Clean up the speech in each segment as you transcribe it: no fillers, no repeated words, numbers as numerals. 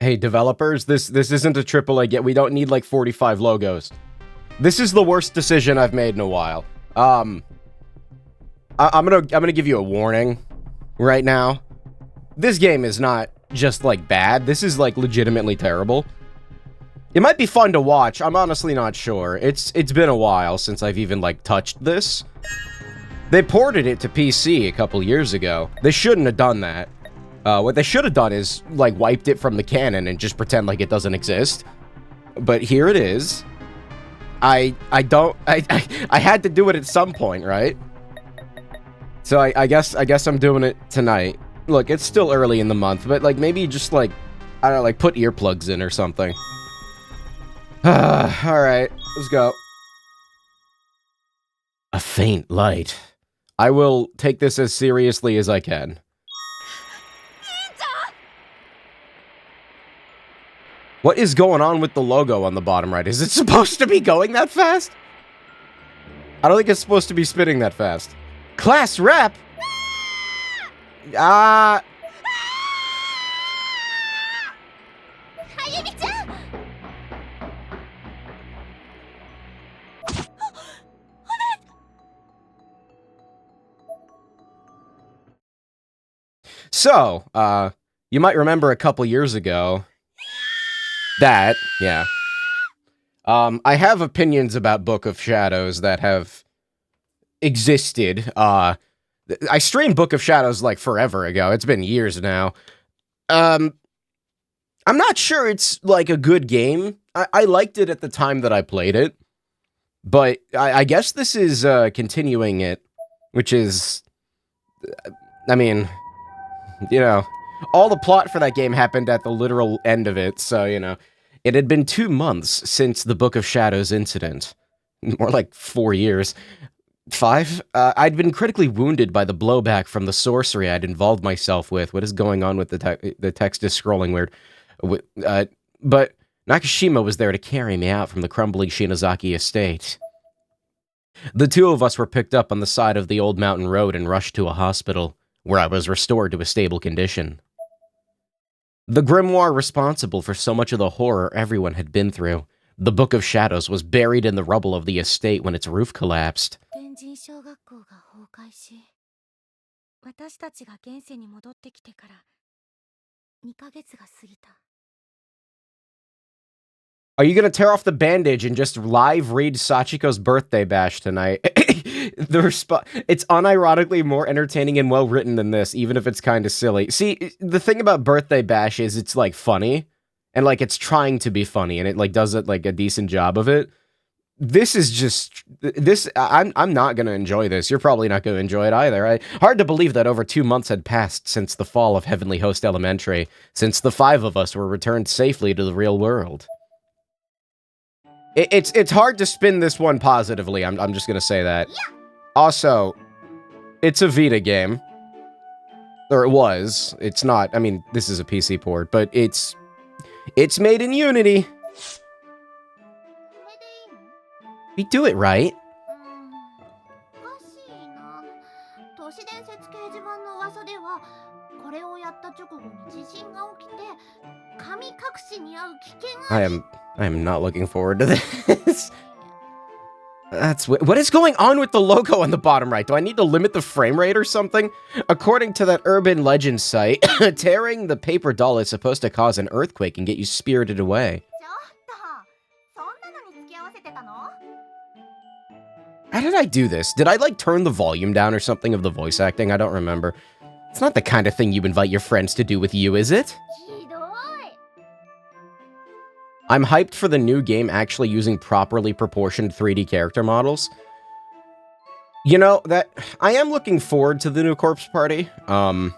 Hey, developers, this isn't a AAA yet. We don't need like 45 logos. This is the worst decision I've made in a while. I'm gonna give you a warning right now. This game is not just like bad. This is like legitimately terrible. It might be fun to watch. I'm honestly not sure. It's been a while since I've even like touched this. They ported it to PC a couple years ago. They shouldn't have done that. What they should have done is like wiped it from the canon and just pretend like it doesn't exist. But here it is. I had to do it at some point, right? So I guess I'm doing it tonight. Look, it's still early in the month, but like maybe just like, I don't know, like put earplugs in or something. Alright, let's go. A faint light. I will take this as seriously as I can. What is going on with the logo on the bottom right? Is it supposed to be going that fast? I don't think it's supposed to be spinning that fast. Class rep? So, you might remember a couple years ago that, yeah. I have opinions about Book of Shadows that have existed. I streamed Book of Shadows like forever ago. It's been years now. I'm not sure it's like a good game. I liked it at the time that I played it. But I guess this is continuing it, which is, I mean, you know, all the plot for that game happened at the literal end of it, so, you know. It had been 2 months since the Book of Shadows incident. More like 4 years. 5? I'd been critically wounded by the blowback from the sorcery I'd involved myself with. What is going on with the text is scrolling weird. But Nakashima was there to carry me out from the crumbling Shinozaki estate. The two of us were picked up on the side of the old mountain road and rushed to a hospital, where I was restored to a stable condition. The grimoire responsible for so much of the horror everyone had been through, the Book of Shadows, was buried in the rubble of the estate when its roof collapsed. Are you gonna tear off the bandage and just live read Sachiko's birthday bash tonight? It's unironically more entertaining and well written than this, even if it's kind of silly. See, the thing about birthday bash is it's like funny, and like it's trying to be funny, and it like does it like a decent job of it. This is just this. I'm not gonna enjoy this. You're probably not gonna enjoy it either. Hard to believe that over 2 months had passed since the fall of Heavenly Host Elementary, since the 5 of us were returned safely to the real world. It's hard to spin this one positively. I'm just gonna say that. Also, it's a Vita game. Or it was. It's not. I mean, this is a PC port, but it's made in Unity. We do it right. I am not looking forward to this. What is going on with the logo on the bottom right? Do I need to limit the frame rate or something? According to that urban legend site, tearing the paper doll is supposed to cause an earthquake and get you spirited away. How did I do this? Did I like turn the volume down or something of the voice acting? I don't remember. It's not the kind of thing you invite your friends to do with you, is it? I'm hyped for the new game actually using properly proportioned 3D character models. You know, that I am looking forward to the new Corpse Party. I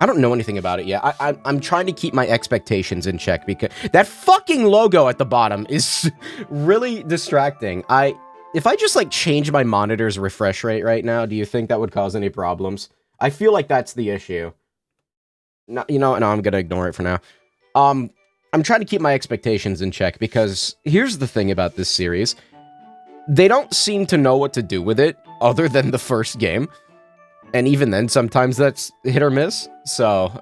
don't know anything about it yet. I'm trying to keep my expectations in check because that fucking logo at the bottom is really distracting. If I just like change my monitor's refresh rate right now, do you think that would cause any problems? I feel like that's the issue. No, you know, no, I'm gonna ignore it for now. I'm trying to keep my expectations in check because here's the thing about this series. They don't seem to know what to do with it other than the first game. And even then, sometimes that's hit or miss. So,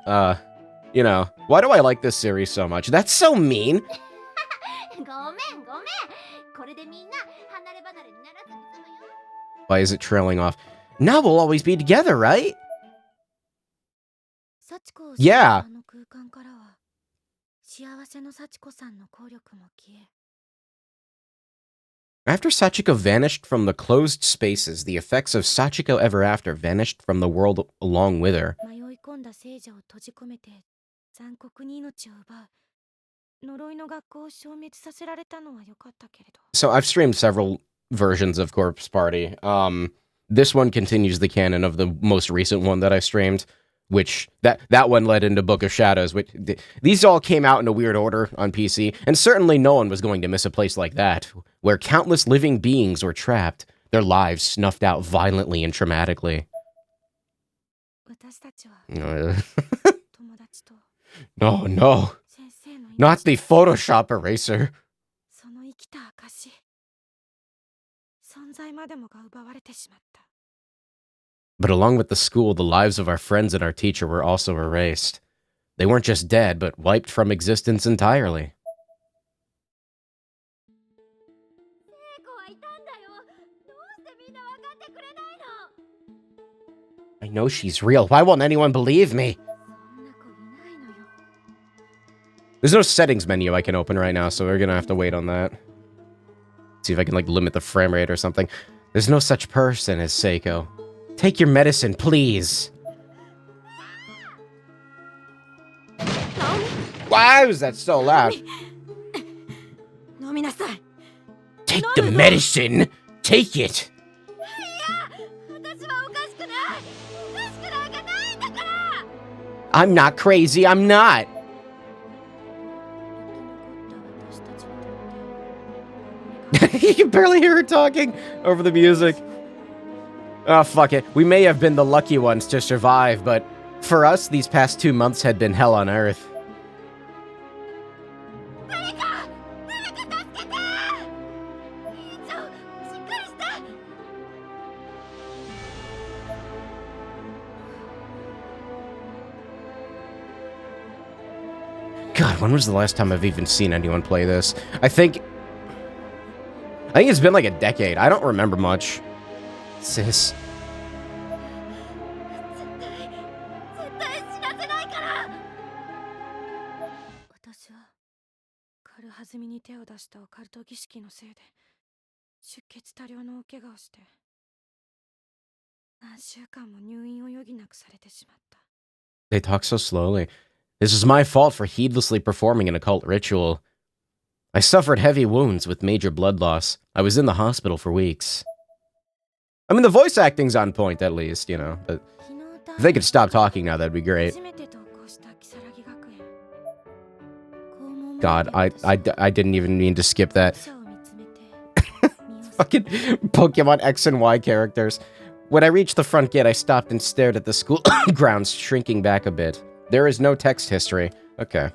You know, why do I like this series so much? That's so mean. Why is it trailing off? Now we'll always be together, right? Yeah. After Sachiko vanished from the closed spaces, the effects of Sachiko Ever After vanished from the world along with her. So I've streamed several versions of Corpse Party. This one continues the canon of the most recent one that I streamed, which that one led into Book of Shadows. Which these all came out in a weird order on PC, and certainly no one was going to miss a place like that, where countless living beings were trapped, their lives snuffed out violently and traumatically. No, no. Not the Photoshop eraser. But along with the school, the lives of our friends and our teacher were also erased. They weren't just dead, but wiped from existence entirely. I know she's real. Why won't anyone believe me? There's no settings menu I can open right now, so we're gonna have to wait on that. See if I can, like, limit the frame rate or something. There's no such person as Seiko. Take your medicine, please. Why was that so loud? Take the medicine! Take it! I'm not crazy, I'm not! You can barely hear her talking over the music. Oh, fuck it. We may have been the lucky ones to survive, but for us, these past 2 months had been hell on earth. God, when was the last time I've even seen anyone play this? I think it's been like a decade. I don't remember much. Sis. They talk so slowly. This is my fault for heedlessly performing an occult ritual. I suffered heavy wounds with major blood loss. I was in the hospital for weeks. I mean, the voice acting's on point, at least, you know. But if they could stop talking now, that'd be great. God, I didn't even mean to skip that. Fucking Pokemon X and Y characters. When I reached the front gate, I stopped and stared at the school grounds, shrinking back a bit. There is no text history. Okay.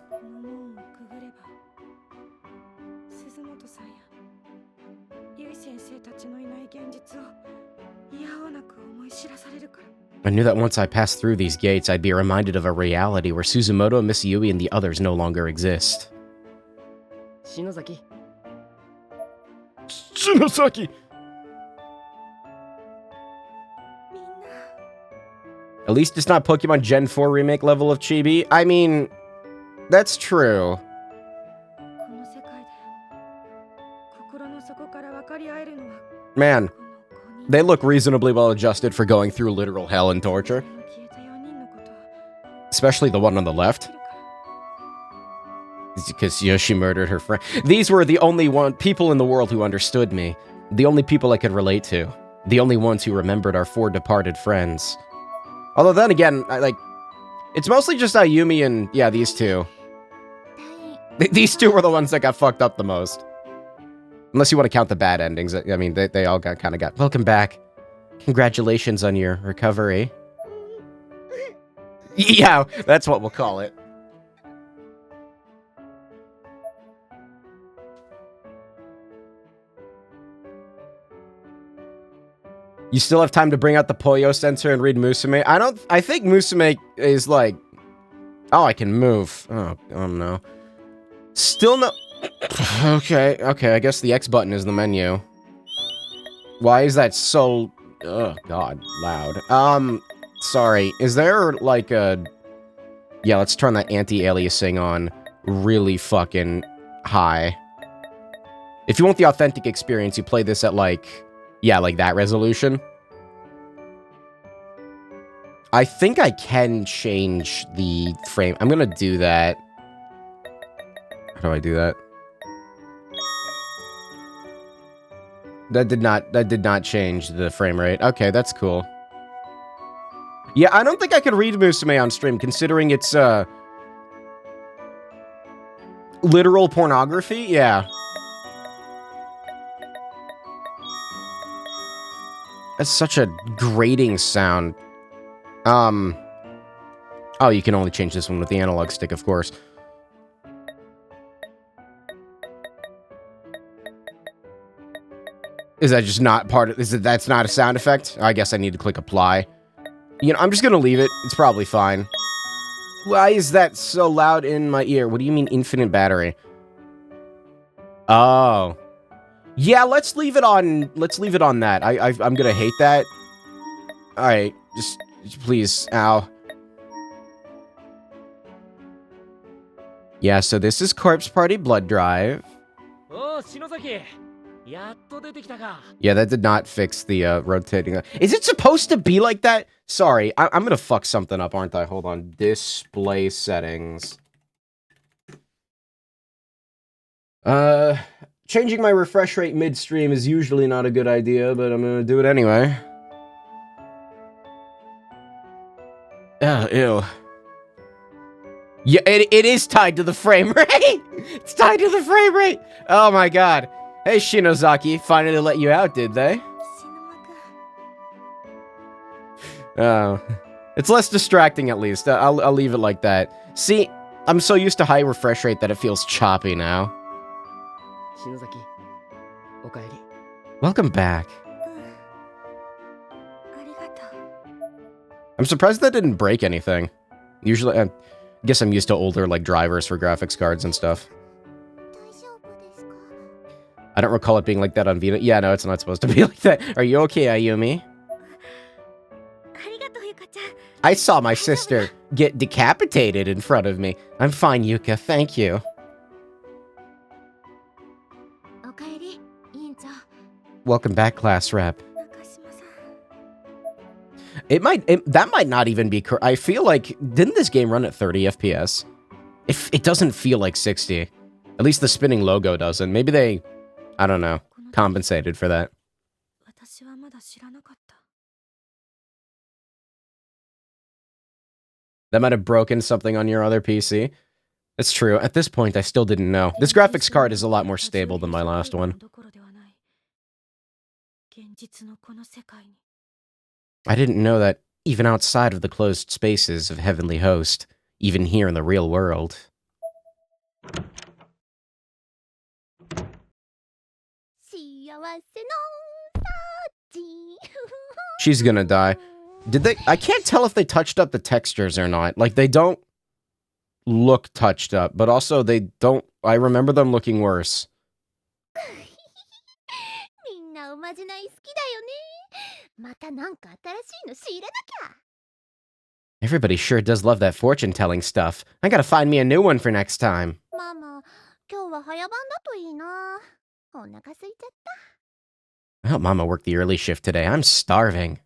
I knew that once I passed through these gates, I'd be reminded of a reality where Suzumoto, Miss Yui, and the others no longer exist. Shinozaki. At least it's not Pokemon Gen 4 remake level of chibi. I mean, that's true. Man, they look reasonably well adjusted for going through literal hell and torture. Especially the one on the left. Because Yoshi murdered her friend. These were the only people in the world who understood me. The only people I could relate to. The only ones who remembered our 4 departed friends. Although then again, it's mostly just Ayumi and, yeah, these two. These two were the ones that got fucked up the most. Unless you want to count the bad endings. I mean, they all kind of got... Welcome back. Congratulations on your recovery. Yeah, that's what we'll call it. You still have time to bring out the Poyo sensor and read Musume? I think Musume is, like, Oh, I can move. Oh no. Still no... Okay, I guess the X button is the menu. Why is that so... Oh, God, loud. Sorry. Is there, like, a... Yeah, let's turn that anti-aliasing on really fucking high. If you want the authentic experience, you play this at, like... Yeah, like that resolution. I think I can change the frame. I'm gonna do that. How do I do that? That did not change the frame rate. Okay, that's cool. Yeah, I don't think I could read Musume on stream, considering it's, literal pornography? Yeah. That's such a grating sound. Oh, you can only change this one with the analog stick, of course. Is that just not part of... That's not a sound effect? I guess I need to click apply. You know, I'm just gonna leave it. It's probably fine. Why is that so loud in my ear? What do you mean infinite battery? Oh. Yeah, let's leave it on... Let's leave it on that. I'm gonna hate that. Alright, just please. Ow. Yeah, so this is Corpse Party Blood Drive. Oh, Shinozaki. Yeah, that did not fix the rotating. Is it supposed to be like that? Sorry, I'm gonna fuck something up, aren't I? Hold on. Display settings. Changing my refresh rate midstream is usually not a good idea, but I'm gonna do it anyway. Ew. Yeah, it is tied to the frame rate! It's tied to the frame rate! Oh my god. Hey, Shinozaki, finally let you out, did they? Oh. It's less distracting, at least. I'll leave it like that. See, I'm so used to high refresh rate that it feels choppy now. Shinozaki, okaeri. Welcome back. I'm surprised that didn't break anything. Usually, I guess I'm used to older, like, drivers for graphics cards and stuff. I don't recall it being like that on Vita. Yeah, no, it's not supposed to be like that. Are you okay, Ayumi? I saw my sister get decapitated in front of me. I'm fine, Yuka, thank you. Welcome back, class rep. That might not even be correct. I feel like, didn't this game run at 30 FPS? It doesn't feel like 60. At least the spinning logo doesn't. Maybe they, I don't know, compensated for that. That might have broken something on your other PC. It's true. At this point, I still didn't know. This graphics card is a lot more stable than my last one. I didn't know that even outside of the closed spaces of Heavenly Host, even here in the real world. She's gonna die. Did they? I can't tell if they touched up the textures or not. Like, they don't look touched up, but also they don't... I remember them looking worse. Everybody sure does love that fortune-telling stuff. I gotta find me a new one for next time. I hope Mama worked the early shift today. I'm starving.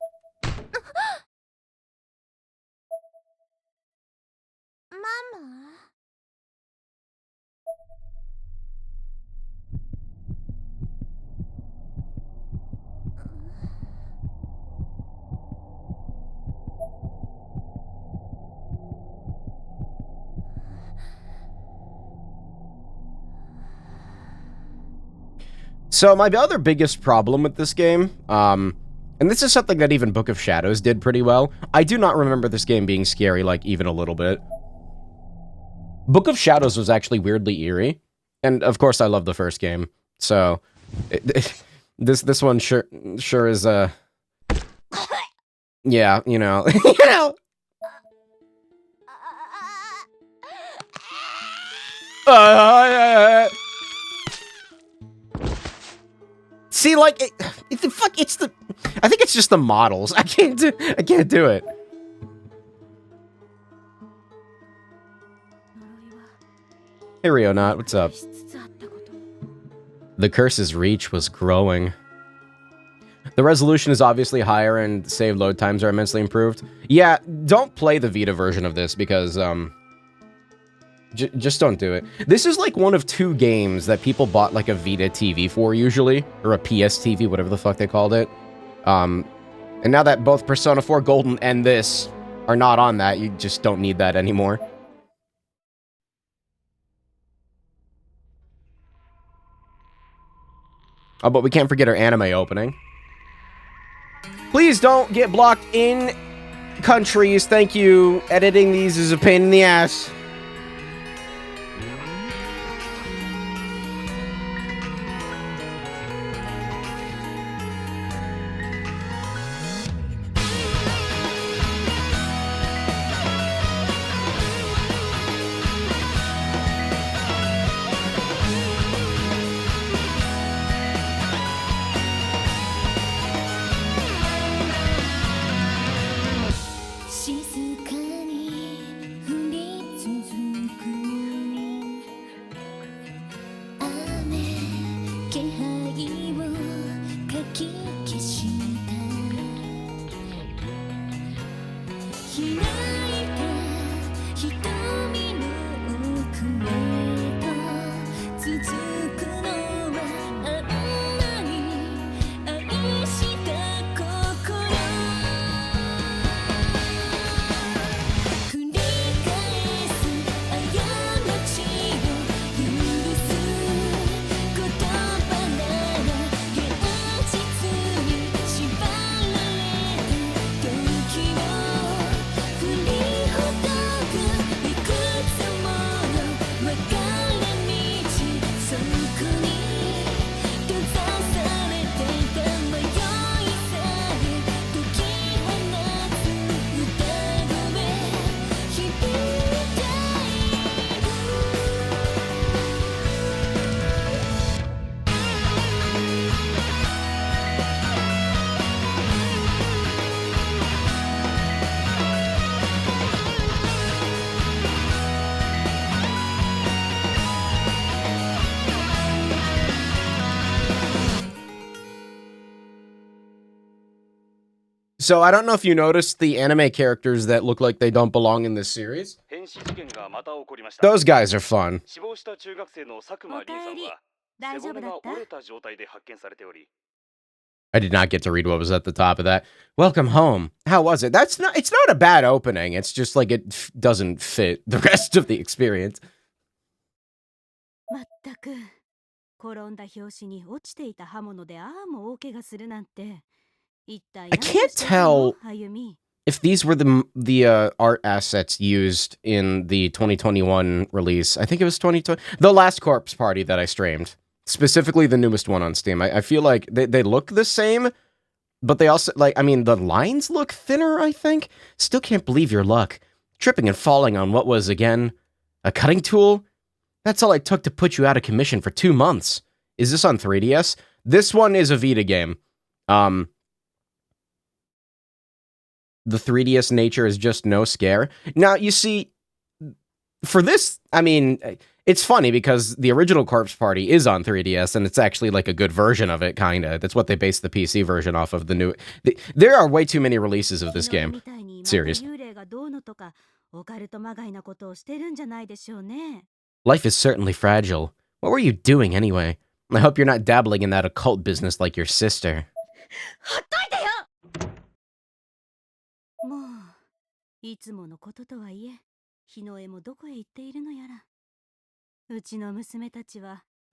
So my other biggest problem with this game, and this is something that even Book of Shadows did pretty well, I do not remember this game being scary, like, even a little bit. Book of Shadows was actually weirdly eerie, and of course I love the first game, so... this one sure is, yeah, you know, you know... See, like, it's the. I think it's just the models. I can't do it. Hey, Rionot, what's up? The curse's reach was growing. The resolution is obviously higher and save load times are immensely improved. Yeah, don't play the Vita version of this because, just don't do it. This is like one of 2 games that people bought like a Vita TV for usually, or a PS TV, whatever the fuck they called it. And now that both Persona 4 Golden and this are not on that, you just don't need that anymore. Oh, but we can't forget our anime opening. Please don't get blocked in countries. Thank you. Editing these is a pain in the ass. So I don't know if you noticed the anime characters that look like they don't belong in this series. Those guys are fun. I did not get to read what was at the top of that. Welcome home. How was it? It's not a bad opening. It's just like it doesn't fit the rest of the experience. I can't tell if these were the art assets used in the 2021 release. I think it was 2020. The last Corpse Party that I streamed. Specifically the newest one on Steam. I feel like they look the same, but they also, like, I mean, the lines look thinner, I think. Still can't believe your luck. Tripping and falling on what was, again, a cutting tool? That's all it took to put you out of commission for 2 months. Is this on 3DS? This one is a Vita game. The 3DS nature is just no scare. Now, you see, for this, I mean, it's funny because the original Corpse Party is on 3DS, and it's actually like a good version of it, kinda. That's what they based the PC version off of. There are way too many releases of this game series. Life is certainly fragile. What were you doing anyway? I hope you're not dabbling in that occult business like your sister.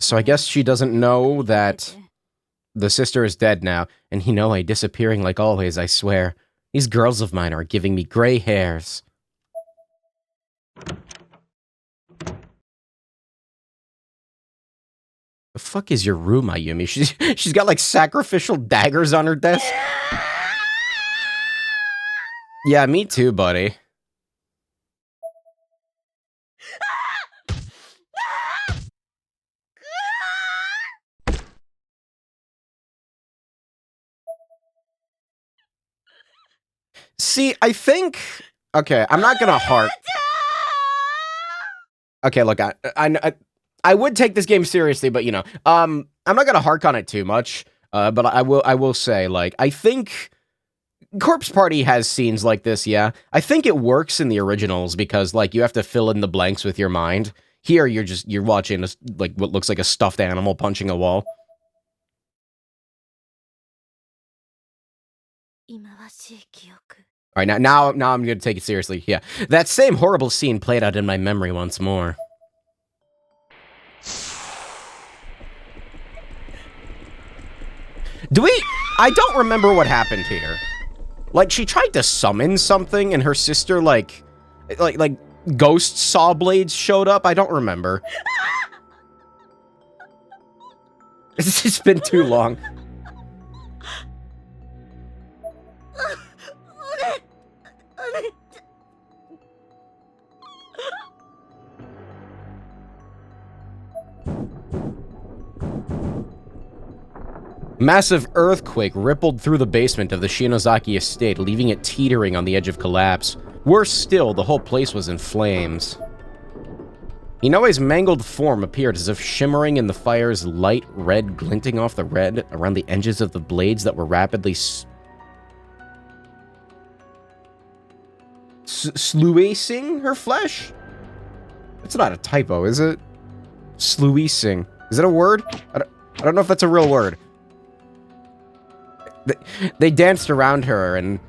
So I guess she doesn't know that the sister is dead now, and Hinoe disappearing like always, I swear. These girls of mine are giving me gray hairs. The fuck is your room, Ayumi? She's got like sacrificial daggers on her desk. Yeah, me too, buddy. See, I think... Okay, I'm not gonna harp... Okay, look, I would take this game seriously, but, you know, I'm not gonna hark on it too much, but I will say, like, I think... Corpse Party has scenes like this, yeah. I think it works in the originals because, like, you have to fill in the blanks with your mind. Here, you're watching, like, what looks like a stuffed animal punching a wall. Alright, now I'm gonna take it seriously, yeah. That same horrible scene played out in my memory once more. I don't remember what happened here. Like, she tried to summon something, and her sister, like ghost saw blades showed up? I don't remember. It's just been too long. Massive earthquake rippled through the basement of the Shinozaki estate, leaving it teetering on the edge of collapse. Worse still, the whole place was in flames. Inoe's mangled form appeared as if shimmering in the fire's light red glinting off the red around the edges of the blades that were rapidly sluicing her flesh? That's not a typo, is it? Sluicing. Is it a word? I don't know if that's a real word. They danced around her and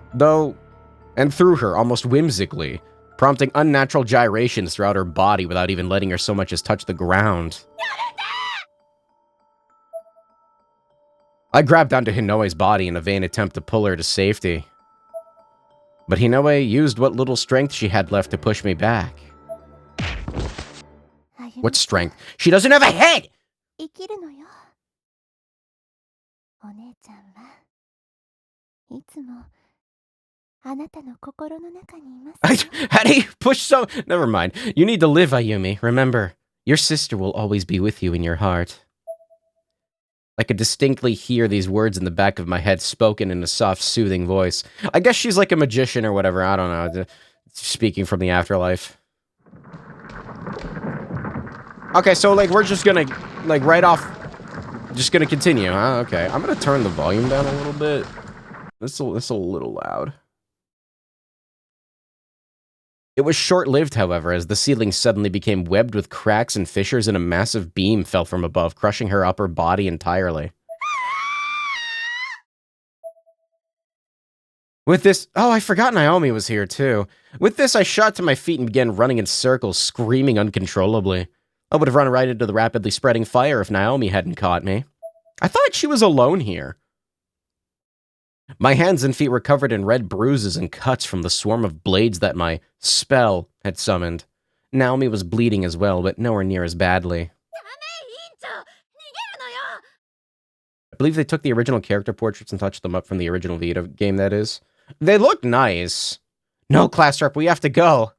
through her almost whimsically, prompting unnatural gyrations throughout her body without even letting her so much as touch the ground. I grabbed onto Hinoe's body in a vain attempt to pull her to safety. But Hinoe used what little strength she had left to push me back. What strength? She doesn't have a head! How do you push so... Never mind. You need to live, Ayumi. Remember, your sister will always be with you in your heart. I could distinctly hear these words in the back of my head spoken in a soft, soothing voice. I guess she's like a magician or whatever. I don't know. Speaking from the afterlife. Okay, so, like, we're just gonna, like, right off... Just gonna continue, huh? Okay. I'm gonna turn the volume down a little bit. This is a little loud. It was short-lived, however, as the ceiling suddenly became webbed with cracks and fissures and a massive beam fell from above, crushing her upper body entirely. With this... Oh, I forgot Naomi was here, too. With this, I shot to my feet and began running in circles, screaming uncontrollably. I would have run right into the rapidly spreading fire if Naomi hadn't caught me. I thought she was alone here. My hands and feet were covered in red bruises and cuts from the swarm of blades that my spell had summoned. Naomi was bleeding as well, but nowhere near as badly. I believe they took the original character portraits and touched them up from the original Vita game, that is. They look nice. No, class rep, we have to go.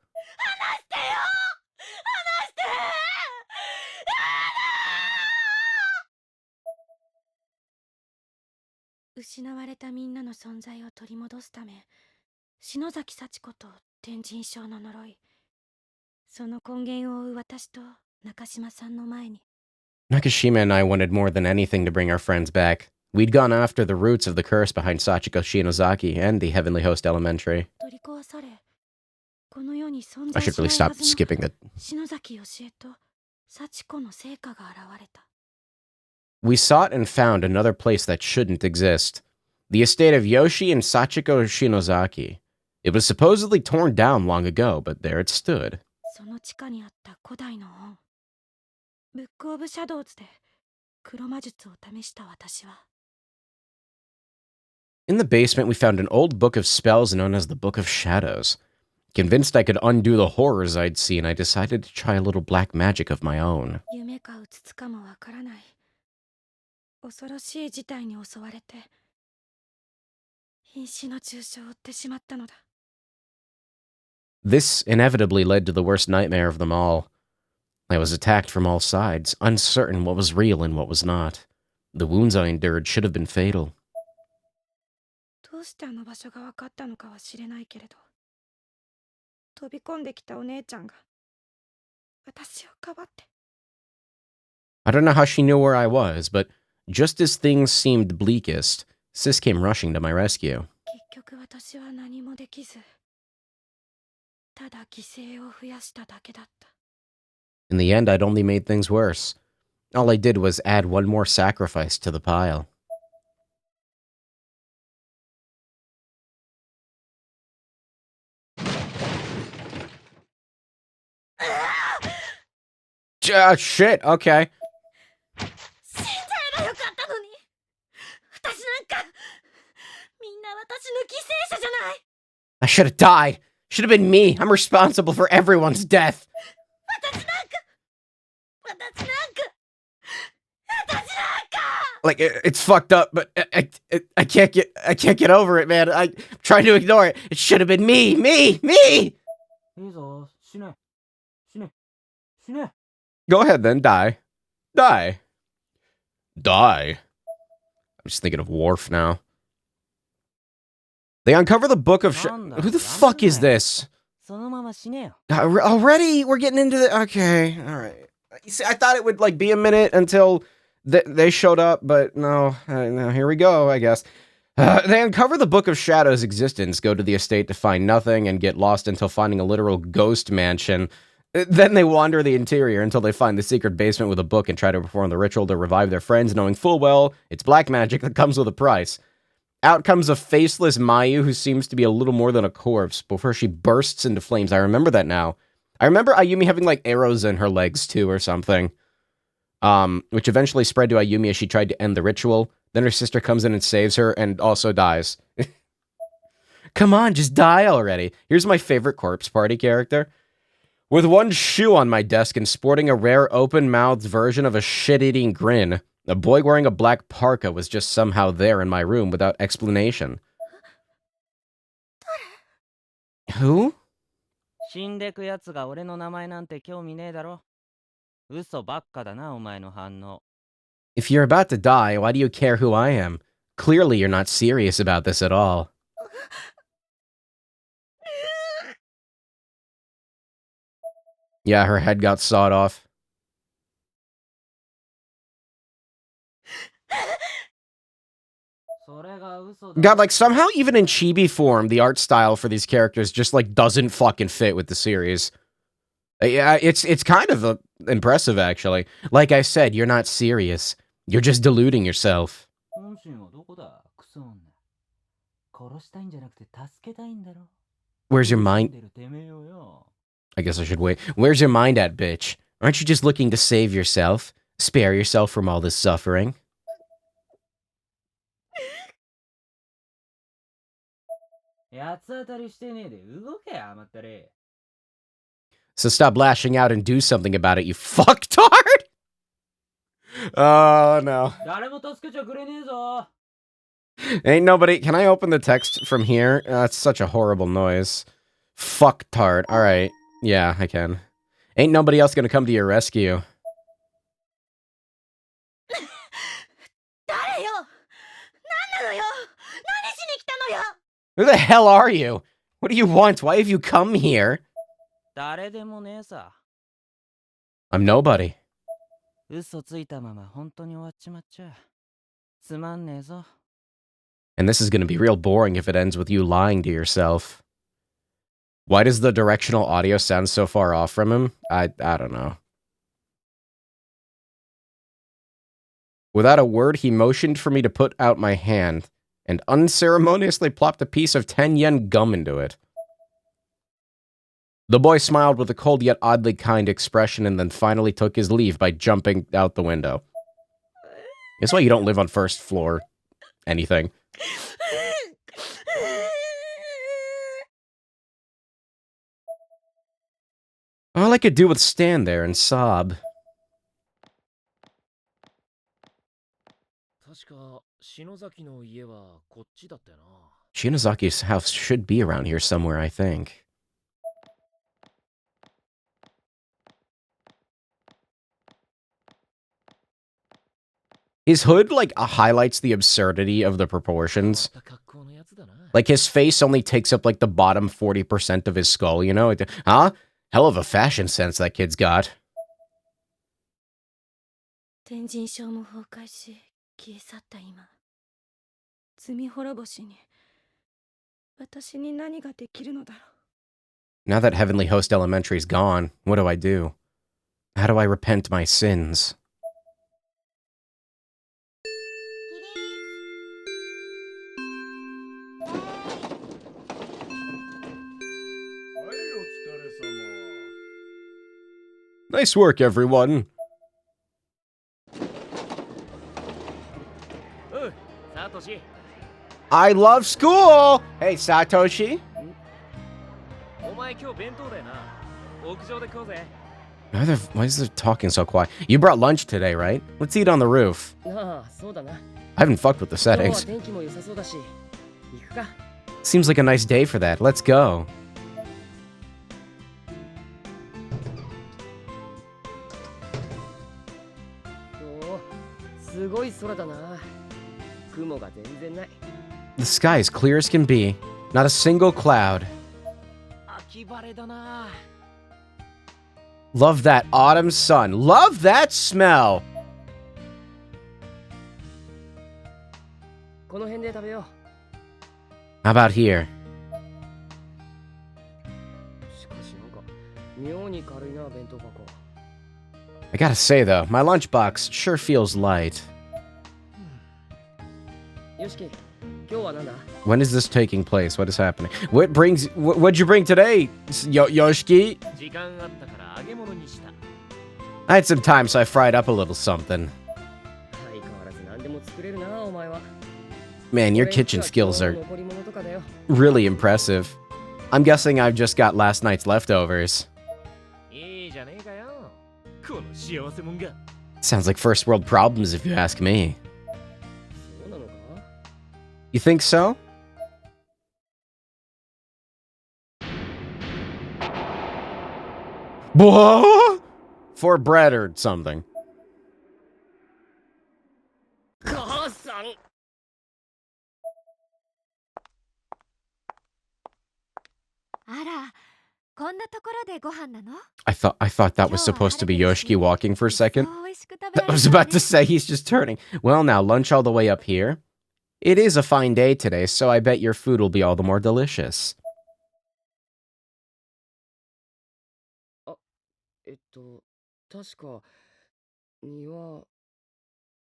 Nakashima and I wanted more than anything to bring our friends back. We'd gone after the roots of the curse behind Sachiko Shinozaki and the Heavenly Host Elementary. I should really stop skipping that. We sought and found another place that shouldn't exist. The estate of Yoshi and Sachiko Shinozaki. It was supposedly torn down long ago, but there it stood. In the basement, we found an old book of spells known as the Book of Shadows. Convinced I could undo the horrors I'd seen, I decided to try a little black magic of my own. This inevitably led to the worst nightmare of them all. I was attacked from all sides, uncertain what was real and what was not. The wounds I endured should have been fatal. うしてあの場所が分かったのかは知れないけれど、飛び込んできたお姉ちゃんが私をかばって。 I don't know how she knew where I was, but just as things seemed bleakest, Sis came rushing to my rescue. 結局私は何もできず、ただ犠牲を増やしただけだった。 In the end, I'd only made things worse. All I did was add one more sacrifice to the pile. Shit, okay. 死んじゃえばよかったのに。私なんか、みんな私の犠牲者じゃない。 I should have died. Should have been me. I'm responsible for everyone's death. 私なんか Like, it's fucked up, but I can't get over it, man. I'm trying to ignore it. It should have been me. いいぞ、死ね。死ね。死ね。 Go ahead then, die. Die. I'm just thinking of Worf now. They uncover the book of Who the fuck is this? そのまま死ねよ。 Already? We're getting into the... Okay, alright. You see, I thought it would, like, be a minute until they showed up, but no. No, here we go, I guess. They uncover the Book of Shadows' existence, go to the estate to find nothing, and get lost until finding a literal ghost mansion. Then they wander the interior until they find the secret basement with a book and try to perform the ritual to revive their friends, knowing full well it's black magic that comes with a price. Out comes a faceless Mayu who seems to be a little more than a corpse before she bursts into flames. I remember that now. I remember Ayumi having, like, arrows in her legs, too, or something. Which eventually spread to Ayumi as she tried to end the ritual. Then her sister comes in and saves her and also dies. Come on, just die already. Here's my favorite corpse party character. With one shoe on my desk and sporting a rare open-mouthed version of a shit-eating grin, a boy wearing a black parka was just somehow there in my room without explanation. Who? 死んでくやつが俺の名前なんて興味ねえだろ。嘘ばっかだな、お前の反応。 If you're about to die, why do you care who I am? Clearly you're not serious about this at all. Yeah, her head got sawed off. God, like, somehow even in chibi form, the art style for these characters just, like, doesn't fucking fit with the series. Yeah, it's kind of impressive, actually. Like I said, you're not serious. You're just deluding yourself. 本心はどこだ、クソ女。殺したいんじゃなくて助けたいんだろ。 Where's your mind? 死んでるてめえよよ。 I guess I should wait. Where's your mind at, bitch? Aren't you just looking to save yourself? Spare yourself from all this suffering? 八つ当たりしてねえで動け、甘ったれ。 So stop lashing out and do something about it, you fucktard! Oh, no. 誰も助けちゃくれねえぞ。 Ain't nobody... Can I open the text from here? That's such a horrible noise. Fucktard. Alright. Yeah, I can. Ain't nobody else gonna come to your rescue. 誰よ。何なのよ。何しに来たのよ。 Who the hell are you? What do you want? Why have you come here? 誰でもねえさ。 I'm nobody. 嘘ついたまま本当に終わっちまっちゃ。つまんねえぞ。 And this is gonna be real boring if it ends with you lying to yourself. Why does the directional audio sound so far off from him? I don't know. Without a word, he motioned for me to put out my hand and unceremoniously plopped a piece of 10-yen gum into it. The boy smiled with a cold yet oddly kind expression and then finally took his leave by jumping out the window. That's why you don't live on first floor anything. All I could do was stand there and sob. 確か篠崎の家はこっちだったよな。 Shinozaki's house should be around here somewhere, I think. His hood, like, highlights the absurdity of the proportions. 格好のやつだな。Like, his face only takes up, like, the bottom 40% of his skull, you know? Huh? Hell of a fashion sense that kid's got. 天神賞も崩壊し消え去った今、罪滅ぼしに私に何ができるのだろう。 Now that Heavenly Host Elementary's gone, what do I do? How do I repent my sins? Nice work, everyone. サトシ I love school! Hey, Satoshi. お前今日弁当だよな屋上で食おうぜ Why is it talking so quiet? You brought lunch today, right? Let's eat on the roof. ああそうだな I haven't fucked with the 今日は settings. 天気も良さそうだし行くか Seems like a nice day for that. Let's go. おおすごい空だな雲が全然ない The sky is clear as can be. Not a single cloud. 秋晴れだな Love that autumn sun. Love that smell. この辺で食べよ How about here? うしかしなんか妙に軽いな弁当箱 I gotta say though, my lunchbox sure feels light. よしき今日はなんだ When is this taking place? What is happening? What'd you bring today, Yoshiki? 時間あったから揚げ物にした I had some time, so I fried up a little something. 相変わらず何でも作れるなお前は Man, your 俺 kitchen んちは skills 今 are 日の残り物とかだよ really impressive. I'm guessing I've just got last night's leftovers. いいじゃねえかよこの幸せもんが Sounds like first world problems if you ask me. そうなのか You think so? Whoa! For bread or something. 母さんあら、こんなところでご飯なの？ I thought that was supposed to be Yoshiki walking for a second. そう美味しく食べら I れ was たわ about ね to say he's just turning. Well, now lunch all the way up here. It is a fine day today, so I bet your food will be all the more delicious. 確か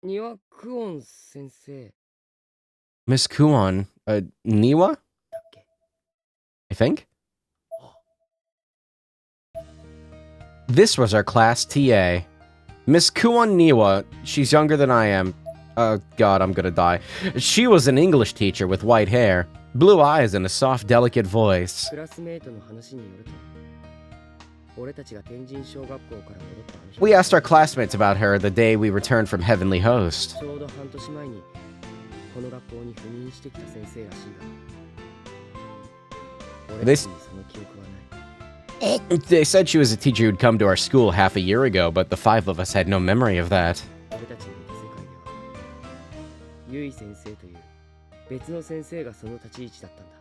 庭クオン先生 Miss Kuon, Niwa, だっけ I think? This was our class TA. Miss Kuon Niwa, she's younger than I am. Oh god, I'm gonna die. She was an English teacher with white hair, blue eyes, and a soft, delicate voice. クラスメートの話によると俺たちが天神小学校から戻ったあの日 We asked our classmates about her the day we returned from Heavenly Host. ちょうど半年前にこの学校に赴任してきた先生らしいが俺たちにその記憶はない They said she was a teacher who'd come to our school half a year ago, but the five of us had no memory of that. 俺たちのいた世界ではゆい先生という別の先生がその立ち位置だったんだ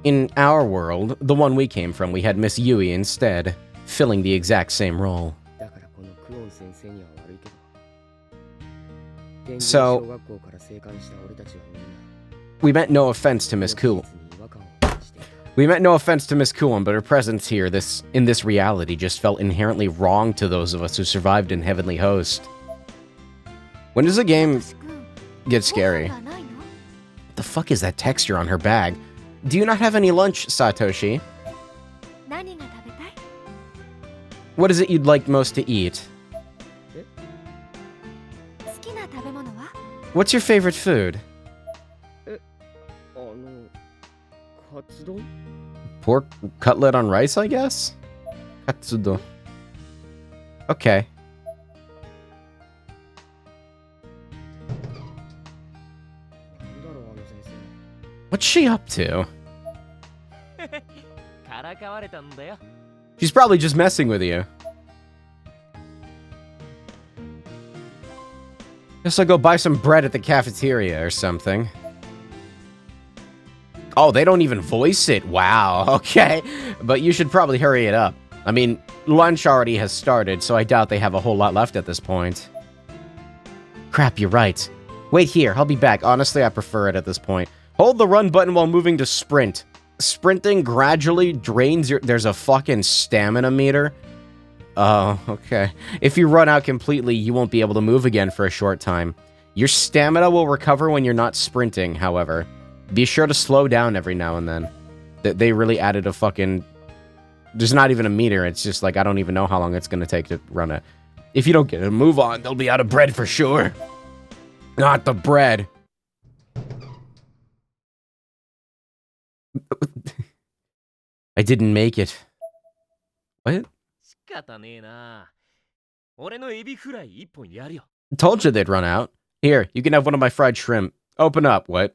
In our world, the one we came from, we had Miss Yui instead, filling the exact same role. だからこのクオン先生には悪いけど天神 So- 小学校から生還した俺たちはみんな We meant no offense to Miss この Kuon. 事実に違和感を感じていた We meant no offense to Miss Kuon, but her presence here, in this reality, just felt inherently wrong to those of us who survived in Heavenly Host. When does a game サトシ君 get scary? ご飯はないの？ What the fuck is that texture on her bag? Do you not have any lunch, Satoshi? 何が食べたい？ What is it you'd like most to eat? 好きな食べ物は？ What's your favorite food? あのカツ丼 Pork cutlet on rice, I guess? Katsudo. Okay. なんだろうあの先生 What's she up to? からかわれたんだよ She's probably just messing with you. Guess I'll go buy some bread at the cafeteria or something. Oh, they don't even voice it. Wow, okay. But you should probably hurry it up. I mean, lunch already has started, so I doubt they have a whole lot left at this point. Crap, you're right. Wait here, I'll be back. Honestly, I prefer it at this point. Hold the run button while moving to sprint. Sprinting gradually drains your... There's a fucking stamina meter. Oh, okay. If you run out completely, you won't be able to move again for a short time. Your stamina will recover when you're not sprinting, however. Be sure to slow down every now and then. They really added a fucking... There's not even a meter. It's just like, I don't even know how long it's going to take to run it. If you don't get a move on, they'll be out of bread for sure. Not the bread. I didn't make it. What? 仕方ねえな。俺のエビフライ一本やるよ。 Told you they'd run out. Here, you can have one of my fried shrimp. Open up, what?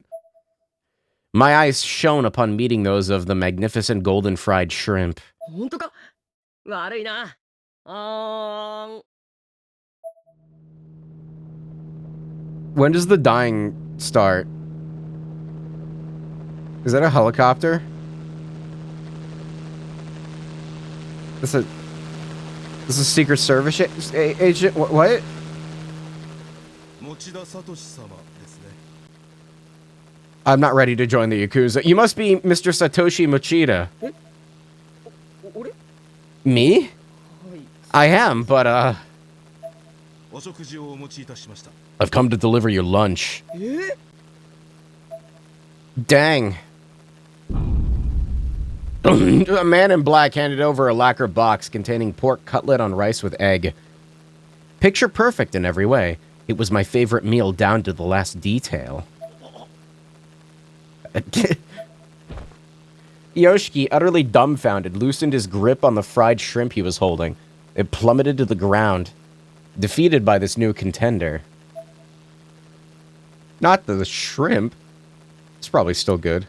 My eyes shone upon meeting those of the magnificent golden fried shrimp. 本当か？悪いな。When does the dying start? Is that a helicopter? This is a Secret Service agent? What? 持田聡様ですね。 I'm not ready to join the Yakuza. You must be Mr. Satoshi Mochida. 俺？ Me? はい。 I am, but, お食事をお持ちいたしました。 I've come to deliver your lunch. え？ Dang. A man in black handed over a lacquer box containing pork cutlet on rice with egg. Picture perfect in every way. It was my favorite meal down to the last detail. Yoshiki, utterly dumbfounded, loosened his grip on the fried shrimp he was holding. It plummeted to the ground, defeated by this new contender. Not the shrimp. It's probably still good.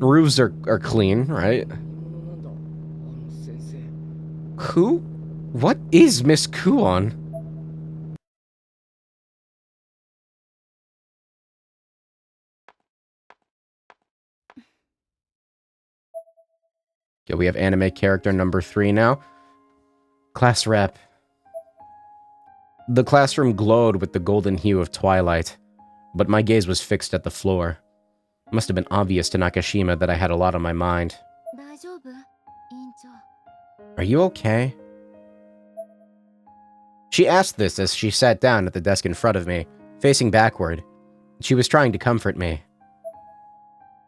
Roofs are clean, right? なんだ？先生。 Who? What is Miss Kuon? Okay, we have anime character number 3 now. Class rep. The classroom glowed with the golden hue of twilight, but my gaze was fixed at the floor. It must have been obvious to Nakashima that I had a lot on my mind. 大丈夫？委員長。 Are you okay? She asked this as she sat down at the desk in front of me, facing backward. She was trying to comfort me.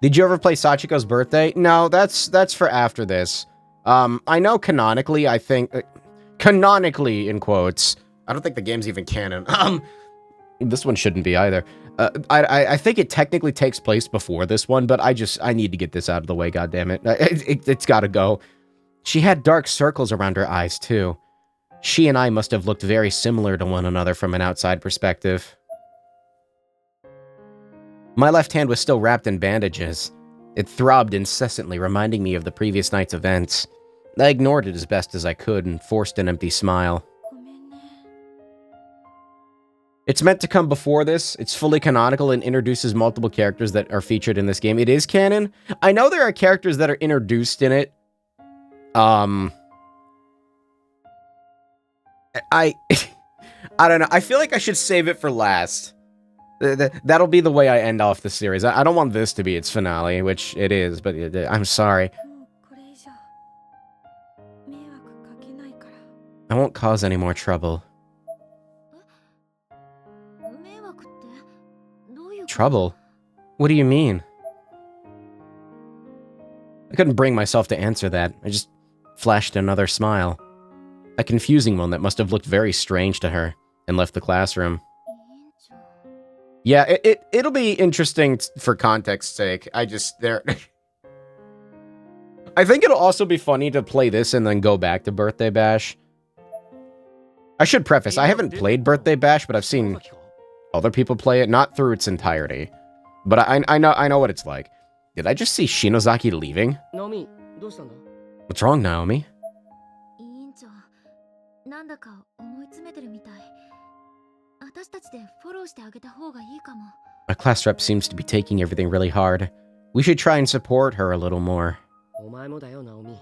Did you ever play Sachiko's Birthday? No, that's for after this. I know canonically, I think... canonically, in quotes. I don't think the game's even canon. This one shouldn't be either. I think it technically takes place before this one, but I need to get this out of the way, goddammit. It's gotta go. She had dark circles around her eyes, too. She and I must have looked very similar to one another from an outside perspective. My left hand was still wrapped in bandages. It throbbed incessantly, reminding me of the previous night's events. I ignored it as best as I could and forced an empty smile. ごめんね。 It's meant to come before this. It's fully canonical and introduces multiple characters that are featured in this game. It is canon. I know there are characters that are introduced in it. I don't know. I feel like I should save it for last. That'll be the way I end off the series. I don't want this to be its finale, which it is, but I'm sorry. もうこれ以上迷惑かけないから。 I won't cause any more trouble. 迷惑ってどういうこと？ Trouble? What do you mean? I couldn't bring myself to answer that. I just flashed another smile. A confusing one that must have looked very strange to her, and left the classroom. 委員長。 Yeah, it'll be interesting for context's sake. I think it'll also be funny to play this and then go back to Birthday Bash. I should preface, I haven't played Birthday Bash, but I've seen other people play it, not through its entirety. But I know what it's like. Did I just see Shinozaki leaving? ナオミ、どうしたんだ？ What's wrong, Naomi? 委員長、なんだか思い詰めてるみたい。私たちでフォローしてあげた方がいいかも。My class rep seems to be taking everything really hard. We should try and support her a little more. お前もだよ、ナオミ。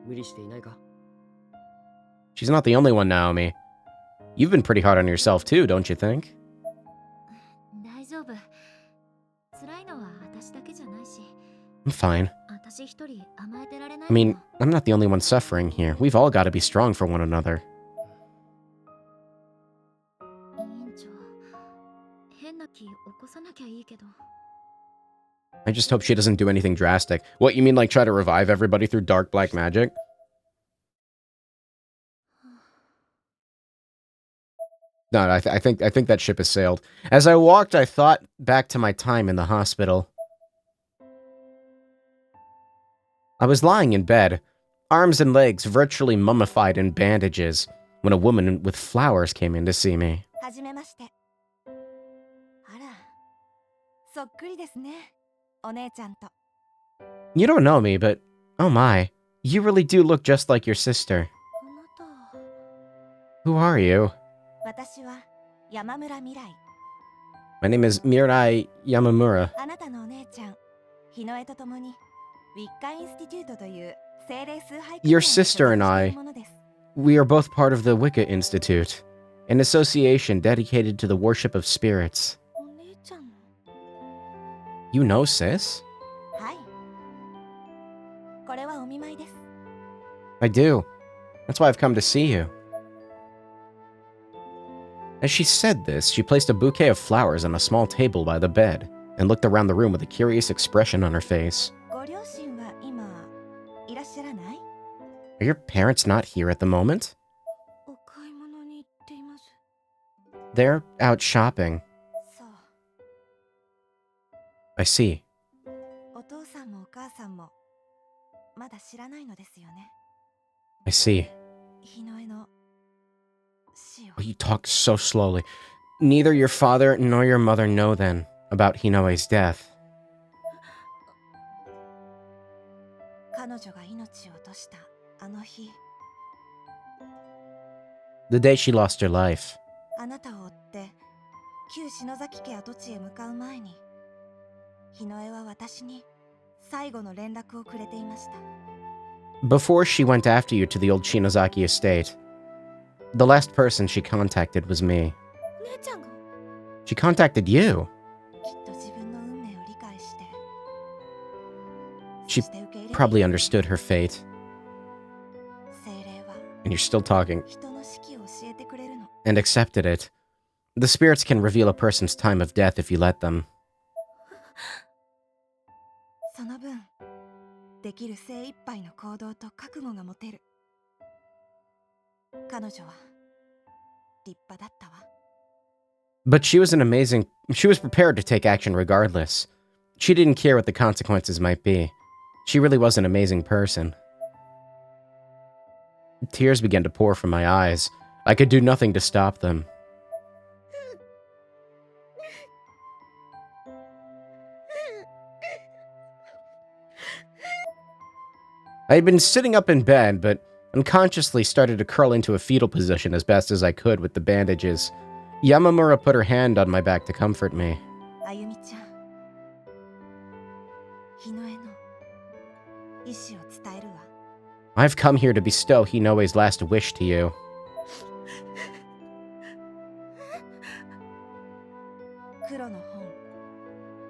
無理していないか？ She's not the only one, Naomi. You've been pretty hard on yourself too, don't you think? 大丈夫。辛いのは私だけじゃないし、 I'm fine. 私一人甘えてられない I mean, I'm not the only one suffering here. We've all got to be strong for one another. 委員長、変な気起こさなきゃいいけど。 I just hope she doesn't do anything drastic. What, you mean like try to revive everybody through dark black magic? No, I think that ship has sailed. As I walked, I thought back to my time in the hospital. I was lying in bed, arms and legs virtually mummified in bandages, when a woman with flowers came in to see me. はじめまして。あら、そっくりですね。お姉ちゃんと。 You don't know me, but oh my, you really do look just like your sister. あなた。 Who are you? 私は山村未来。 My name is Mirai Yamamura. あなたのお姉ちゃん、日野江と共にウィッカインスティテュートという精霊崇拝 Your sister and I, we are both part of the Wicca Institute, an association dedicated to the worship of spirits. お姉ちゃんの。 You know, sis? はい。これはお見舞いです。 I do. That's why I've come to see you. As she said this, she placed a bouquet of flowers on a small table by the bed and looked around the room with a curious expression on her face. ご両親は今いらっしゃらない？ Are your parents not here at the moment? お買い物に行っています。 They're out shopping. そう。 I see. お父さんもお母さんもまだ知らないのですよね。 I see. 日の絵の死を。 Oh, you talk so slowly. Neither your father nor your mother know then about Hinoe's death. 彼女が命を落としたあの日、 The day she lost her life. あなたを追って旧篠崎家跡地へ向かう前に、日の絵は私に最後の連絡をくれていました。 Before she went after you to the old Shinozaki estate, the last person she contacted was me. 姉ちゃんが She contacted you. きっと自分の運命を理解して、 She そして受け入れて probably understood her fate. 精霊は And you're still talking. 人の死期を教えてくれるの。 And accepted it. The spirits can reveal a person's time of death if you let them. その分、できる精一杯の行動と覚悟が持てる。彼女は立派だったわ。 But she was prepared to take action regardless. She didn't care what the consequences might be. She really was an amazing person. Tears began to pour from my eyes. I could do nothing to stop them. I had been sitting up in bed, but unconsciously started to curl into a fetal position as best as I could with the bandages. Yamamura put her hand on my back to comfort me. あゆみちゃん、日の絵の意志を伝えるわ。 I've come here to bestow Hinoe's last wish to you. 黒の本、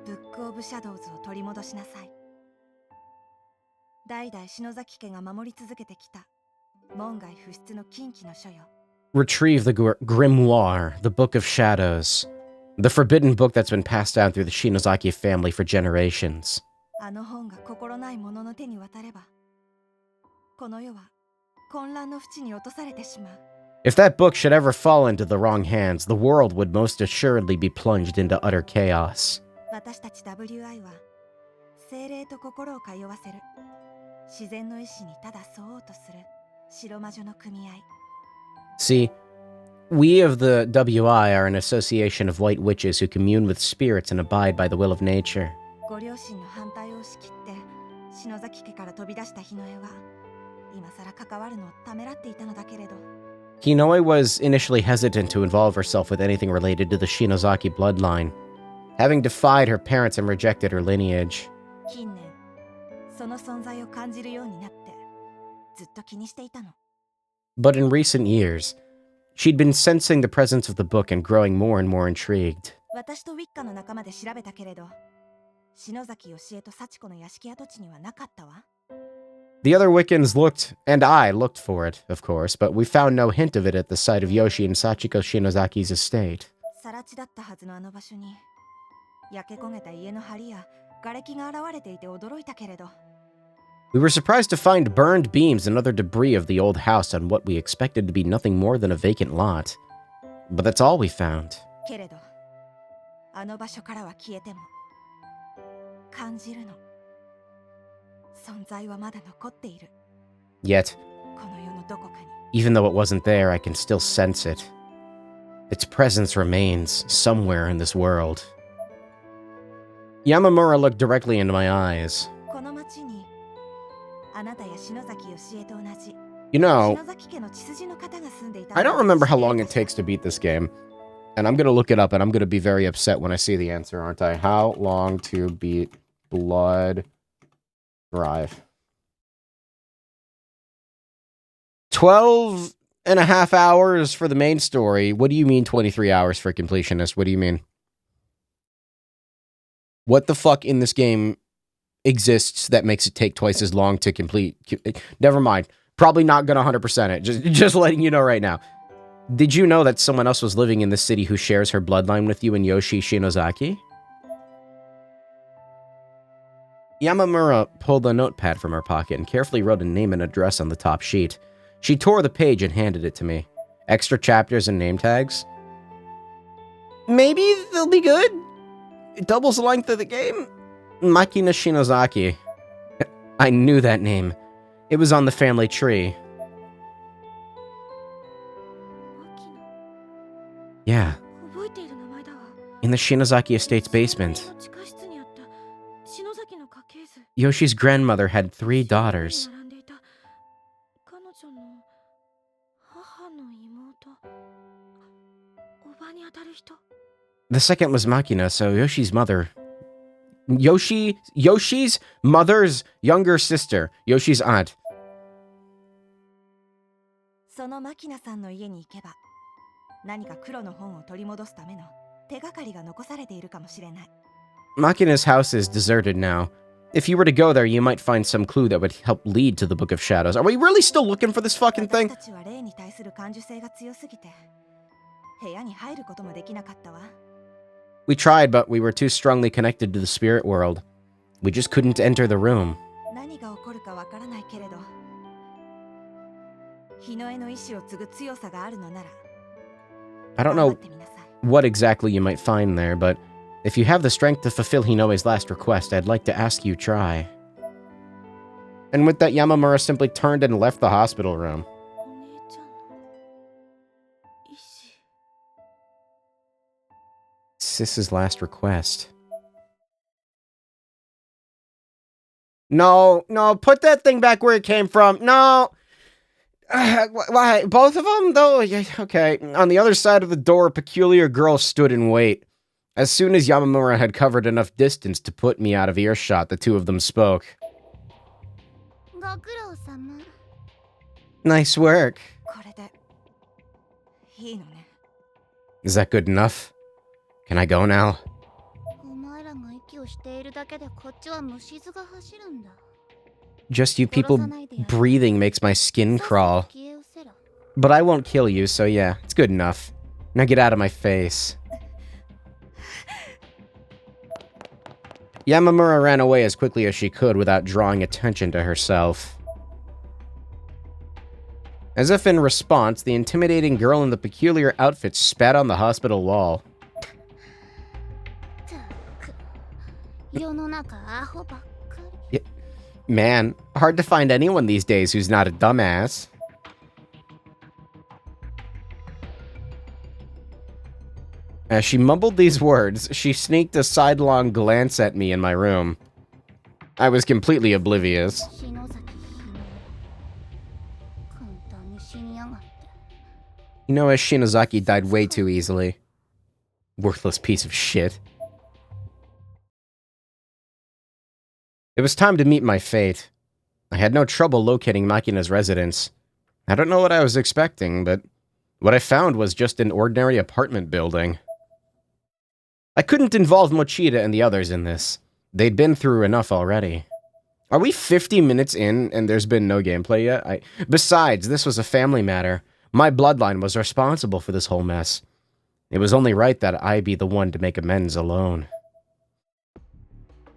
ブック・オブ・シャドウズを取り戻しなさい。代々篠崎家が守り続けてきた門外不出の禁忌の書よ。 Retrieve the grimoire, the Book of Shadows, the forbidden book that's been passed down through the Shinozaki family for generations. あの本が心ない者の手に渡れば、この世は混乱の淵に落とされてしまう。 If that book should ever fall into the wrong hands, the world would most assuredly be plunged into utter chaos. 私たち WI は精霊と心を通わせる自然の意志にただ沿おうとする白魔女の組合。 See, we of the WI are an association of white witches who commune with spirits and abide by the will of nature. ご両親の反対を押し切って篠崎家から飛び出した日の絵は今さら関わるのをためらっていたのだけれど、 Hinoe was initially hesitant to involve herself with anything related to the Shinozaki bloodline. having defied her parents and rejected her lineage. 近年その存在を感じるようになってずっと気にしていたの。 But in recent years, she'd been sensing the presence of the book and growing more and more intrigued. 私とウィッカの仲間で調べたけれど、篠崎義恵と幸子の屋敷跡地にはなかったわ。 The other Wiccans looked, and I looked for it, of course, but we found no hint of it at the site of Yoshi and Sachiko Shinozaki's estate. 更地だったはずのあの場所に焼け焦げた家の梁や瓦礫が現れていて驚いたけれど、 We were surprised to find burned beams and other debris of the old house on what we expected to be nothing more than a vacant lot. But that's all we found. けれどあの場所からは消えても感じるの。存在はまだ残っている。 Yet, この世のどこかに。 even though it wasn't there, I can still sense it. Its presence remains somewhere in this world. Yamamura looked directly into my eyes. この町にあなたや篠崎義恵と同じ You know, 篠崎家の血筋の方が住んでいた。 I don't remember how long it takes to beat this game. And I'm gonna look it up and I'm gonna be very upset when I see the answer, aren't I? How long to beat Blood Drive? 12 and a half hours for the main story. What do you mean 23 hours for completionist? What do you mean? What the fuck in this game exists that makes it take twice as long to complete? Never mind. Probably not gonna 100% it. Just letting you know right now. Did you know that someone else was living in this city who shares her bloodline with you in Yoshi Shinozaki? Yamamura pulled a notepad from her pocket and carefully wrote a name and address on the top sheet. She tore the page and handed it to me. Extra chapters and name tags? Maybe they'll be good. It doubles the length of the game. Makina Shinozaki. I knew that name. It was on the family tree. Yeah, 覚えている名前だわ。 in the Shinozaki estate's basement. 地下室にあった篠崎の家系図。 Yoshi's grandmother had 3 daughters. 並んでいた彼女の母の妹。おばにあたる人。 The second was Makina, so Yoshi's mother. Yoshi's mother's younger sister. Yoshi's aunt. そのマキナさんの家に行けば、何か黒の本を取り戻すための手がかりが残されているかもしれない。 Makina's house is deserted now. If you were to go there, you might find some clue that would help lead to the Book of Shadows. Are we really still looking for this fucking 私 thing? たちは霊に対する感受性が強すぎて、部屋に入ることもできなかったわ。 We tried, but we were too strongly connected to the spirit world. We just couldn't enter the room. 何が起こるかわからないけれど、日の絵の意志を継ぐ強さがあるのなら、 I don't 頑張 know ってみなさい。 what exactly you might find there, but if you have the strength to fulfill Hinoe's last request, I'd like to ask you try. And with that, Yamamura simply turned and left the hospital room. お姉ちゃんの意志。 Sis's last request. No, put that thing back where it came from. No. Why? Both of them, though? Yeah, okay. On the other side of the door, a peculiar girl stood in wait. As soon as Yamamura had covered enough distance to put me out of earshot, the two of them spoke. ご苦労様。 Nice work. これでいいのね。 Is that good enough? Can I go now? お前らが息をしているだけでこっちは虫唾が走るんだ。 Just you people breathing makes my skin crawl. But I won't kill you, so yeah, it's good enough. Now get out of my face. Yamamura ran away as quickly as she could without drawing attention to herself. As if in response, the intimidating girl in the peculiar outfit spat on the hospital wall. 世の中アホばっかり。 Man, hard to find anyone these days who's not a dumbass. As she mumbled these words, she sneaked a sidelong glance at me in my room. I was completely oblivious. 篠崎姫。簡単に死にやがって。 You know, as Shinozaki died way too easily. Worthless piece of shit. It was time to meet my fate. I had no trouble locating Makina's residence. I don't know what I was expecting, but what I found was just an ordinary apartment building. I couldn't involve Mochida and the others in this. They'd been through enough already. Are we 50 minutes in and there's been no gameplay yet? Besides, this was a family matter. My bloodline was responsible for this whole mess. It was only right that I be the one to make amends alone.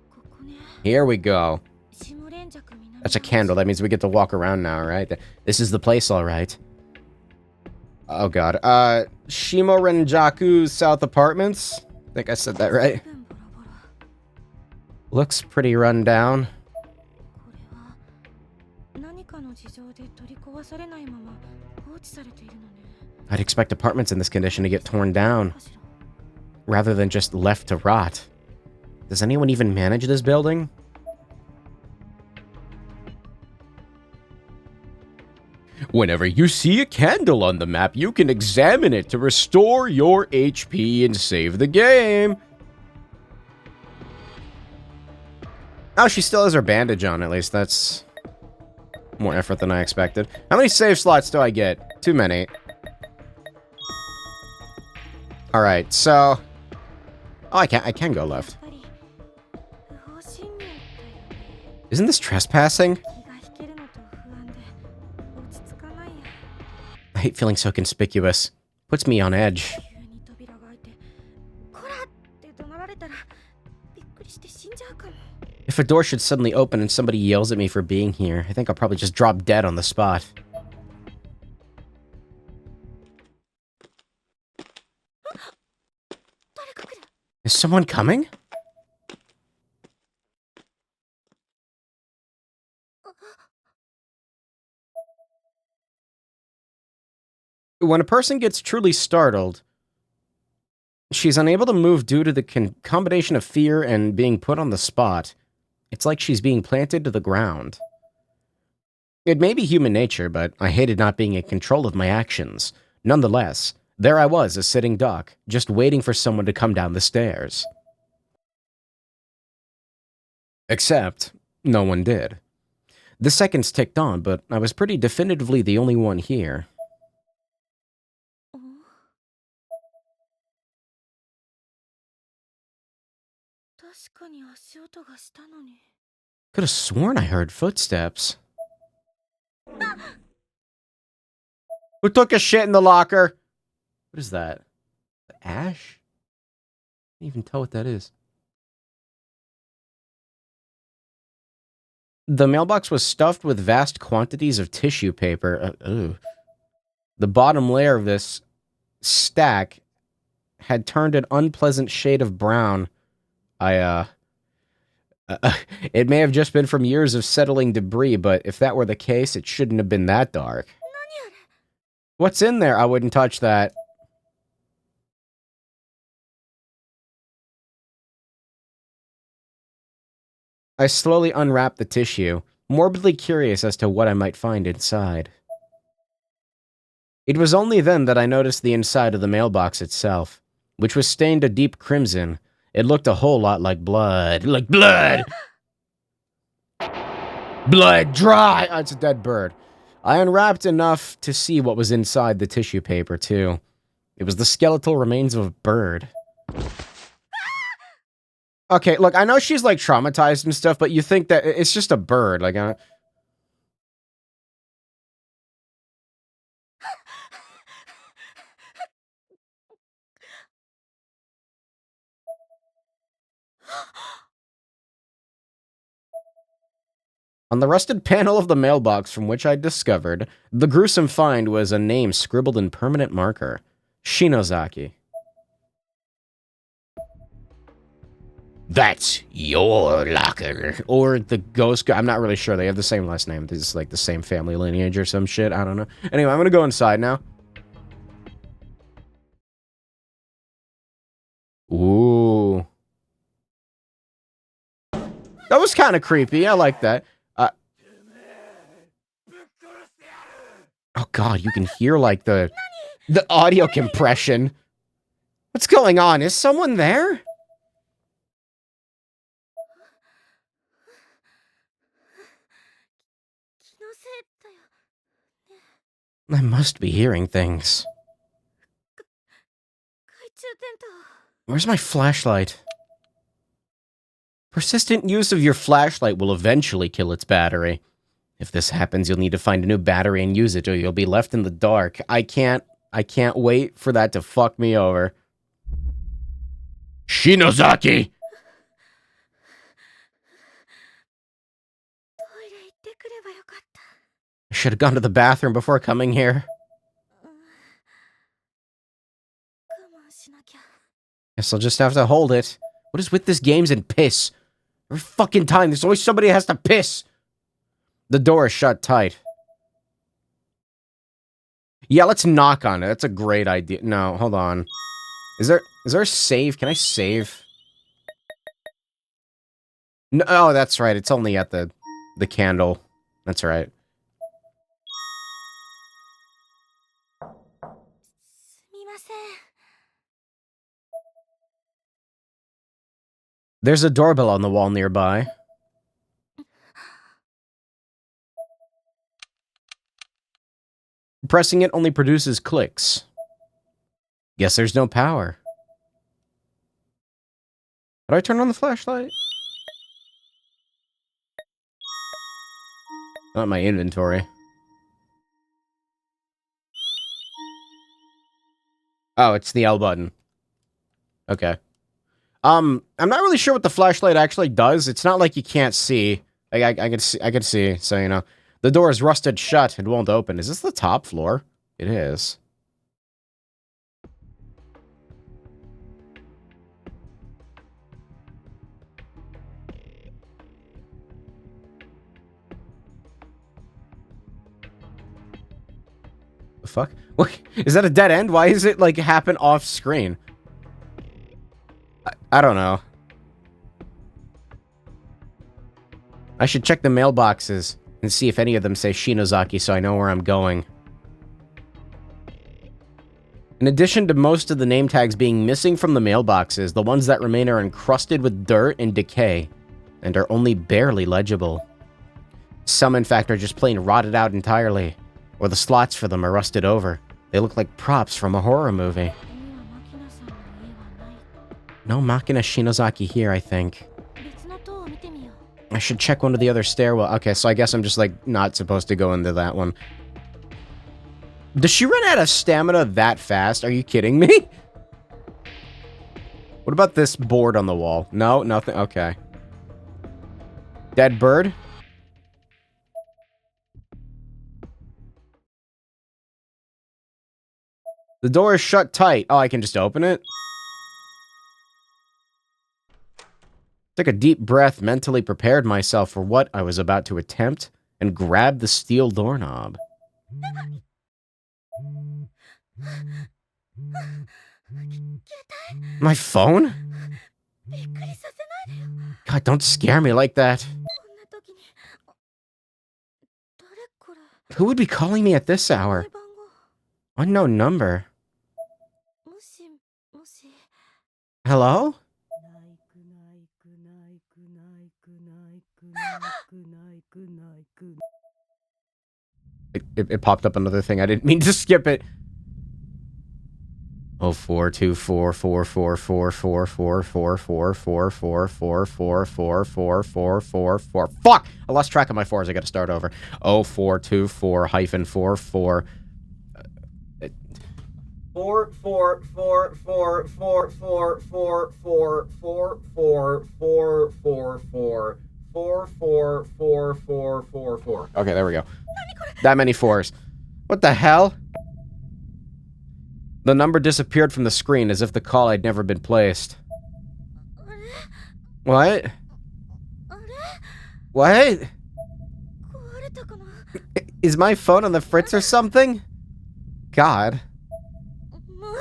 ここね。 Here we go. 下連雀南 That's a candle. That means we get to walk around now, right? This is the place, all right. Oh, God. Shimorenjaku South Apartments? I think I said that right. 随分ボロボロ。 Looks pretty run down. これは何かの事情で取り壊されないまま放置されているのね。 I'd expect apartments in this condition to get torn down, かしら。 rather than just left to rot. Does anyone even manage this building? Whenever you see a candle on the map, you can examine it to restore your HP and save the game. Oh, she still has her bandage on, at least. That's more effort than I expected. How many save slots do I get? Too many. Alright, so... Oh, I can go left. やっぱり不法侵入だよね。 Isn't this trespassing? 気が引けるのと不安で落ち着かないや。 I hate feeling so conspicuous. Puts me on edge. 急に扉が開いて、こらって怒鳴られたらびっくりして死んじゃうかも。 If a door should suddenly open and somebody yells at me for being here, I think I'll probably just drop dead on the spot. 誰か来る。 Is someone coming? When a person gets truly startled, she's unable to move due to the combination of fear and being put on the spot. It's like she's being planted to the ground. It may be human nature, but I hated not being in control of my actions. Nonetheless, there I was, a sitting duck, just waiting for someone to come down the stairs. Except, no one did. The seconds ticked on, but I was pretty definitively the only one here. お確かに足音がしたのに。 Could have sworn I heard footsteps. Who took a shit in the locker? What is that? Ash? I can't even tell what that is. The mailbox was stuffed with vast quantities of tissue paper. The bottom layer of this stack had turned an unpleasant shade of brown. It may have just been from years of settling debris, but if that were the case, it shouldn't have been that dark. What's in there? I wouldn't touch that. I slowly unwrapped the tissue, morbidly curious as to what I might find inside. It was only then that I noticed the inside of the mailbox itself, which was stained a deep crimson. It looked a whole lot like blood. Like blood! Blood dry! Oh, it's a dead bird. I unwrapped enough to see what was inside the tissue paper, too. It was the skeletal remains of a bird. Okay, look, I know she's, like, traumatized and stuff, but you think that it's just a bird. Like, On the rusted panel of the mailbox from which I discovered, the gruesome find was a name scribbled in permanent marker. Shinozaki. That's your locker. Or the ghost guy. I'm not really sure. They have the same last name. This is like the same family lineage or some shit. I don't know. Anyway, I'm gonna go inside now. Ooh. That was kind of creepy. I like that. Oh god, you can hear like the audio compression. What's going on? Is someone there? I must be hearing things. 懐中電灯 Where's my flashlight? Persistent use of your flashlight will eventually kill its battery. If this happens, you'll need to find a new battery and use it, or you'll be left in the dark. I can't wait for that to fuck me over. Shinozaki! トイレ行ってくればよかった I should have gone to the bathroom before coming here. 我慢しなきゃ Guess I'll just have to hold it. What is with this games and piss? Every fucking time, there's always somebody that has to piss. The door is shut tight. Yeah, let's knock on it. That's a great idea. No, hold on. Is there a save? Can I save? No, oh, that's right. It's only at the candle. That's right. すみません There's a doorbell on the wall nearby. Pressing it only produces clicks. Guess there's no power. How do I turn on the flashlight? Not my inventory. Oh, it's the L button. Okay. I'm not really sure what the flashlight actually does. It's not like you can't see. I could see, so you know. The door is rusted shut. It won't open. Is this the top floor? It is. The fuck? What? Is that a dead end? Why is it, like, happen off screen? I don't know. I should check the mailboxes and see if any of them say Shinozaki so I know where I'm going. In addition to most of the name tags being missing from the mailboxes, the ones that remain are encrusted with dirt and decay, and are only barely legible. Some, in fact, are just plain rotted out entirely, or the slots for them are rusted over. They look like props from a horror movie. ここにはマキナさんの家はない No Makina Shinozaki here, I think. 別の塔を見てみよう I should check one of the other stairwell. Okay, so I guess I'm just, like, not supposed to go into that one. Does she run out of stamina that fast? Are you kidding me? What about this board on the wall? No, nothing. Okay. Dead bird? The door is shut tight. Oh, I can just open it? Took a deep breath, mentally prepared myself for what I was about to attempt, and grabbed the steel doorknob. My phone? びっくりさせないでよ God, don't scare me like that. こんな時に誰これ Who would be calling me at this 電 hour? 話番 Unknown number. 号もしもし Hello? It popped up another thing. I didn't mean to skip it. 0424444444444444444444. Fuck! I lost track of my fours. I gotta start over. 0424 hyphen 44. 44444444444444444. Okay, there we go. That many fours. What the hell? The number disappeared from the screen as if the call had never been placed. あれ What? あれ What? 壊れたかな Is my phone on the fritz or something? God. もう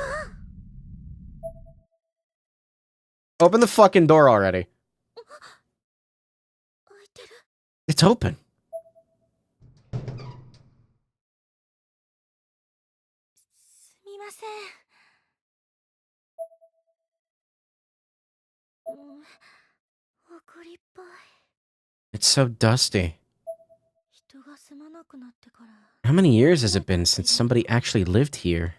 Open the fucking door already. 開いてる It's open. すみません埃っぽい It's so dusty. 人が住まなくなってから How many years has it been since somebody actually lived here?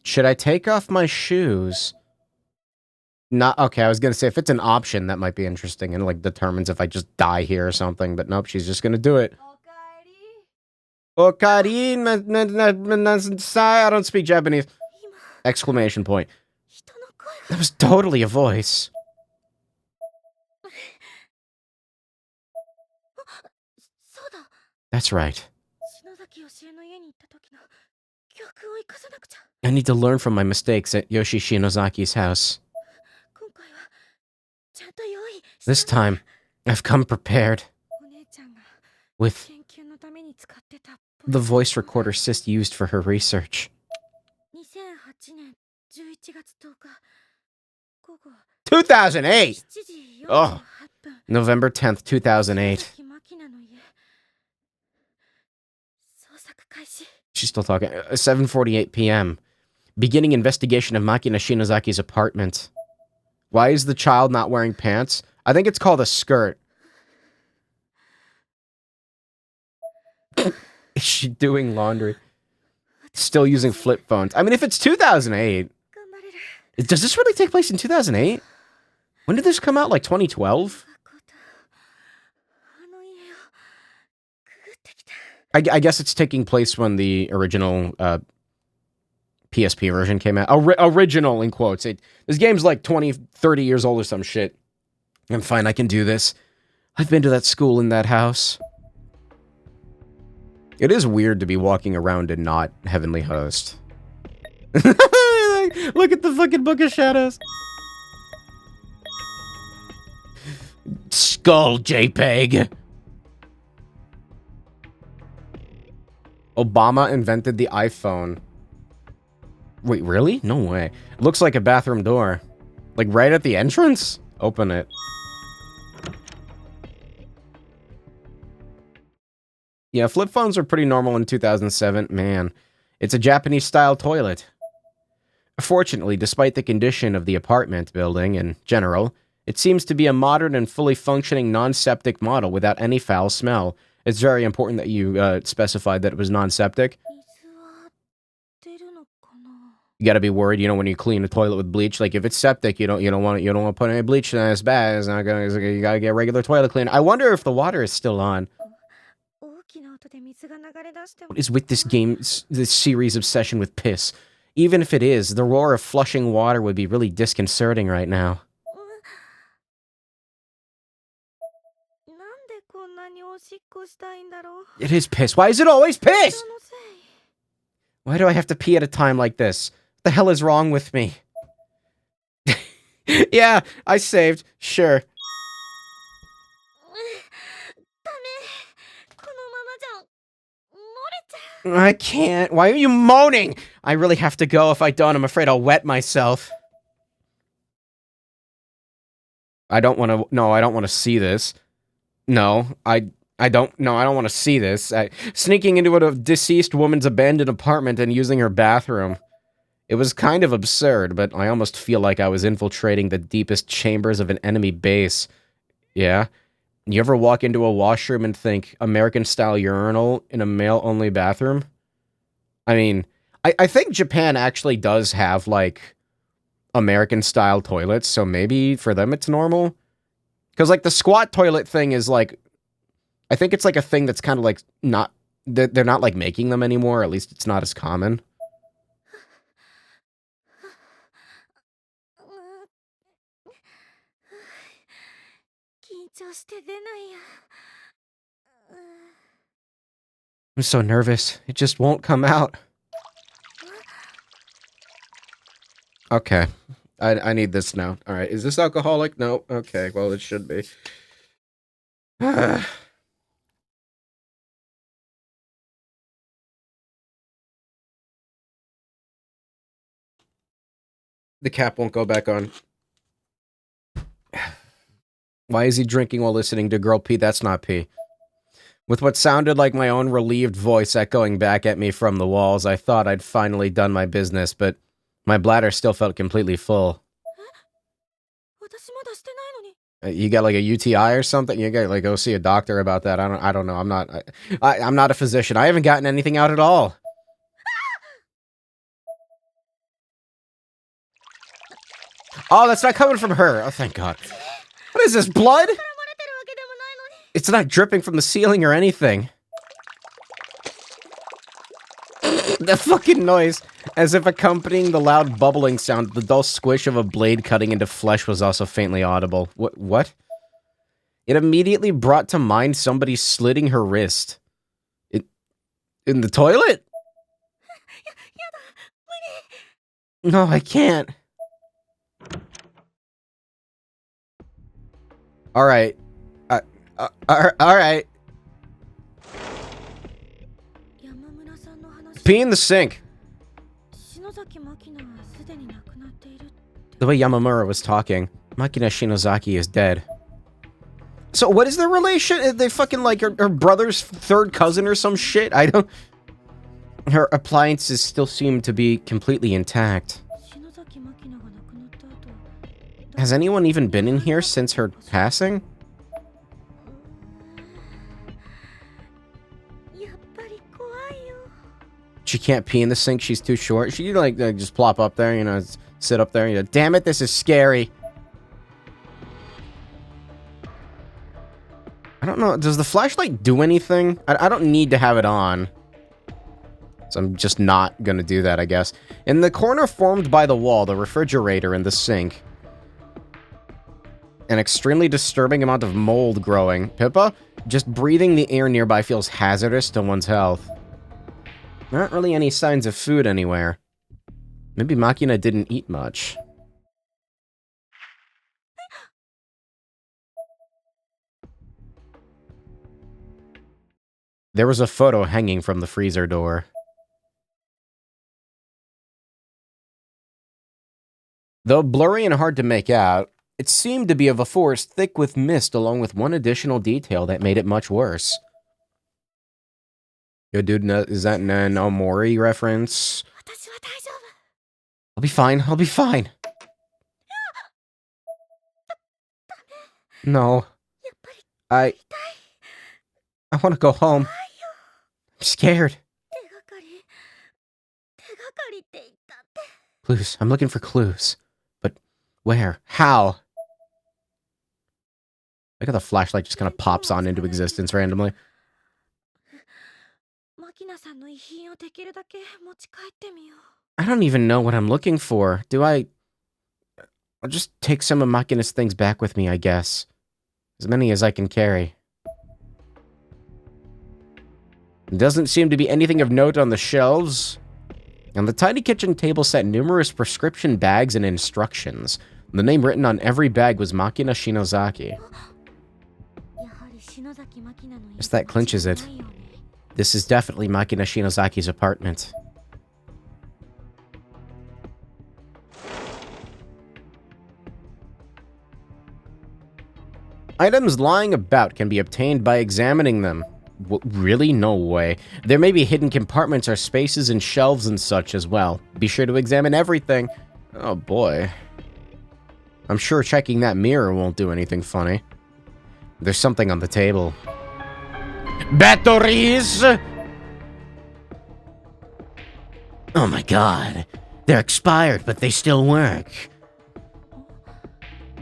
Should I take off my shoes? Not okay, I was gonna say if it's an option, that might be interesting and like determines if I just die here or something, but nope, she's just gonna do it. Okarin, I don't speak Japanese. Exclamation point. That was totally a voice. That's right. I need to learn from my mistakes at Yoshi Shinozaki's house. This time, I've come prepared. With the voice recorder Sis used for her research. 2008! Oh, November 10th, 2008. She's still talking. 7:48 p.m. Beginning investigation of Makina Shinozaki's apartment. Why is the child not wearing pants? I think it's called a skirt. Is she doing laundry? Still using flip phones. I mean, if it's 2008... Does this really take place in 2008? When did this come out? Like 2012? I guess it's taking place when the original PSP version came out. Original, in quotes. This game's like 20, 30 years old or some shit. I'm fine, I can do this. I've been to that school in that house. It is weird to be walking around and not Heavenly Host. Look at the fucking Book of Shadows. Skull JPEG. Obama invented the iPhone. Wait, really? No way. It looks like a bathroom door. Like right at the entrance? Open it. Yeah, flip phones were pretty normal in 2007. Man, it's a Japanese-style toilet. Fortunately, despite the condition of the apartment building in general, it seems to be a modern and fully functioning non-septic model without any foul smell. It's very important that you specified that it was non-septic. You gotta be worried, you know, when you clean a toilet with bleach. Like if it's septic, you don't want to put any bleach in it. It's bad. It's not gonna. You gotta get regular toilet cleaner. I wonder if the water is still on. What is with this game, this series obsession with piss? Even if it is, the roar of flushing water would be really disconcerting right now. It is piss. Why is it always piss? Why do I have to pee at a time like this? What the hell is wrong with me? Yeah, I saved. Sure. I can't. Why are you moaning? I really have to go. If I don't, I'm afraid I'll wet myself. I don't want to... No, I don't want to see this. No, I don't... No, I don't want to see this. Sneaking into a deceased woman's abandoned apartment and using her bathroom. It was kind of absurd, but I almost feel like I was infiltrating the deepest chambers of an enemy base. Yeah? You ever walk into a washroom and think, American-style urinal in a male-only bathroom? I mean, I think Japan actually does have, like, American-style toilets, so maybe for them it's normal. Because, like, the squat toilet thing is, like, I think it's, like, a thing that's kind of, like, not... They're not, like, making them anymore, at least it's not as common. I'm so nervous. It just won't come out. Okay. I need this now. Alright, is this alcoholic? No. Okay, well, it should be. The cap won't go back on. Why is he drinking while listening to girl pee? That's not pee. With what sounded like my own relieved voice echoing back at me from the walls, I thought I'd finally done my business, but my bladder still felt completely full. 私まだしてないのに。 You got like a UTI or something? You gotta like go see a doctor about that. I don't know. I'm not a physician. I haven't gotten anything out at all. Oh, that's not coming from her. Oh, thank God. What is this, blood? 漏れてるわけでもないのに。 It's not dripping from the ceiling or anything. The fucking noise, as if accompanying the loud bubbling sound, the dull squish of a blade cutting into flesh was also faintly audible. What? It immediately brought to mind somebody slitting her wrist. In the toilet? No, I can't. Alright. Alright. 山村さんの話。 Pee in the sink. 篠崎真希菜はすでに亡くなっている。 The way Yamamura was talking, Makina Shinozaki is dead. So what is their relation? Are they fucking like her brother's third cousin or some shit? I don't... Her appliances still seem to be completely intact. 篠崎真希菜が亡くなった後。 Has anyone even been in here since her passing? やっぱり怖いよ。 She can't pee in the sink, she's too short. She like just plop up there, you know, sit up there, you know, damn it, this is scary. I don't know, does the flashlight do anything? I don't need to have it on. So I'm just not gonna do that, I guess. In the corner formed by the wall, the refrigerator and the sink. An extremely disturbing amount of mold growing. Pippa? Just breathing the air nearby feels hazardous to one's health. There aren't really any signs of food anywhere. Maybe Makina didn't eat much. There was a photo hanging from the freezer door. Though blurry and hard to make out, it seemed to be of a forest thick with mist along with one additional detail that made it much worse. Yo, dude, is that an Omori reference? 私は大丈夫。 I'll be fine, I'll be fine. No. やっぱり I want to go home. I'm scared. 手がかり。手がかりって言ったって。 Clues. I'm looking for clues. But where? How? Look how the flashlight just kind of pops on into existence randomly. マキナさんの遺品をできるだけ持ち帰ってみよう。 I don't even know what I'm looking for. I'll just take some of Makina's things back with me, I guess. As many as I can carry. There doesn't seem to be anything of note on the shelves. On the tiny kitchen table sat numerous prescription bags and instructions. The name written on every bag was Makina Shinozaki. やはり篠崎真希菜の家 Guess that clinches it. ないよね。 This is definitely Makina Shinozaki's apartment. Items lying about can be obtained by examining them. Really? No way. There may be hidden compartments or spaces in shelves and such as well. Be sure to examine everything. Oh boy. I'm sure checking that mirror won't do anything funny. There's something on the table. Batteries! Oh my god. They're expired, but they still work.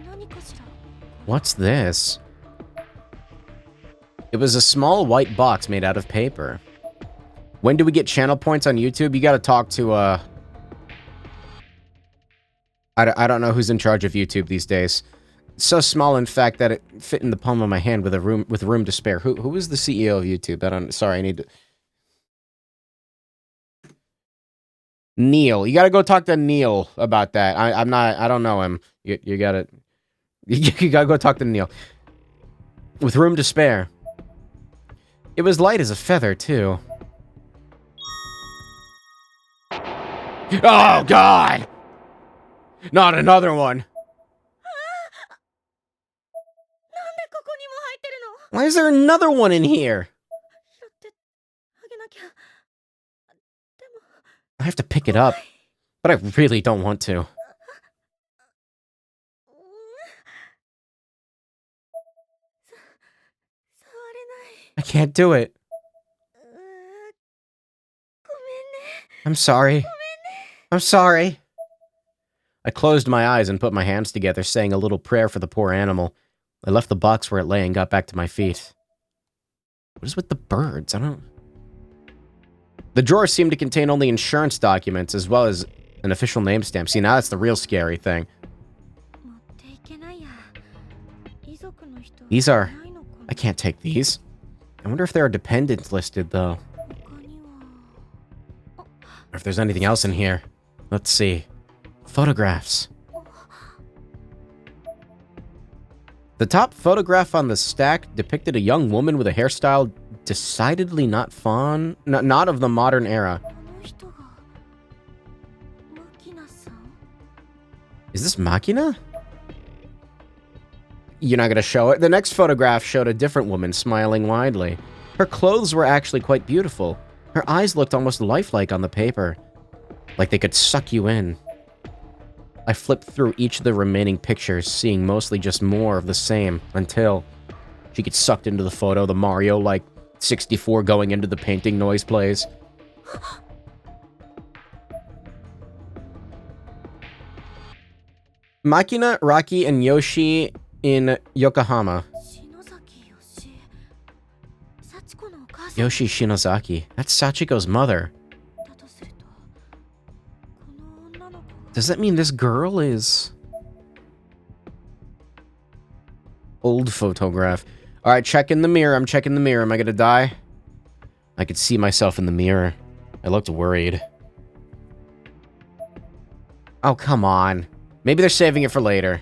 何かしら。 What's this? It was a small white box made out of paper. When do we get channel points on YouTube? You gotta talk to, I don't know who's in charge of YouTube these days. It's so small, in fact, that it fit in the palm of my hand with room to spare. Who is the CEO of YouTube? Sorry, I need to... Neil. You gotta go talk to Neil about that. I don't know him. You gotta... You gotta go talk to Neil. With room to spare. It was light as a feather, too. Oh, God! Not another one! ここにも入ってるの。 Why is there another one in here? 拾ってあげなきゃ。でも I have to pick it up, but I really don't want to. 触れない。 I can't do it. ごめんね。 I'm sorry. I'm sorry. I closed my eyes and put my hands together, saying a little prayer for the poor animal. I left the box where it lay and got back to my feet. What is with the birds? I don't... The drawer seemed to contain only insurance documents, as well as an official name stamp. See, now that's the real scary thing. 持っていけないや。遺族の人は These are... いないのかな。 I can't take these. I wonder if there are dependents listed, though. 他には Or if there's anything else in here. Let's see. Photographs. The top photograph on the stack depicted a young woman with a hairstyle decidedly not not of the modern era. この人がマキナさん。 Is this Machina? You're not gonna show it? The next photograph showed a different woman smiling widely. Her clothes were actually quite beautiful. Her eyes looked almost lifelike on the paper, like they could suck you in. I flipped through each of the remaining pictures, seeing mostly just more of the same, until she gets sucked into the photo, the Mario, like, 64 going into the painting noise plays. Makina, Rocky, and Yoshi in Yokohama. 篠崎よし。幸子のお母さん Yoshi Shinozaki. That's Sachiko's mother. だとすると、この女の子が Does that mean this girl is... Old photograph. Alright, check in the mirror. I'm checking the mirror. Am I gonna die? I could see myself in the mirror. I looked worried. Oh, come on. Maybe they're saving it for later.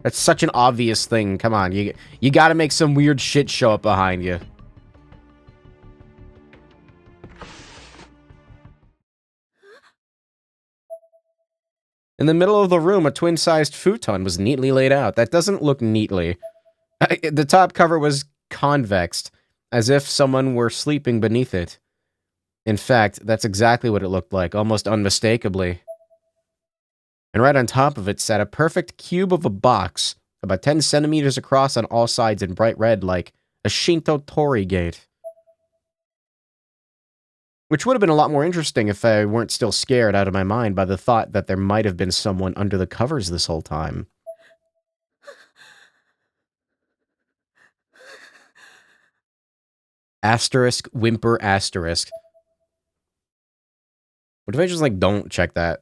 That's such an obvious thing. Come on, you gotta make some weird shit show up behind you. In the middle of the room, a twin-sized futon was neatly laid out. That doesn't look neatly. The top cover was convexed, as if someone were sleeping beneath it. In fact, that's exactly what it looked like, almost unmistakably. And right on top of it sat a perfect cube of a box, about 10 centimeters across on all sides in bright red, like a Shinto torii gate. Which would have been a lot more interesting if I weren't still scared out of my mind by the thought that there might have been someone under the covers this whole time. Asterisk, whimper, asterisk. What if I just, like, don't check that?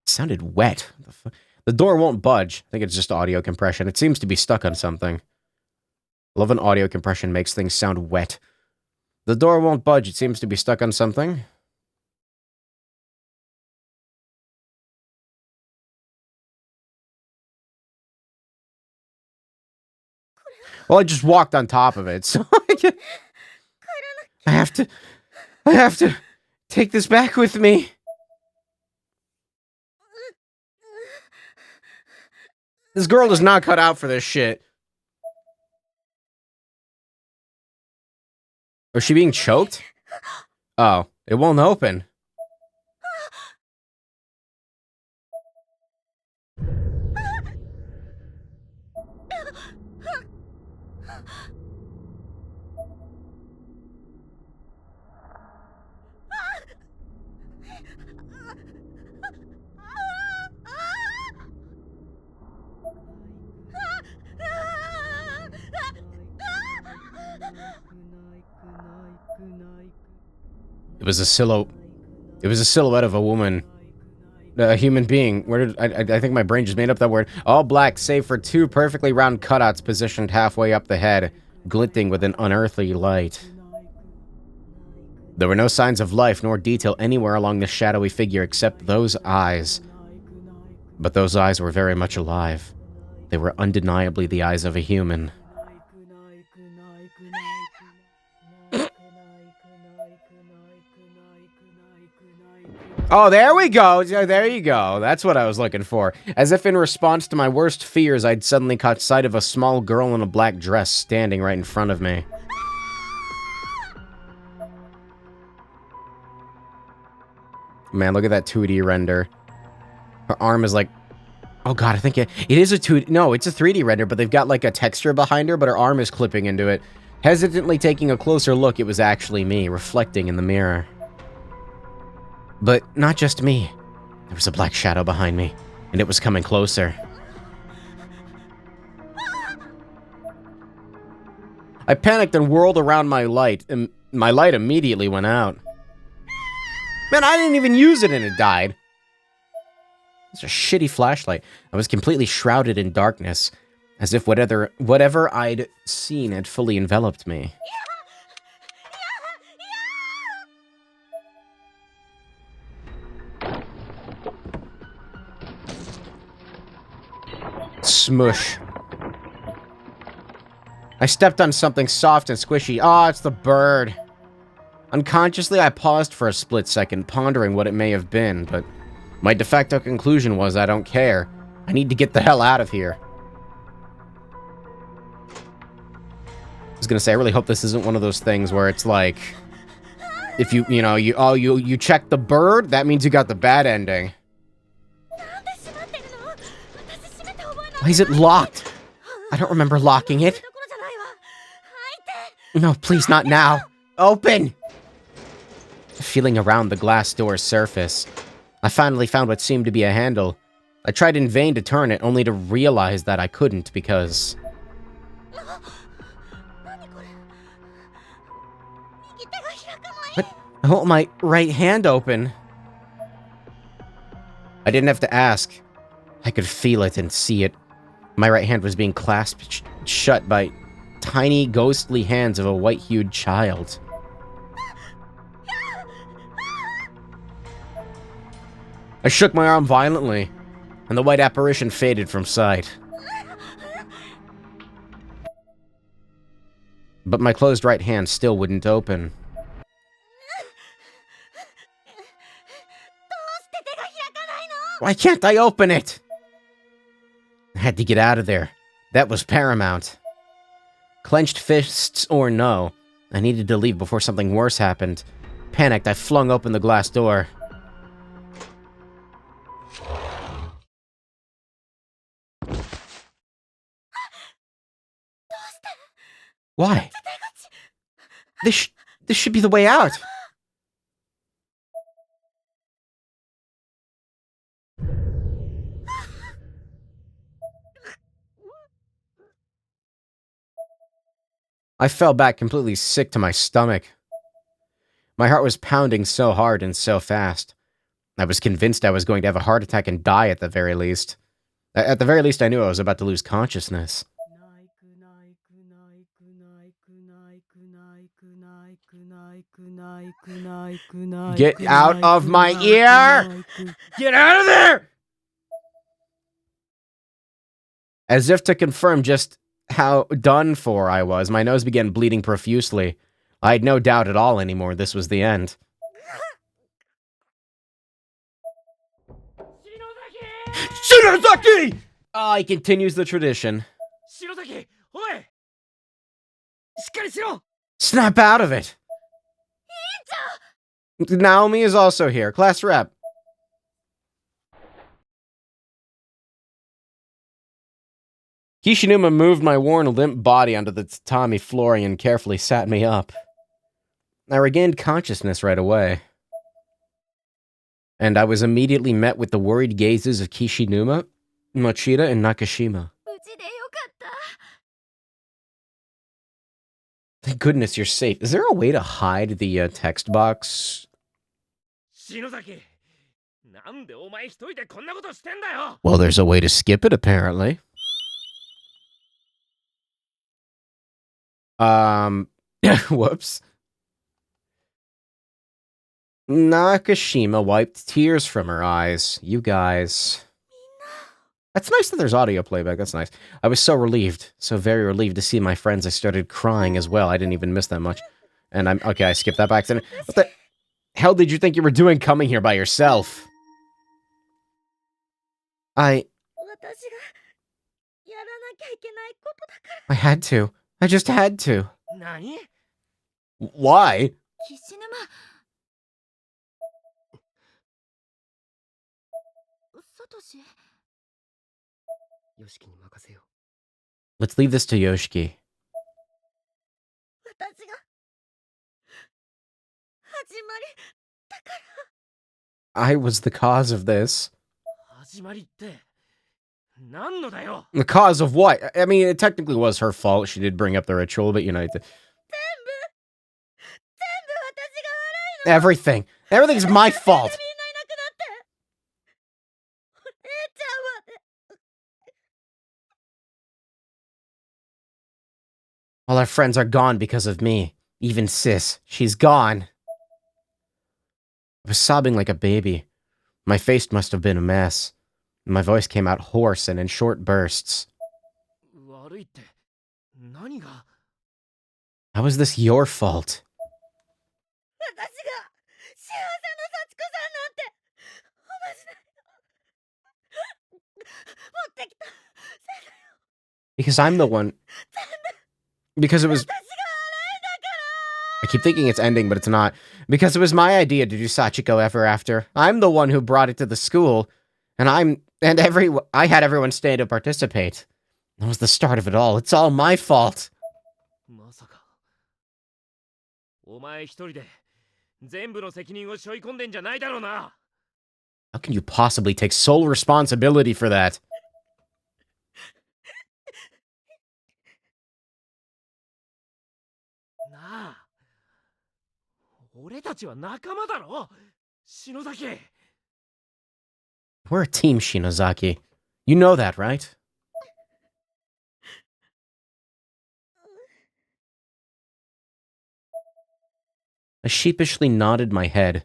It sounded wet. The door won't budge. I think it's just audio compression. It seems to be stuck on something. I love when audio compression makes things sound wet. The door won't budge. It seems to be stuck on something. Well, I just walked on top of it, so I have to take this back with me. This girl is not cut out for this shit. Was she being choked? Oh, it won't open. It was a silhouette of a woman. A human being. Where did I think my brain just made up that word. All black, save for two perfectly round cutouts positioned halfway up the head, glinting with an unearthly light. There were no signs of life nor detail anywhere along the shadowy figure except those eyes. But those eyes were very much alive. They were undeniably the eyes of a human. Oh, there we go. Yeah, there you go. That's what I was looking for. As if in response to my worst fears, I'd suddenly caught sight of a small girl in a black dress standing right in front of me. Man, look at that 2D render. Her arm is like... Oh god, I think it is a 2D... No, it's a 3D render, but they've got like a texture behind her, but her arm is clipping into it. Hesitantly taking a closer look, it was actually me, reflecting in the mirror. But not just me. There was a black shadow behind me, and it was coming closer. I panicked and whirled around my light, and my light immediately went out. Man, I didn't even use it and it died. It's a shitty flashlight. I was completely shrouded in darkness, as if whatever I'd seen had fully enveloped me. Smush. I stepped on something soft and squishy. Ah, it's the bird. Unconsciously, I paused for a split second, pondering what it may have been, but my de facto conclusion was I don't care. I need to get the hell out of here. I was gonna say, I really hope this isn't one of those things where it's like, if you check the bird, that means you got the bad ending. Why is it locked? I don't remember locking it. No, please, not now. Open! Feeling around the glass door's surface, I finally found what seemed to be a handle. I tried in vain to turn it, only to realize that I couldn't because... What? I hold my right hand open. I didn't have to ask. I could feel it and see it. My right hand was being clasped shut by tiny, ghostly hands of a white-hued child. I shook my arm violently, and the white apparition faded from sight. But my closed right hand still wouldn't open. Why can't I open it? I had to get out of there. That was paramount. Clenched fists or no, I needed to leave before something worse happened. Panicked, I flung open the glass door. Why? This should be the way out. I fell back completely sick to my stomach. My heart was pounding so hard and so fast. I was convinced I was going to have a heart attack and die at the very least. At the very least, I knew I was about to lose consciousness. Get out of my ear! Get out of there! As if to confirm just how done for I was, my nose began bleeding profusely. I had no doubt at all anymore this was the end. Shinozaki! Ah, he continues the tradition. Shinozaki, oi! Shikkari shiro! Snap out of it! Naomi is also here. Class rep. Kishinuma moved my worn, limp body onto the tatami flooring and carefully sat me up. I regained consciousness right away. And I was immediately met with the worried gazes of Kishinuma, Mochida, and Nakashima. Thank goodness you're safe. Is there a way to hide the text box? Shinozaki, なんでお前一人でこんなことしてんだよ! Well, there's a way to skip it, apparently. Whoops. Nakashima wiped tears from her eyes. You guys. That's nice that there's audio playback. That's nice. I was so relieved. So very relieved to see my friends. I started crying as well. I didn't even miss that much. And okay, I skipped that by accident. What the hell did you think you were doing coming here by yourself? 私がやらなきゃいけないことだから。 I had to. I just had to. 何？ Why? 岸沼。サトシ。ヨシキに任せよ Let's leave this to Yoshiki. 私が始まりだから。 I was the cause of this. 始まりって何のだよ。 The cause of what? I mean, it technically was her fault. She did bring up the ritual, but you know, 全部私が悪いの。 everything. Everything's my fault. みんないなくなってお姉ちゃんまで。 All our friends are gone because of me. Even Sis. She's gone. I was sobbing like a baby. My face must have been a mess. My voice came out hoarse and in short bursts. 悪いって何が？ How is this your fault? 私が幸せの幸子さんなんておまじない持ってきたせいだよ。 Because I'm the one. Because it was. 私が悪いんだから。 I keep thinking it's ending, but it's not. Because it was my idea to do Sachiko Ever After. I'm the one who brought it to the school. And I had everyone stay to participate. That was the start of it all. It's all my fault. まさかお前一人で全部の責任を背負い込んでんじゃないだろうな。 How can you possibly take sole responsibility for that? なあ、俺たちは仲間だろ、篠崎。 We're a team, Shinozaki. You know that, right? I sheepishly nodded my head,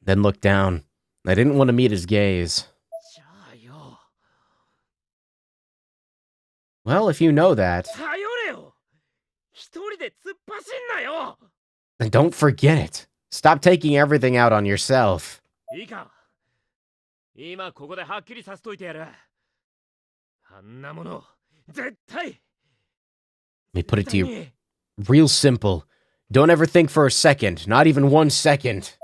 then looked down. I didn't want to meet his gaze. じゃあよ。 Well, if you know that, 頼れよ。一人で突っ走んなよ。 then don't forget it. Stop taking everything out on yourself. いいか。今ここではっきりさせといてやる。あんなもの絶対。 Let me put it to you real simple. Don't ever think for a second, not even 1 second.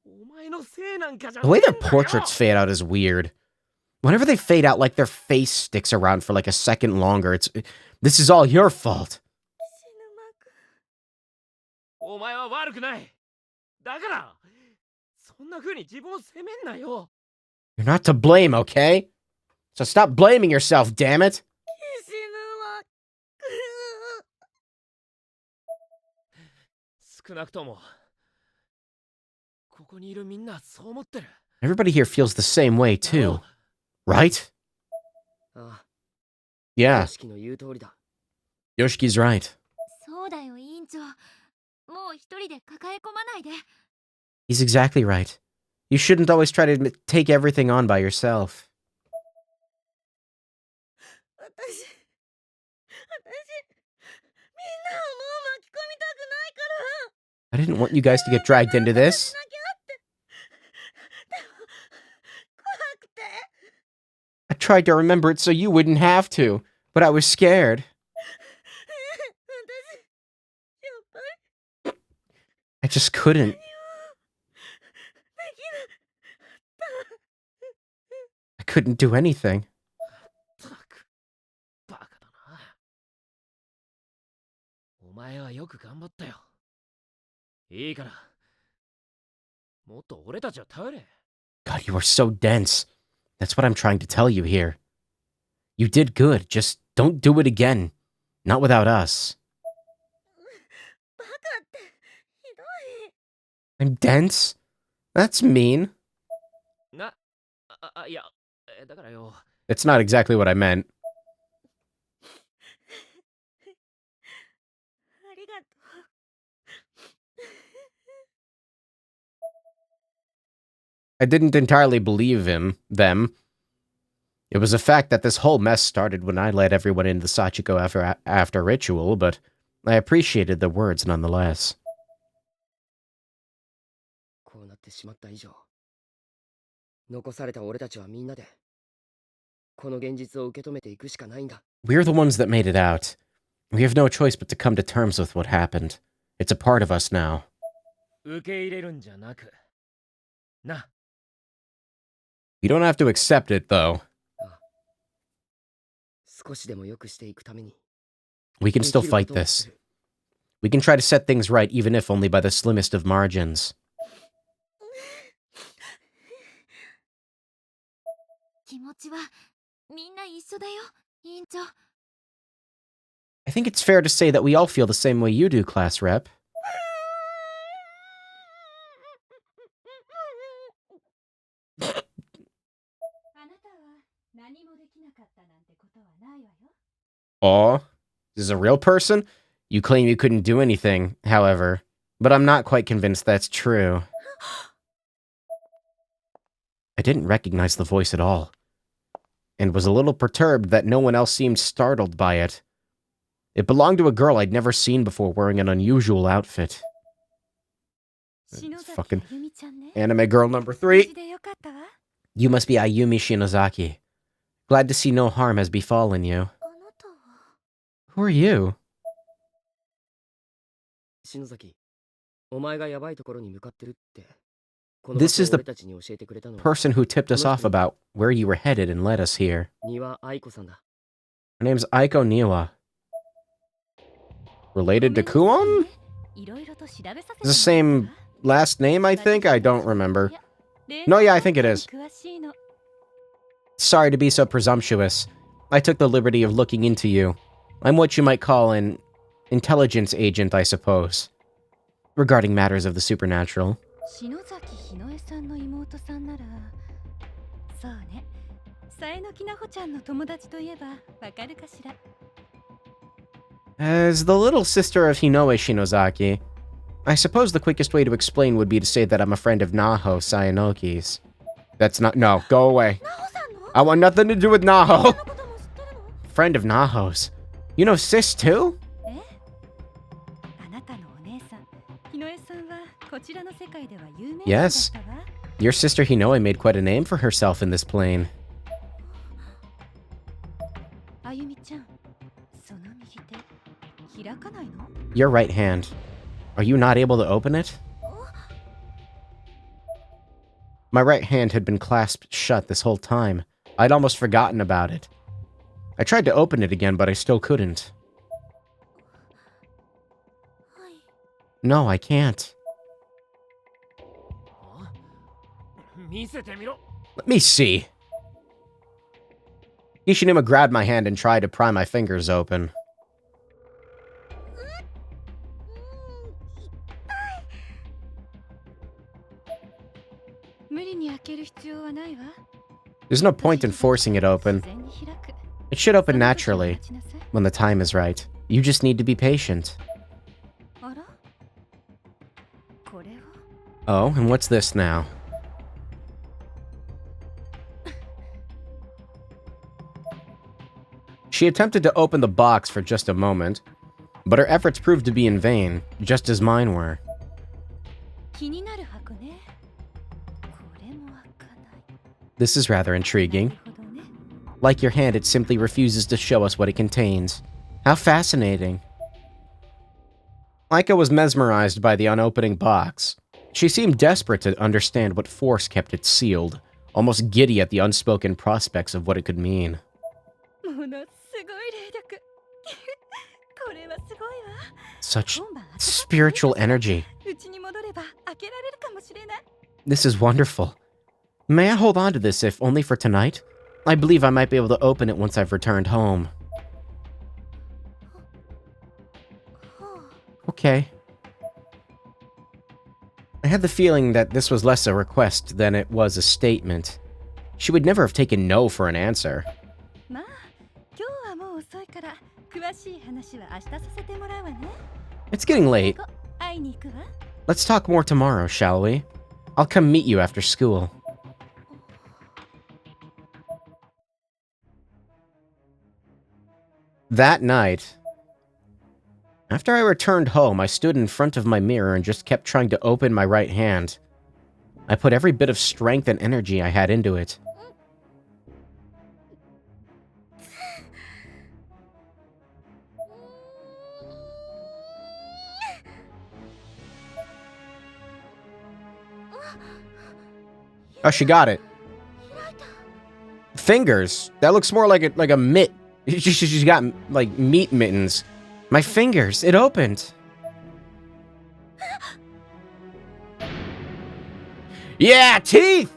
お前のせいなんかじゃ The way ねえ their んだよ。 portraits fade out is weird. Whenever they fade out, like their face sticks around for like a second longer, this is all your fault. 死ぬまく。お前は悪くない。だからそんな風に自分を責めんなよ。 You're not to blame, okay? So stop blaming yourself, damn it. 死ぬまく。 少なくともここにいるみんなそう思ってる。 Everybody here feels the same way, too. Right? ああ Yeah, ヨシキの言う通りだ Yoshiki's right. そうだよ委員長。もう一人で抱え込まないで。 He's exactly right. You shouldn't always try to take everything on by yourself. 私みんなをもう巻き込みたくないから。 I didn't want you guys to get dragged into this. しなきゃって。でも怖くて。 I tried to remember it so you wouldn't have to, but I was scared. 私やっぱり I just couldn't. できな I couldn't do anything. ったくバカだな。お前はよく頑張ったよ。いいからもっと俺たちを頼れ。 God, you are so dense. That's what I'm trying to tell you here. You did good. Just don't do it again. Not without us. バカってひどい。 I'm dense? That's mean. いやだからよ。 It's not exactly what I meant. ありがとう。 I didn't entirely believe them. It was a fact that this whole mess started when I led everyone into the Sachiko after ritual, but I appreciated the words nonetheless. こうしまった以上、残された俺たちはみんなでこの現実を受け止めていくしかないんだ。 We're the ones that made it out. We have no choice but to come to terms with what happened. It's a part of us now. 受け入れるんじゃなくな。 You don't have to accept it, though. 少しでも良くしていくために We can で still きるこ fight とを this. する。 We can try to set things right, even if only by the slimmest of margins. 気持ちはみんな一緒だよ、委員長。 I think it's fair to say that we all feel the same way you do, class rep. あなたは何もできなかったなんてことはないわよ。 Aw, this is a real person? You claim you couldn't do anything, however, but I'm not quite convinced that's true. I didn't recognize the voice at all, and was a little perturbed that no one else seemed startled by it. It belonged to a girl I'd never seen before wearing an unusual outfit. It's fucking anime girl number 3. You must be Ayumi Shinozaki. Glad to see no harm has befallen you. あなたは Who are you? 篠崎、お前がヤバいところに向かってるってこの This 場 is 所を the 俺たちに教えてくれたのは person who tipped us off about where you were headed and led us here. 丹羽愛子さんだ。 Her name's Aiko Niwa. Related to Kuon? いろいろと調べさせて The same last name, I think? I don't remember. No, yeah, I think it is. 詳しいの。 Sorry to be so presumptuous. I took the liberty of looking into you. I'm what you might call an intelligence agent, I suppose. Regarding matters of the supernatural. 篠崎ひのえさんの妹さんなら、そうね。さえのきなほちゃんの友達といえばわかるかしら。 As the little sister of Hinoe Shinozaki, I suppose the quickest way to explain would be to say that I'm a friend of Naho Sayanoki's. That's not- no, go away. ナホさんの I want nothing to do with そんな Naho. ことも知ってるの？ Friend of Naho's. You know Sis too? え？あなたのお姉さん、ひのえさんはこちらの世界では有名人だったわ。 Your sister Hinoe made quite a name for herself in this plane. あゆみちゃん、その右手、開かないの？ Your right hand. Are you not able to open it? My right hand had been clasped shut this whole time. I'd almost forgotten about it. I tried to open it again, but I still couldn't. はい。 No, I can't. 見せてみろ。 Let me see. Ishinuma grabbed my hand and tried to pry my fingers open. 無理に開ける必要はないわ。 There's no point in forcing it open. 自然に開く。 It should open その時を naturally, 待ちなさい。 when the time is right. You just need to be patient. あら？これは？ Oh, and what's this now? She attempted to open the box for just a moment, but her efforts proved to be in vain, just as mine were. 気になる箱ね。これも開かない。 This is rather な intriguing. るほどね。 Like your hand, it simply refuses to show us what it contains. How fascinating. Aika was mesmerized by the unopening box. She seemed desperate to understand what force kept it sealed, almost giddy at the unspoken prospects of what it could mean. ものすごい霊力。これはすごいわ。 Such 今晩開けた方がいい spiritual energy. うちに戻れば開けられるかもしれない。 This is wonderful. May I hold on to this if only for tonight? I believe I might be able to open it once I've returned home. は Okay. I had the feeling that this was less a request than it was a statement. She would never have taken no for an answer. まあ、今日はもう遅いから詳しい話は明日させてもらうわね。 It's getting late. ここ会いに行くわ。 Let's talk more tomorrow, shall we? I'll come meet you after school. That night, after I returned home, I stood in front of my mirror and just kept trying to open my right hand. I put every bit of strength and energy I had into it. Oh, she got it. Fingers. That looks more like a mitt. She's got like meat mittens. My fingers. It opened. Yeah, teeth.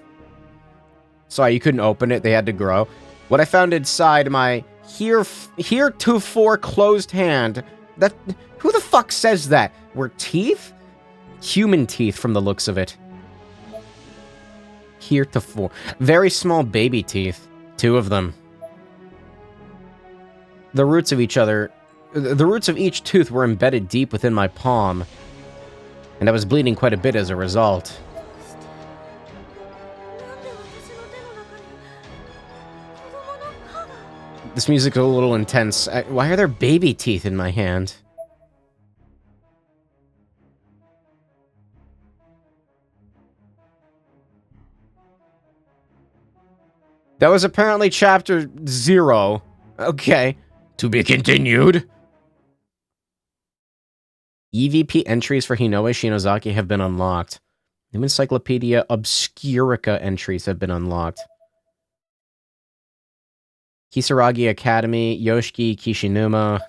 Sorry, you couldn't open it. They had to grow. What I found inside my heretofore closed hand. That who the fuck says that? Were teeth? Human teeth from the looks of it. Heretofore. Very small baby teeth. 2 of them. The roots of each tooth were embedded deep within my palm, and I was bleeding quite a bit as a result. This music's a little intense. Why are there baby teeth in my hand? That was apparently chapter 0. Okay. To be continued. EVP entries for Hinoe Shinozaki have been unlocked. New Encyclopedia Obscurica entries have been unlocked. Kisaragi Academy, Yoshiki Kishinuma.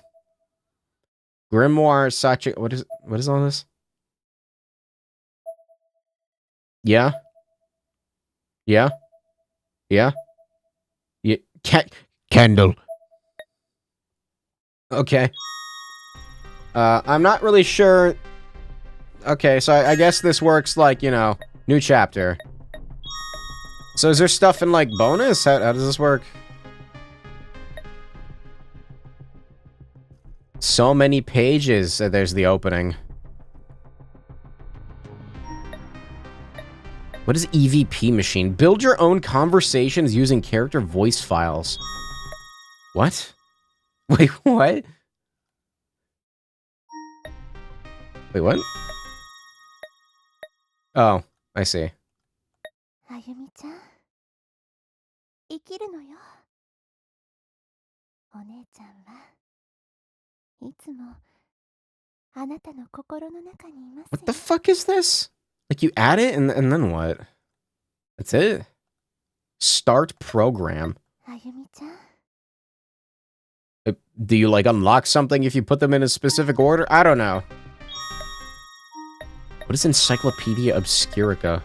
Grimoire Sachi... What is all this? Yeah? Yeah? Yeah? Yeah. Candle. Okay. I'm not really sure. Okay, so I guess this works like, you know, new chapter. So is there stuff in, like, bonus? How does this work? So many pages. There's the opening. What is EVP machine? Build your own conversations using character voice files. What? Wait, what? Wait, what? Oh, I see. あゆみちゃん生きるのよ。お姉ちゃんはいつもあなたの心の中にいますよ。 What the fuck is this? Like, you add it and then what? That's it? Start program. あゆみちゃん Do you, like, unlock something if you put them in a specific order? I don't know. What is Encyclopedia Obscurica?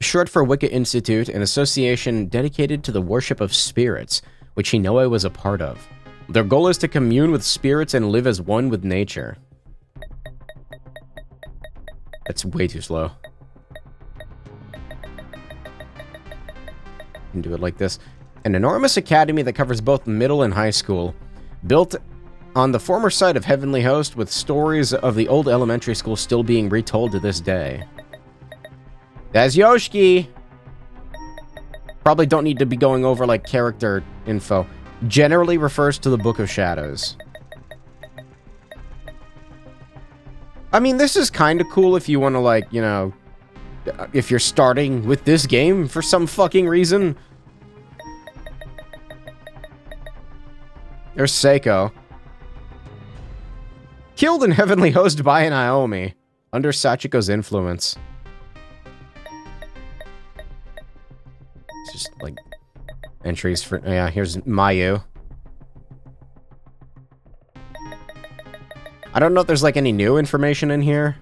Short for Wicca Institute, an association dedicated to the worship of spirits, which Hinoe was a part of. Their goal is to commune with spirits and live as one with nature. That's way too slow. Can do it like this. An enormous academy that covers both middle and high school. Built on the former site of Heavenly Host, with stories of the old elementary school still being retold to this day. That's Yoshiki! Probably don't need to be going over, like, character info. Generally refers to the Book of Shadows. I mean, this is kind of cool if you want to, like, you know, if you're starting with this game for some fucking reason. There's Seiko. Killed in Heavenly Host by an Naomi, under Sachiko's influence. It's just, like, entries for... Yeah, here's Mayu. I don't know if there's, like, any new information in here.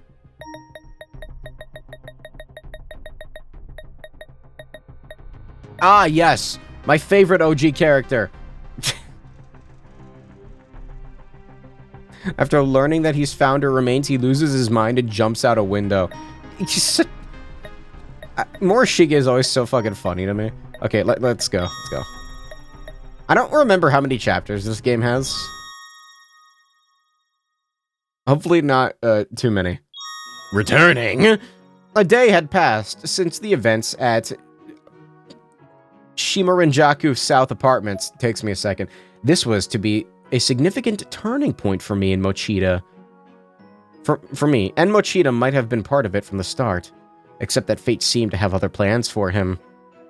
Ah, yes! My favorite OG character. After learning that he's found her remains, he loses his mind and jumps out a window. Morishige is always so fucking funny to me. Okay, let's go. Let's go. I don't remember how many chapters this game has. Hopefully not too many. Returning! A day had passed since the events at Shimarinjaku South Apartments. Takes me a second. This was to be a significant turning point for me and Mochida. For me, and Mochida might have been part of it from the start. except that fate seemed to have other plans for him.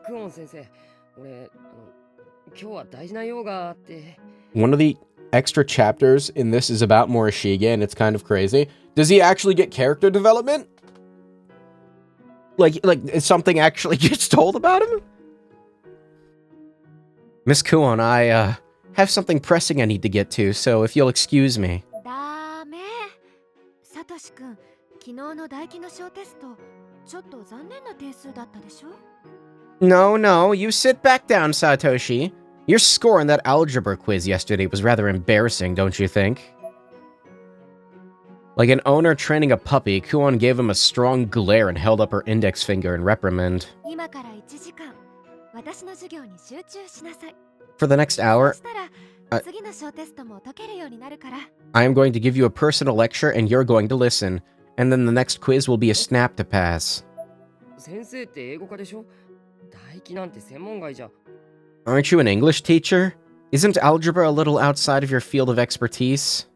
クオン先生、俺、今日は大事な用があって。One of the extra chapters in this is about Morishige, and it's kind of crazy. Does he actually get character development? Like something actually gets told about him? Miss Kuon, I have something pressing I need to get to, so if you'll excuse me. ダメ。サトシ君、昨日の大気の小テスト、ちょっと残念な点数だったでしょ？ No, you sit back down, Satoshi. Your score in that algebra quiz yesterday was rather embarrassing, don't you think? Like an owner training a puppy, Kuon gave him a strong glare and held up her index finger in reprimand. 今から1時間、私の授業に集中しなさい。 For the next hour, そしたら、次の小テストも解けるようになるから。 I am going to give you a personal lecture and you're going to listen. And then the next quiz will be a snap to pass. 先生って英語科でしょ？大気なんて専門外じゃ。 Aren't you an English teacher? Isn't algebra a little outside of your field of expertise?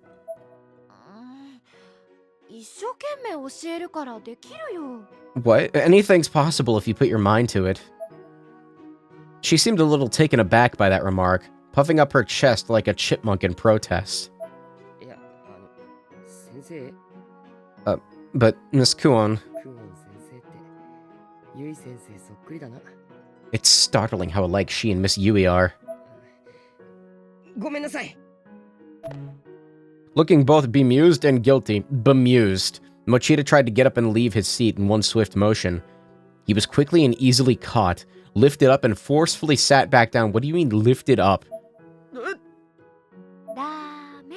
一生懸命教えるからできるよ。 What? Anything's possible if you put your mind to it. She seemed a little taken aback by that remark, puffing up her chest like a chipmunk in protest. いや、先生。But, Miss Kuon, クオン先生って、ユイ先生そっくりだな。 it's startling how alike she and Miss Yui are. ごめんなさい。 Looking both bemused and guilty, bemused, Mochida tried to get up and leave his seat in one swift motion. He was quickly and easily caught, lifted up and forcefully sat back down. What do you mean, lifted up? ダメ。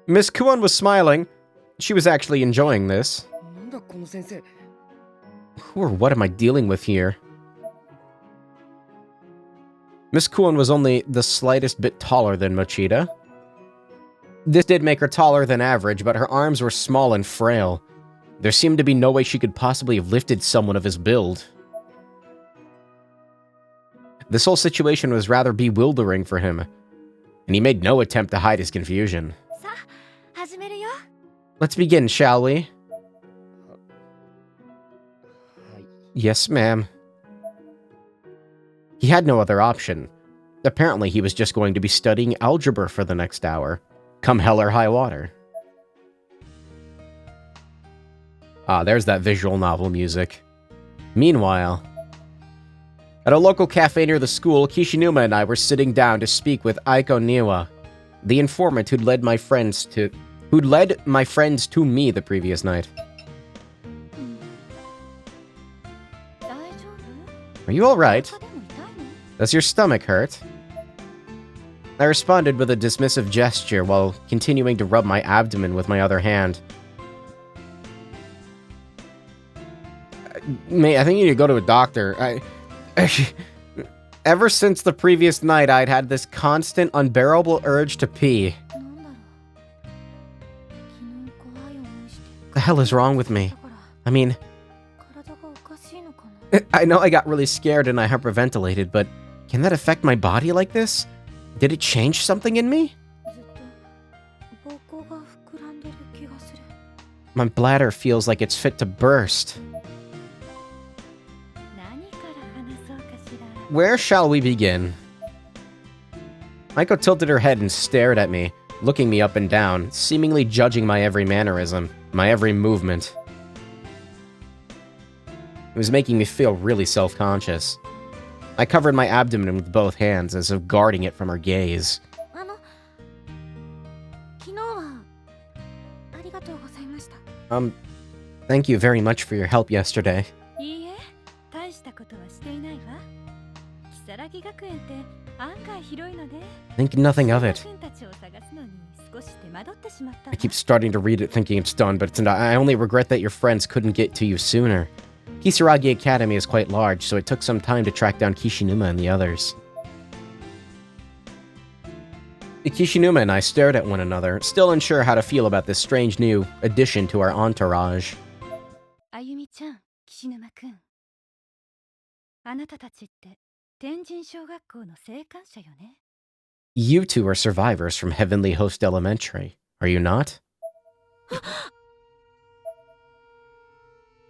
Miss Kuon was smiling. She was actually enjoying this. なんだこの先生。 Who or what am I dealing with here? Miss Kuon was only the slightest bit taller than Mochida. This did make her taller than average, but her arms were small and frail. There seemed to be no way she could possibly have lifted someone of his build. This whole situation was rather bewildering for him, and he made no attempt to hide his confusion. さあ、始めるよ。 Let's begin, shall we? はい。 Yes, ma'am. He had no other option. Apparently, he was just going to be studying algebra for the next hour, come hell or high water. Ah, there's that visual novel music. Meanwhile, at a local cafe near the school, Kishinuma and I were sitting down to speak with Aiko Niwa, the informant who'd led my friends to me the previous night. 大丈夫？ Are you all right? 他でも痛いの？ Does your stomach hurt? I responded with a dismissive gesture while continuing to rub my abdomen with my other hand. Mate, I think you need to go to a doctor. Ever since the previous night, I'd had this constant, unbearable urge to pee. なんだろう。昨日怖い思いして。 The hell is wrong with me? だから I mean, 体がおかしいのかな。 I know I got really scared and I hyperventilated, but can that affect my body like this? Did it change something in me? ずっと膀胱が膨らんでる気がする。 My bladder feels like it's fit to burst. 何から話そうかしら。 Where shall we begin? Maiko tilted her head and stared at me, looking me up and down, seemingly judging my every mannerism, my every movement. It was making me feel really self-conscious. I covered my abdomen with both hands, as if guarding it from her gaze. 昨日はありがとうございました。 Thank you very much for your help yesterday. いいえ、大したことはしていないわ。如月学園って案外広いので、 Think nothing of it. 君たちを探すのに少し手間取ってしまったわ。 I keep starting to read it thinking it's done, but it's not. I only regret that your friends couldn't get to you sooner. Kisaragi Academy is quite large, so it took some time to track down Kishinuma and the others. Kishinuma and I stared at one another, still unsure how to feel about this strange new addition to our entourage. あゆみちゃん、岸沼くん。あなたたちって天神小学校の生還者よね。 You two are survivors from Heavenly Host Elementary, are you not?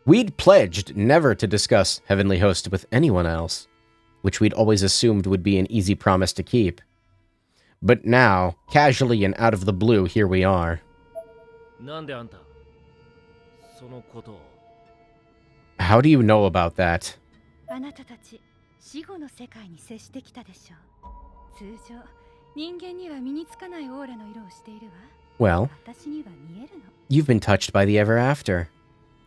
We'd pledged never to discuss Heavenly Host with anyone else, which we'd always assumed would be an easy promise to keep. But now, casually and out of the blue, here we are. なんであんたそのことを。 How do you know about that? あなたたち死後の世界に接してきたでしょう。通常人間には身につかないオーラの色をしているわ。 Well, 私には見えるの。 you've been touched by the ever after.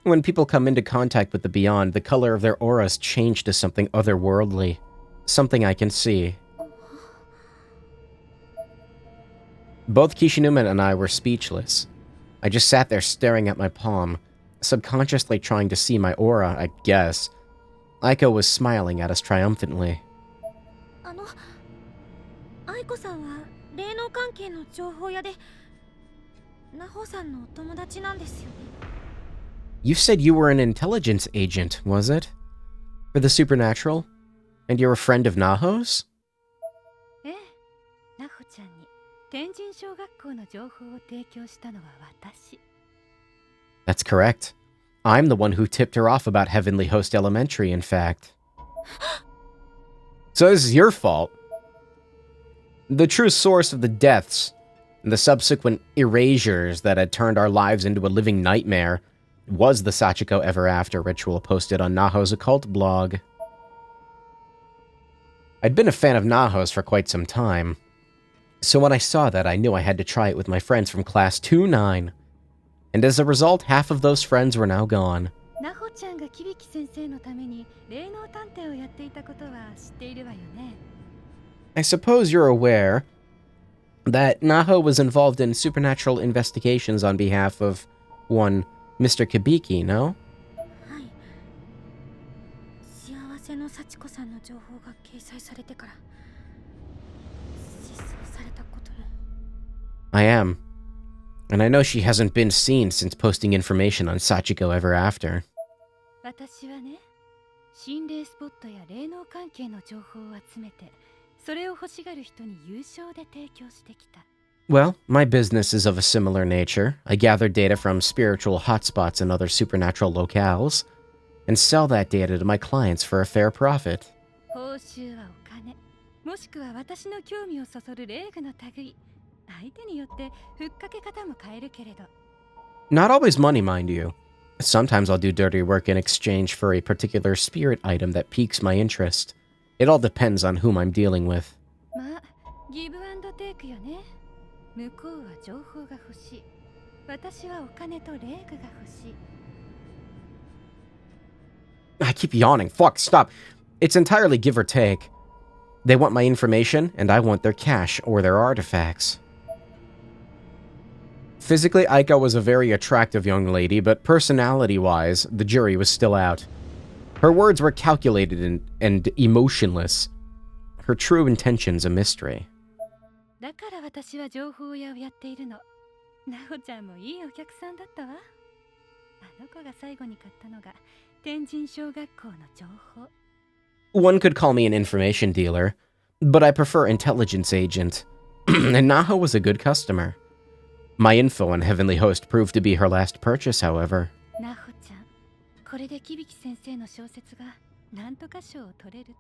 When people come into contact with the beyond, the color of their auras change to something otherworldly. Something I can see. Both Kishinuma and I were speechless. I just sat there staring at my palm, subconsciously trying to see my aura, I guess. Aiko was smiling at us triumphantly. 愛子さんは霊能関係の情報屋でナホさんのお友達なんですよね。 You said you were an intelligence agent, was it? For the supernatural? And you're a friend of Naho's? ええ、ナホちゃんに天神小学校の情報を提供したのは私。 That's correct. I'm the one who tipped her off about Heavenly Host Elementary, in fact. So this is your fault. The true source of the deaths and the subsequent erasures that had turned our lives into a living nightmare was the Sachiko Ever After ritual posted on Naho's occult blog. I'd been a fan of Naho's for quite some time, so when I saw that, I knew I had to try it with my friends from Class 2-9. And as a result, half of those friends were now gone. ナホちゃんがキビキ先生のために霊能探偵をやっていたことは知っているわよね。 I suppose you're aware that Naho was involved in supernatural investigations on behalf of one Mr. Kibiki, no? はい。幸せの幸子さんの情報が掲載されてから失踪されたことも。 I am. And I know she hasn't been seen since posting information on Sachiko Ever After. 私はね、心霊スポットや霊能関係の情報を集めて、それを欲しがる人に有償で提供してきた。 Well, my business is of a similar nature. I gather data from spiritual hotspots and other supernatural locales, and sell that data to my clients for a fair profit. 報酬はお金、もしくは私の興味をそそる霊具の類。相手によってふっかけ方も変えるけれど。 Not always money, mind you. Sometimes I'll do dirty work in exchange for a particular spirit item that piques my interest. It all depends on whom I'm dealing with. まあ、ギブアンドテイクよね。向こうは情報が欲しい。私はお金と霊具が欲しい。 I keep yawning. Fuck, stop. It's entirely give or take. They want my information, and I want their cash or their artifacts. Physically, Aiko was a very attractive young lady, but personality-wise, the jury was still out. Her words were calculated and emotionless. Her true intentions a mystery. だから私は情報屋をやっているの。ナホちゃんもいいお客さんだったわ。あの子が最後に買ったのが天神小学校の情報。 One could call me an information dealer, but I prefer intelligence agent. And Naho was a good customer. My info on Heavenly Host proved to be her last purchase, however. ナホちゃん、これでキビキ先生の小説がなんとか賞を取れるって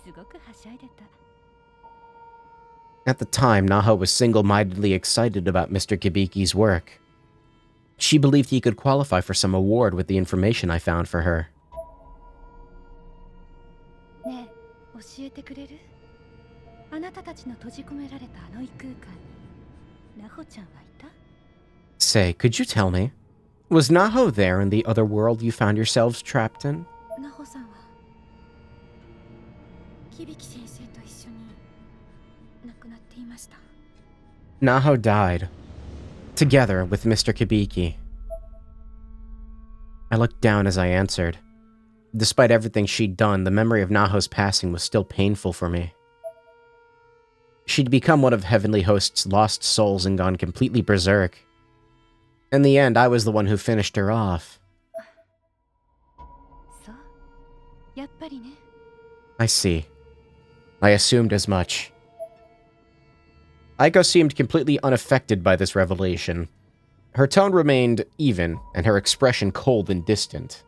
すごくはしゃいでた。 At the time, Naho was single-mindedly excited about Mr. Kibiki's work. She believed he could qualify for some award with the information I found for her. ねえ、教えてくれる？あなたたちの閉じ込められたあの異空間にナホちゃんはいた？ Say, could you tell me? Was Naho there in the other world you found yourselves trapped in? ナホさんは響先生と一緒に亡くなっていました。 Naho died, together with Mr. Kibiki. I looked down as I answered. Despite everything she'd done, the memory of Naho's passing was still painful for me. She'd become one of Heavenly Host's lost souls and gone completely berserk. In the end, I was the one who finished her off. そう、やっぱりね。 I see. I assumed as much. Aiko seemed completely unaffected by this revelation. Her tone remained even, and her expression cold and distant.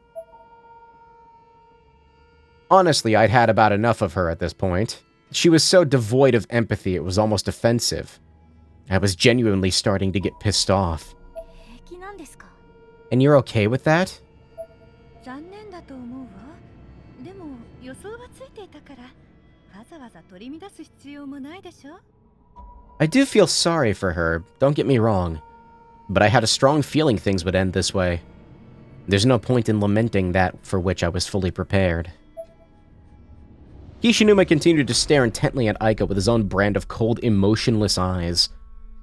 Honestly, I'd had about enough of her at this point. She was so devoid of empathy it was almost offensive. I was genuinely starting to get pissed off. 平気なんですか？ And you're okay with that? 残念だと思うわ。でも予想はついていたから、わざわざ取り乱す必要もないでしょ。 I do feel sorry for her, don't get me wrong. But I had a strong feeling things would end this way. There's no point in lamenting that for which I was fully prepared. Kishinuma continued to stare intently at Aiko with his own brand of cold, emotionless eyes.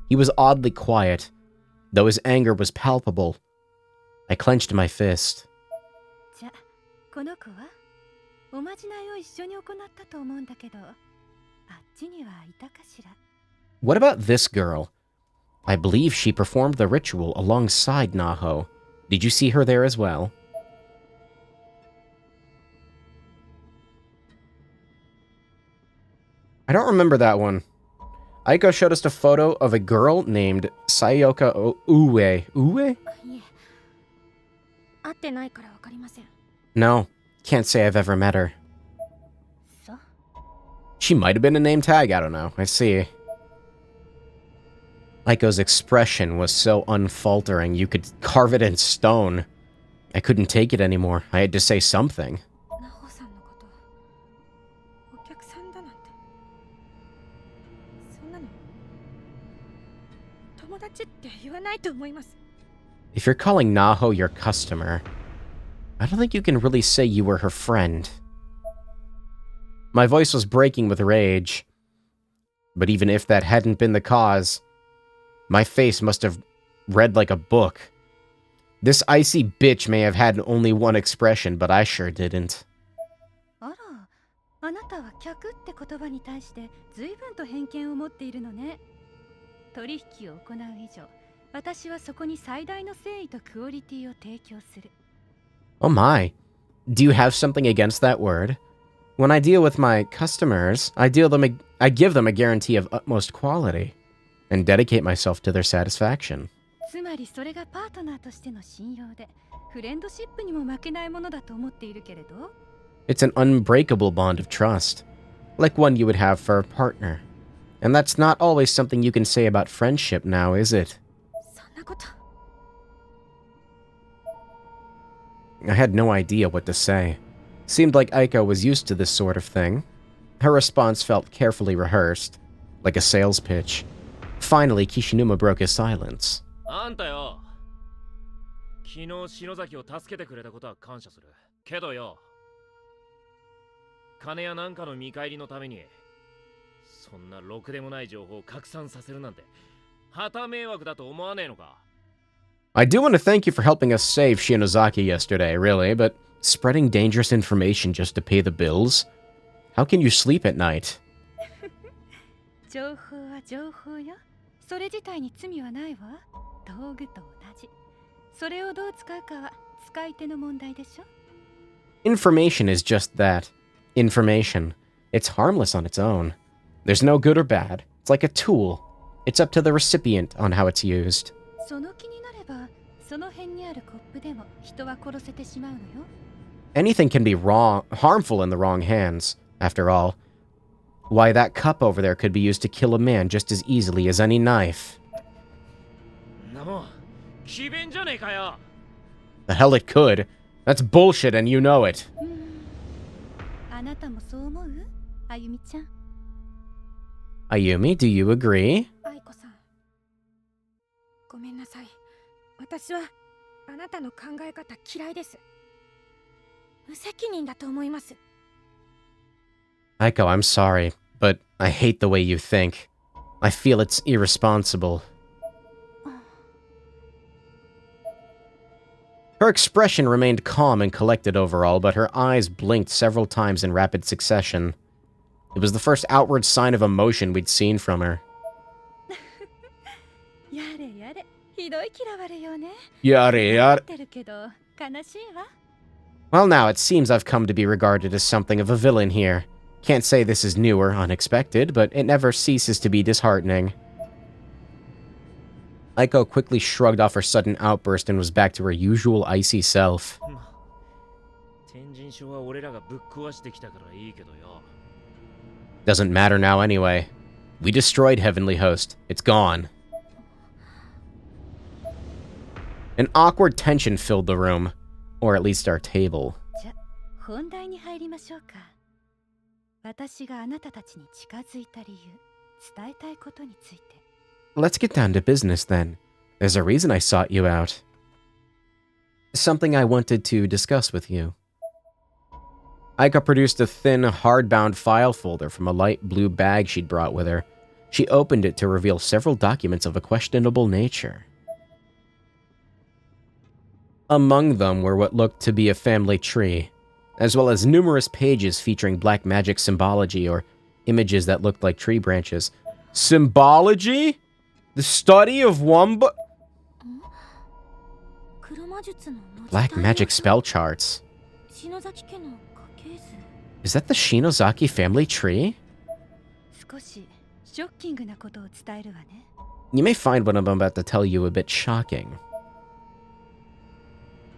He was oddly quiet, though his anger was palpable. I clenched my fist. じゃ、この子はおまじないを一緒に行ったと思うんだけど、あっちにはいたかしら。 What about this girl? I believe she performed the ritual alongside Naho. Did you see her there as well? I don't remember that one. Aiko showed us a photo of a girl named Sayoka Ue. Ue? いえ、会ってないからわかりません。 No, can't say I've ever met her. そう。 She might have been a name tag, I don't know. I see. Aiko's expression was so unfaltering, you could carve it in stone. I couldn't take it anymore. I had to say something. ナホさんのことお客さんだなんて、そんなの友達って言わないと思います。 If you're calling Naho your customer, I don't think you can really say you were her friend. My voice was breaking with rage. But even if that hadn't been the cause, my face must have read like a book. This icy bitch may have had only one expression, but I sure didn't. あら、あなたは客って言葉に対して随分と偏見を持っているのね。取引を行う以上、私はそこに最大の誠意とクオリティを提供する。 Oh my. Do you have something against that word? When I deal with my customers, I give them a guarantee of utmost quality and dedicate myself to their satisfaction. つまりそれがパートナーとしての信用で、フレンドシップにも負けないものだと思っているけれど。 It's an unbreakable bond of trust, like one you would have for a partner. And that's not always something you can say about friendship now, is it? そんなこと。 I had no idea what to say. Seemed like Aiko was used to this sort of thing. Her response felt carefully rehearsed, like a sales pitch. Finally, Kishinuma broke his silence. あんたよ、昨日篠崎を助けてくれたことは感謝するけどよ、金やなんかの見返りのためにそんなろくでもない情報を拡散させるなんて旗迷惑だと思わねえのか。 I do want to thank you for helping us save Shinozaki yesterday, really, but spreading dangerous information just to pay the bills? How can you sleep at night? 情報は情報よ。それ自体に罪はないわ。道具と同じ。それをどう使うかは使い手の問題でしょ。 Information is just that. Information. It's harmless on its own. There's no good or bad. It's like a tool. It's up to the recipient on how it's used. その気になれば、その辺にあるコップでも人は殺せてしまうのよ。 Anything can be harmful in the wrong hands, after all. Why, that cup over there could be used to kill a man just as easily as any knife. なもん詭弁じゃねえかよ。 The hell it could. That's bullshit and you know it. あなたもそう思う？あゆみちゃん。 Ayumi, do you agree? 愛子さん、ごめんなさい。私はあなたの考え方嫌いです。無責任だと思います。 Aiko, I'm sorry, but I hate the way you think. I feel it's irresponsible. Her expression remained calm and collected overall, but her eyes blinked several times in rapid succession. It was the first outward sign of emotion we'd seen from her. やれやれ、ひどい嫌われよね。 Yare 思 yare. ってるけど悲しいわ。 Well, now it seems I've come to be regarded as something of a villain here. Can't say this is new or unexpected, but it never ceases to be disheartening. Aiko quickly shrugged off her sudden outburst and was back to her usual icy self. 天神書は俺らがぶっ壊してきたからいいけどよ。 Doesn't matter now anyway. We destroyed Heavenly Host. It's gone. An awkward tension filled the room, or at least our table. じゃ、本題に入りましょうか。私があなたたちに近づいた理由、伝えたいことについて。Let's get down to business then. There's a reason I sought you out. Something I wanted to discuss with you. Aika produced a thin, hardbound file folder from a light blue bag she'd brought with her. She opened it to reveal several documents of a questionable nature. Among them were what looked to be a family tree, as well as numerous pages featuring black magic symbology or images that looked like tree branches. Symbology? The study of Wumba? 黒魔術の文字 Black タイヤ magic spell charts. 篠崎家の家系図 Is that the Shinozaki family tree? 少しショッキングなことを伝えるわね。 You may find what I'm about to tell you a bit shocking.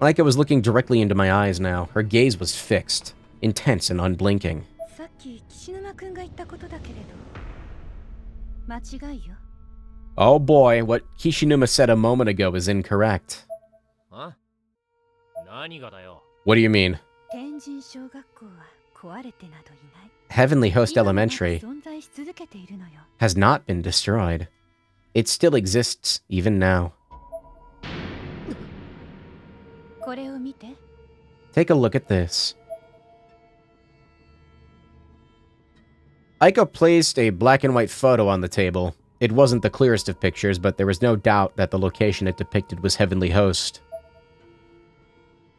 Aika was looking directly into my eyes now. Her gaze was fixed, intense and unblinking. さっき岸沼くんが言ったことだけれど、間違いよ。 Oh boy, what Kishinuma said a moment ago is incorrect. あ？何がだよ。 What do you mean? 天神小学校は壊れてなどいない。 Heavenly Host 今もまだ Elementary 存在し続けているのよ。 has not been destroyed. It still exists, even now. これを見て。 Take a look at this. Aika placed a black and white photo on the table. It wasn't the clearest of pictures, but there was no doubt that the location it depicted was Heavenly Host.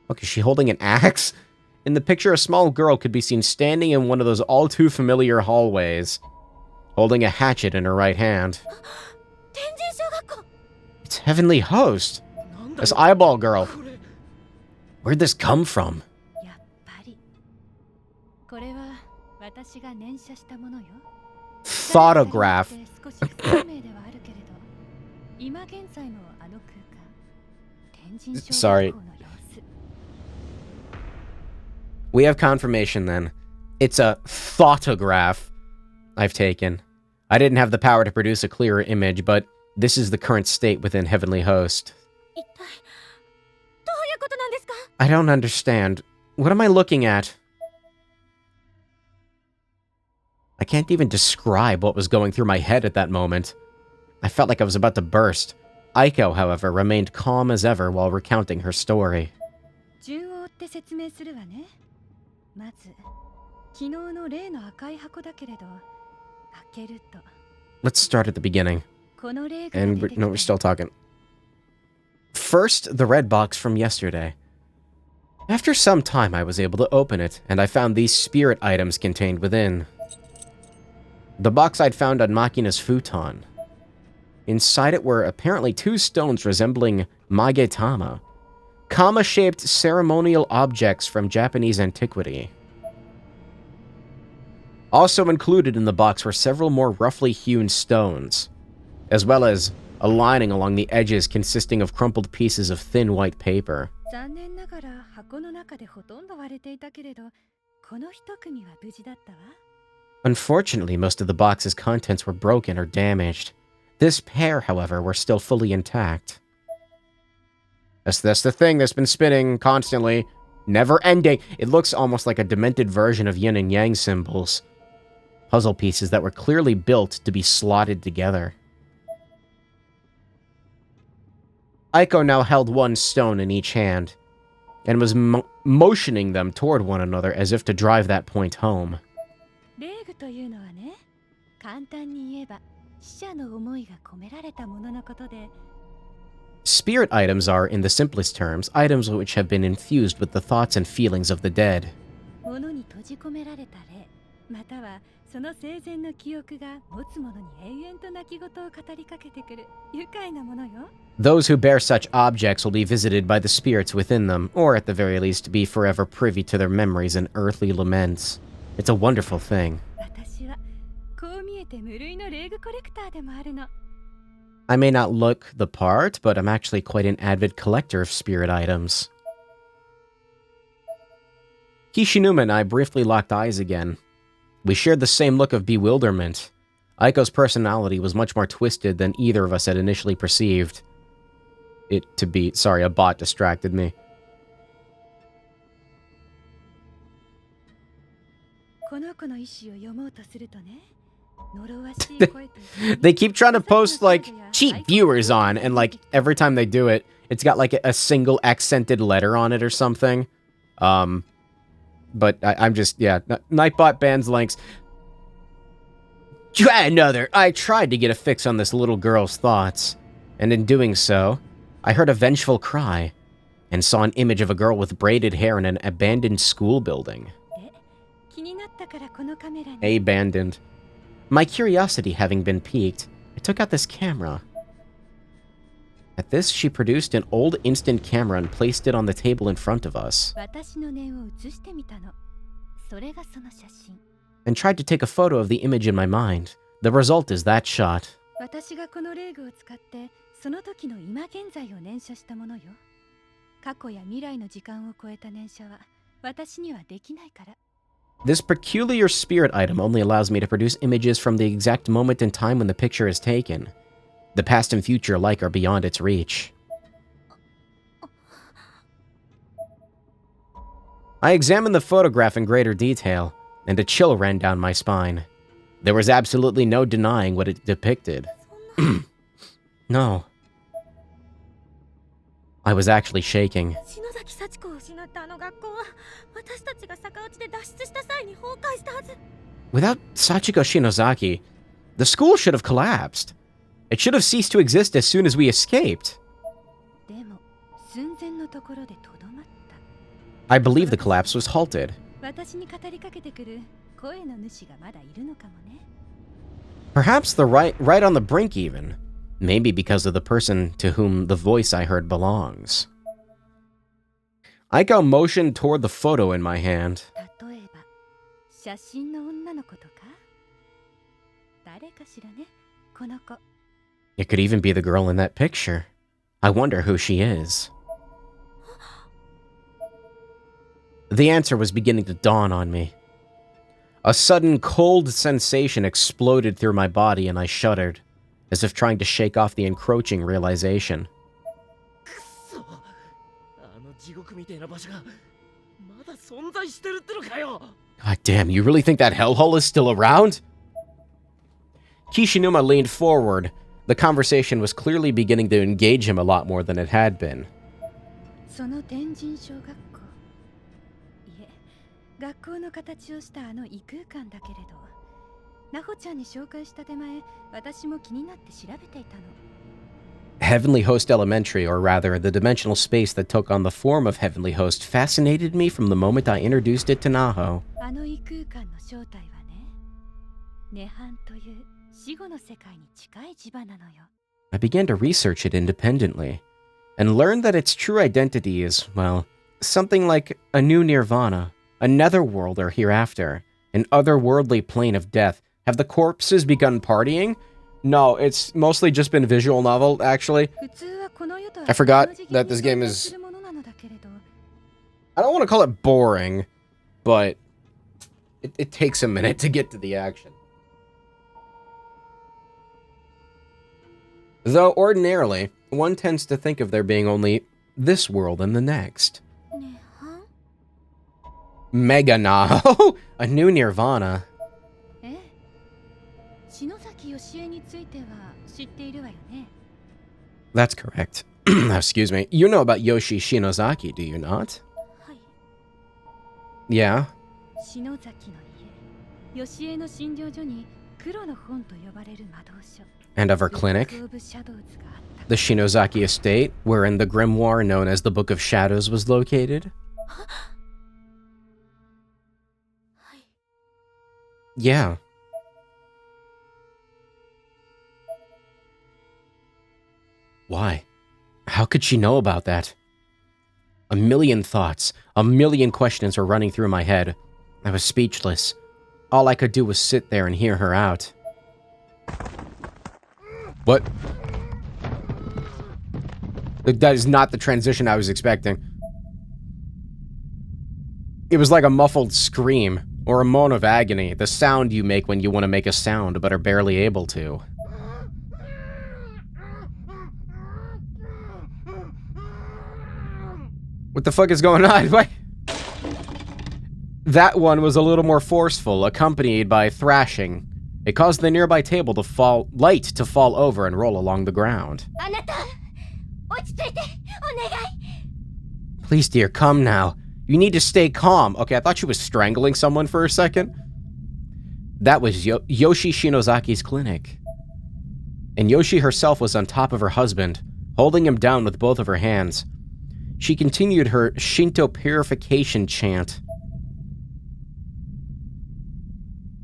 Look, is she holding an axe? In the picture, a small girl could be seen standing in one of those all-too-familiar hallways, holding a hatchet in her right hand. 天神小学校 It's Heavenly Host! This eyeball girl. Where'd this come from? やっぱり。これは私が念写したものよ。 Photograph. 少し不透明ではあるけれど、今現在のあの空間、天神小 Sorry. 学校の様子。 We have confirmation then. It's a photograph I've taken. I didn't have the power to produce a clearer image, but this is the current state within Heavenly Host. 一体どういうことなんですか I don't understand. What am I looking at? I can't even describe what was going through my head at that moment. I felt like I was about to burst. Aiko, however, remained calm as ever while recounting her story. 順を追って説明するわね。まず、昨日の例の赤い箱だけれど、開けると、 Let's start at the beginning. この例が And 出てきた no, we're still talking. First, the red box from yesterday. After some time, I was able to open it, and I found these spirit items contained within. The box I'd found on Makina's futon. Inside it were apparently two stones resembling magetama, kama-shaped ceremonial objects from Japanese antiquity. Also included in the box were several more roughly hewn stones, as well as a lining along the edges consisting of crumpled pieces of thin white paper. 残念ながら箱の中でほとんど割れていたけれど、この一組は無事だったわ。 Unfortunately, most of the box's contents were broken or damaged. This pair, however, were still fully intact. That's the thing that's been spinning constantly, never ending. It looks almost like a demented version of yin and yang symbols. Puzzle pieces that were clearly built to be slotted together. Aiko now held one stone in each hand, and was motioning them toward one another as if to drive that point home. 霊具というのはね、簡単に言えば死者の思いが込められたもののことで、 Spirit items are, in the simplest terms, items which have been infused with the thoughts and feelings of the dead. 物に閉じ込められた霊、またはその生前の記憶が持つ者に永遠と泣き言を語りかけてくる愉快なものよ。 Those who bear such objects will be visited by the spirits within them, or at the very least be forever privy to their memories and earthly laments. It's a wonderful thing. 私はこう見えて無類の霊具コレクターでもあるの。 I may not look the part, but I'm actually quite an avid collector of spirit items. Kishinuma and I briefly locked eyes again. We shared the same look of bewilderment. Aiko's personality was much more twisted than either of us had initially perceived. A bot distracted me. この子の意思を読もうとするとね、呪わしい声と一緒に They keep trying to post, like, cheat viewers on, and, like, every time they do it, it's got, like, a single accented letter on it or something. But I'm just, yeah, Nightbot bans links. Try another. I tried to get a fix on this little girl's thoughts, and in doing so, I heard a vengeful cry, and saw an image of a girl with braided hair in an abandoned school building. 気になったからこのカメラに Abandoned. My curiosity having been piqued, I took out this camera. At this, she produced an old instant camera and placed it on the table in front of us, 私の念を映してみたの。それがその写真。 and tried to take a photo of the image in my mind. The result is that shot. 私がこのレーグを使ってその時の今現在を念写したものよ。過去や未来の時間を超えた念写は私にはできないから。 This peculiar spirit item only allows me to produce images from the exact moment in time when the picture is taken. The past and future alike are beyond its reach. I examined the photograph in greater detail, and a chill ran down my spine. There was absolutely no denying what it depicted. No. I was actually shaking. 篠崎幸子を失ったあの学校は私たちが逆落ちで脱出した際に崩壊したはず。 Without Sachiko Shinozaki, the school should have collapsed. It should have ceased to exist as soon as we escaped. でも寸前のところでとどまった。 I believe the collapse was halted. 私に語りかけてくる声の主がまだいるのかもね。 Perhaps right on the brink even. Maybe because of the person to whom the voice I heard belongs. Aiko motioned toward the photo in my hand. 例えば写真の女の子とか誰かしらね、この子。 It could even be the girl in that picture. I wonder who she is. The answer was beginning to dawn on me. A sudden cold sensation exploded through my body and I shuddered, as if trying to shake off the encroaching realization. くそ、あの地獄みたいな場所がまだ存在してるってのかよ。 God damn, you really think that hellhole is still around? Kishinuma leaned forward. The conversation was clearly beginning to engage him a lot more than it had been. その天神小学校、いえ、学校の形をしたあの異空間だけれど、ナホちゃんに紹介した手前、私も気になって調べていたの。 Heavenly Host Elementary, or rather, the dimensional space that took on the form of Heavenly Host, fascinated me from the moment I introduced it to Naho. あの異空間の正体はね、涅槃という死後の世界に近い磁場なのよ。 I began to research it independently, and learned that its true identity is, well, something like a new nirvana, a netherworld or hereafter, an otherworldly plane of death. Have the corpses begun partying? No, it's mostly just been visual novel, actually. I forgot that this game is... I don't want to call it boring, but it takes a minute to get to the action. Though ordinarily, one tends to think of there being only this world and the next. Mega Naho! A new nirvana. ええ、篠崎義恵については知っているわよね。 That's correct. Excuse me. You know about Yoshi Shinozaki, do you not? はい。 Yeah? 篠崎の家、義恵の診療所に黒の本と呼ばれる魔導書。 And of her clinic? Book of Shadows があった。 The Shinozaki estate, wherein the grimoire known as the Book of Shadows was located? はい。 Yeah. Why? How could she know about that? A million thoughts, a million questions were running through my head. I was speechless. All I could do was sit there and hear her out. What? That is not the transition I was expecting. It was like a muffled scream, or a moan of agony, the sound you make when you want to make a sound but are barely able to. What the fuck is going on? What? That one was a little more forceful, accompanied by thrashing. It caused the nearby table to fall over and roll along the ground. Please, dear, come now. You need to stay calm. Okay, I thought she was strangling someone for a second. That was Yoshi Shinozaki's clinic. And Yoshi herself was on top of her husband, holding him down with both of her hands. She continued her Shinto purification chant.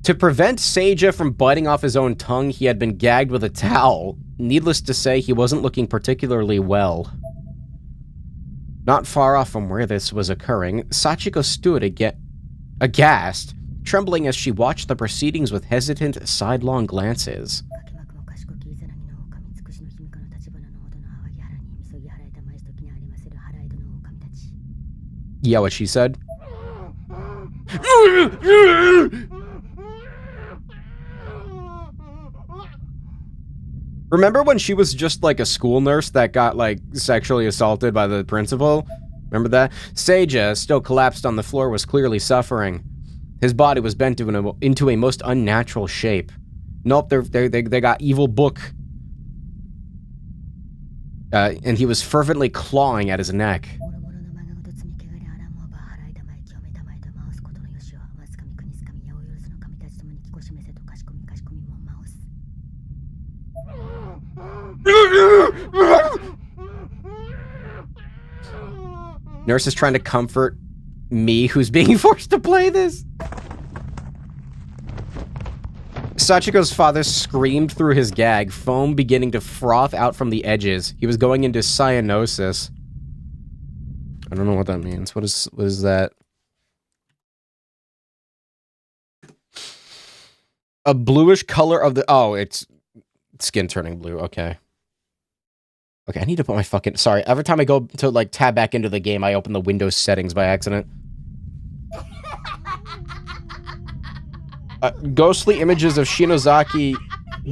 To prevent Seija from biting off his own tongue, he had been gagged with a towel. Needless to say, he wasn't looking particularly well. Not far off from where this was occurring, Sachiko stood aghast, trembling as she watched the proceedings with hesitant, sidelong glances. Yeah, what she said? Remember when she was just like a school nurse that got like sexually assaulted by the principal? Remember that? Seija, still collapsed on the floor, was clearly suffering. His body was bent into a most unnatural shape. Nope, they got evil book. And he was fervently clawing at his neck. Nurse is trying to comfort me, who's being forced to play this. Sachiko's father screamed through his gag, foam beginning to froth out from the edges. He was going into cyanosis. I don't know what that means. What is that? A bluish color of the... Oh, it's skin turning blue. Okay. Okay, I need to put my fucking... Sorry, every time I go to, like, tab back into the game, I open the Windows settings by accident. Ghostly images of Shinozaki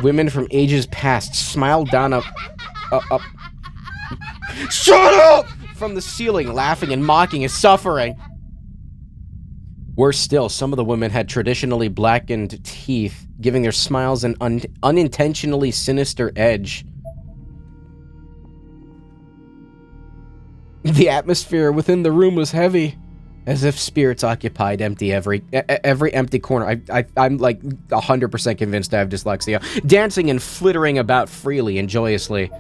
women from ages past smiled down up... Shut up! From the ceiling, laughing and mocking his suffering. Worse still, some of the women had traditionally blackened teeth, giving their smiles an unintentionally sinister edge. The atmosphere within the room was heavy, as if spirits occupied every empty corner. I'm like 100% convinced I have dyslexia. Dancing and flittering about freely and joyously.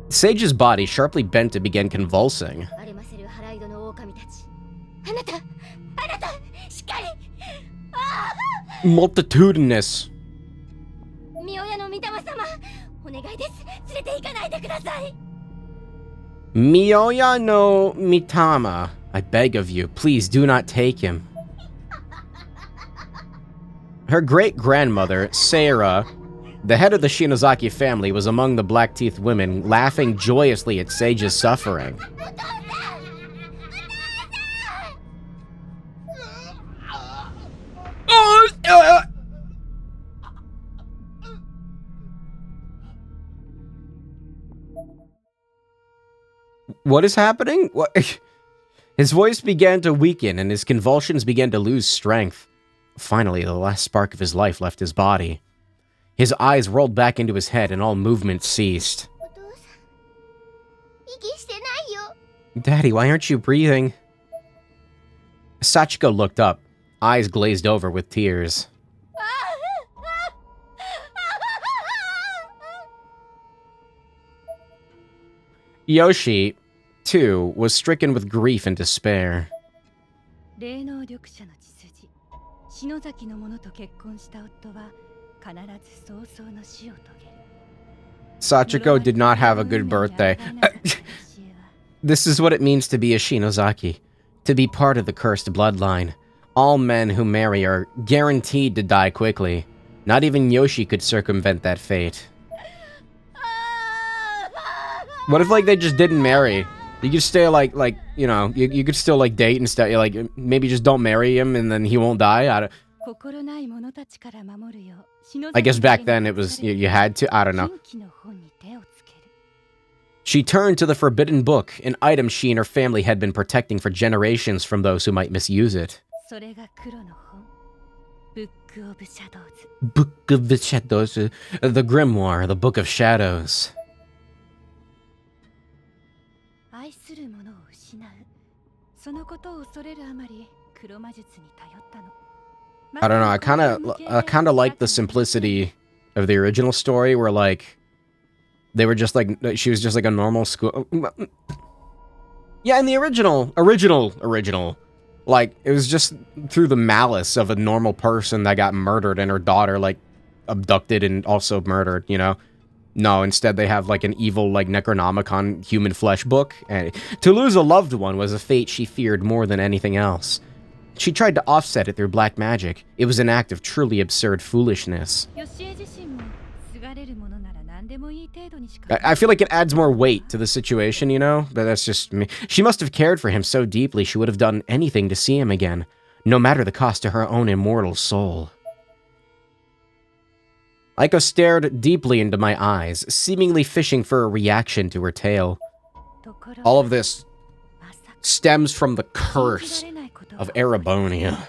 Seija's body sharply bent to begin convulsing. Multitudinous. Miyoya no Mitama, I beg of you, please do not take him. Her great-grandmother, Seira, the head of the Shinozaki family, was among the black-teeth women, laughing joyously at Seija's suffering. What is happening? What? His voice began to weaken and his convulsions began to lose strength. Finally, the last spark of his life left his body. His eyes rolled back into his head and all movement ceased. Daddy, why aren't you breathing? Sachiko looked up, eyes glazed over with tears. Yoshi, too, was stricken with grief and despair. Sachiko did not have a good birthday. This is what it means to be a Shinozaki, to be part of the cursed bloodline. All men who marry are guaranteed to die quickly. Not even Yoshi could circumvent that fate. What if, like, they just didn't marry? You could stay, like, you know, you could still, like, date and stay, like, maybe just don't marry him and then he won't die. I guess back then it was, you had to, I don't know. She turned to the forbidden book, an item she and her family had been protecting for generations from those who might misuse it. Book of the Shadows, the Grimoire, the Book of Shadows. I don't know, I kind of like the simplicity of the original story where, like, they were just like, she was just like a normal school. Yeah, in the original, like, it was just through the malice of a normal person that got murdered and her daughter, like, abducted and also murdered, you know? No, instead they have, like, an evil, like, Necronomicon human flesh book. And to lose a loved one was a fate she feared more than anything else. She tried to offset it through black magic. It was an act of truly absurd foolishness. I feel like it adds more weight to the situation, you know? But that's just me. She must have cared for him so deeply she would have done anything to see him again, no matter the cost to her own immortal soul. Aiko stared deeply into my eyes, seemingly fishing for a reaction to her tale. All of this stems from the curse of Erebonia.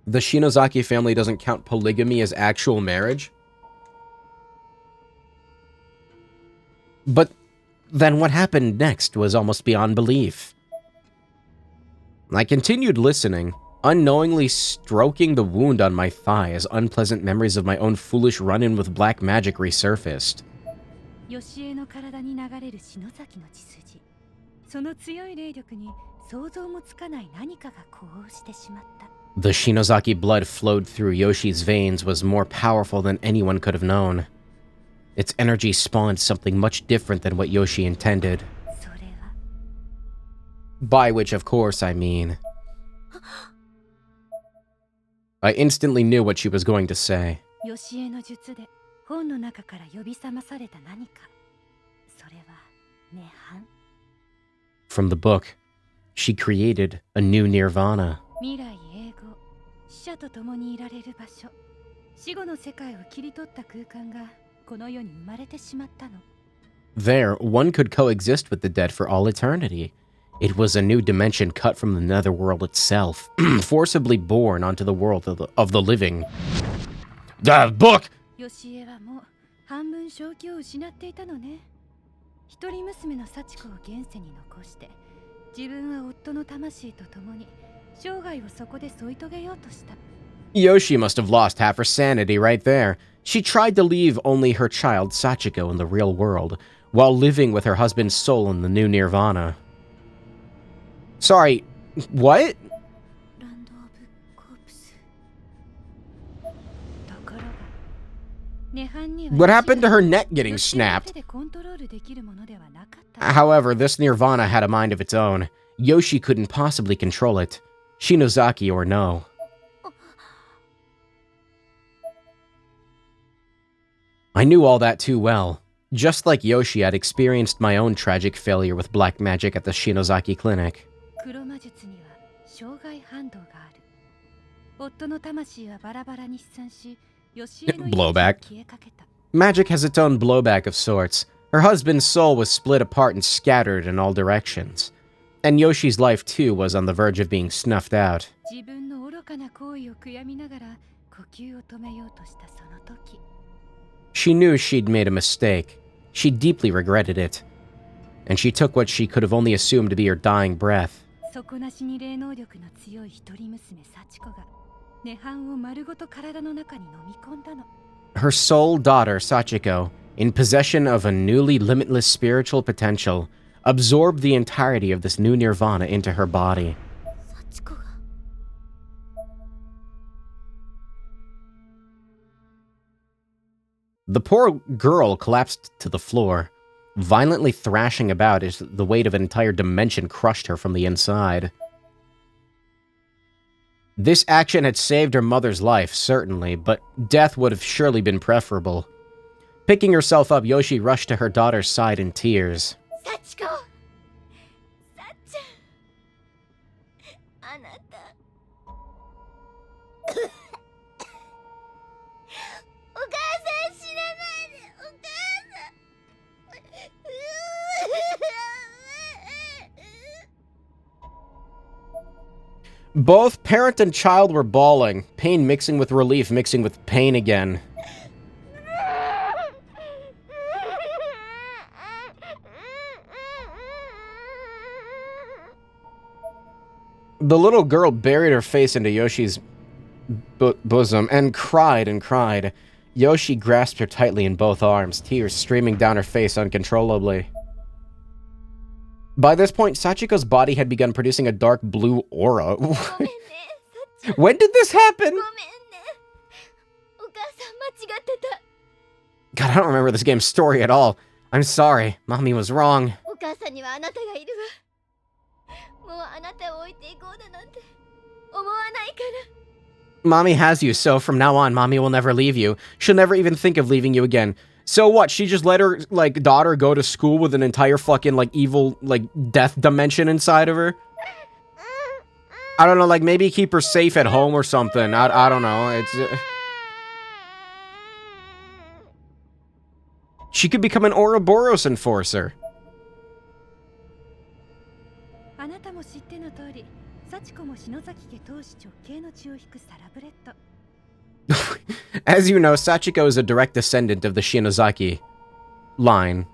The Shinozaki family doesn't count polygamy as actual marriage? But then what happened next was almost beyond belief. I continued listening, unknowingly stroking the wound on my thigh as unpleasant memories of my own foolish run-in with black magic resurfaced. The Shinozaki blood flowed through Yoshi's veins was more powerful than anyone could have known. Its energy spawned something much different than what Yoshi intended. By which, of course, I mean... I instantly knew what she was going to say. From the book, she created a new nirvana. There, one could coexist with the dead for all eternity. It was a new dimension cut from the netherworld itself, forcibly born onto the world of the living. The book! Yoshi must have lost half her sanity right there. She tried to leave only her child Sachiko in the real world, while living with her husband's soul in the new nirvana. Sorry, what? What happened to her neck getting snapped? However, this nirvana had a mind of its own. Yoshi couldn't possibly control it, Shinozaki or no. I knew all that too well. Just like Yoshi, I'd experienced my own tragic failure with black magic at the Shinozaki clinic. Blowback. Magic has its own blowback of sorts. Her husband's soul was split apart and scattered in all directions. And Yoshi's life too was on the verge of being snuffed out. She knew she'd made a mistake. She deeply regretted it. And she took what she could have only assumed to be her dying breath. Her sole daughter, Sachiko, in possession of a newly limitless spiritual potential, absorbed the entirety of this new nirvana into her body. The poor girl collapsed to the floor, violently thrashing about as the weight of an entire dimension crushed her from the inside. This action had saved her mother's life, certainly, but death would have surely been preferable. Picking herself up, Yoshi rushed to her daughter's side in tears. 幸子さっちゃんあなたお母さん死なないでお母さん Both parent and child were bawling, pain mixing with relief, mixing with pain again. The little girl buried her face into Yoshi's bosom and cried and cried. Yoshi grasped her tightly in both arms, tears streaming down her face uncontrollably. By this point, Sachiko's body had begun producing a dark blue aura. ごめんねさっちゃん When did this happen? ごめんねお母さん間違ってた God, I don't remember this game's story at all. I'm sorry. Mommy was wrong. お母さんにはあなたがいるわもうあなたを置いていこうだなんて思わないから Mommy has you, so from now on, Mommy will never leave you. She'll never even think of leaving you again. So what, she just let her, like, daughter go to school with an entire fucking, like, evil, like, death dimension inside of her? I don't know, like, maybe keep her safe at home or something. I don't know, it's... She could become an Ouroboros enforcer. あなたも知っての通り、幸子も篠崎家当主直系の血を引くサラブレッド。 As you know, Sachiko is a direct descendant of the Shinozaki line.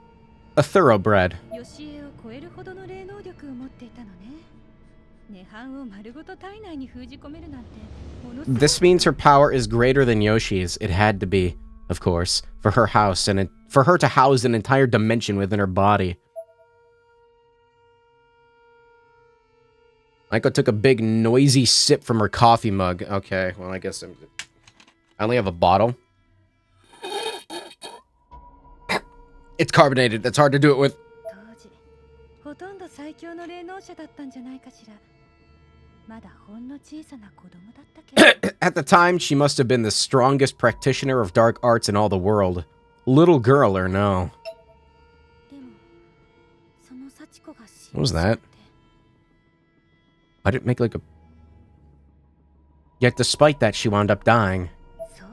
A thoroughbred. ヨシエを超えるほどの霊能力を持っていたのね。涅槃を丸ごと体内に封じ込めるなんてものすごい。 This means her power is greater than Yoshi's. It had to be, of course, for her for her to house an entire dimension within her body. Maiko took a big noisy sip from her coffee mug. Okay, well, I guess I only have a bottle. It's carbonated. That's hard to do it with. 当時ほとんど最強の霊能者だったんじゃないかしら。まだほんの小さな子供だったけど。 At the time, she must have been the strongest practitioner of dark arts in all the world. Little girl or no. でもその幸子が死 What was that? I didn't make like a... Yet despite that, she wound up dying. そう。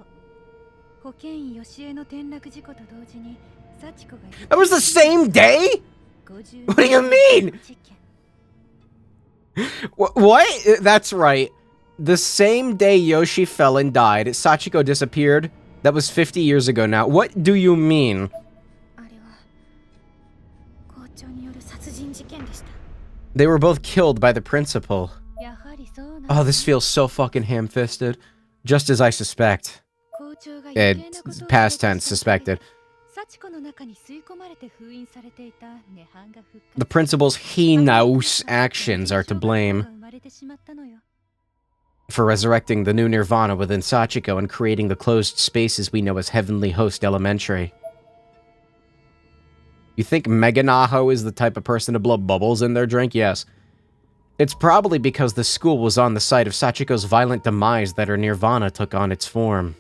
保健医ヨシエの転落事故と同時に幸子が That was the same day? 50 What do you mean? 事件 What? That's right. The same day Yoshi fell and died, Sachiko disappeared. That was 50 years ago now. What do you mean? あれは校長による殺人事件でした They were both killed by the principal. やはりそうなん Oh, this feels so fucking ham-fisted. Just as I suspect. 校長が余計なことを It's して past tense, suspected. 幸子の中に吸い込まれて封印されていた涅槃が復活 The principal's hinaus actions are to blame 生まれてしまったのよ for resurrecting the new Nirvana within Sachiko and creating the closed spaces we know as Heavenly Host Elementary. You think Mega Naho is the type of person to blow bubbles in their drink? Yes. It's probably because the school was on the site of Sachiko's violent demise that her Nirvana took on its form.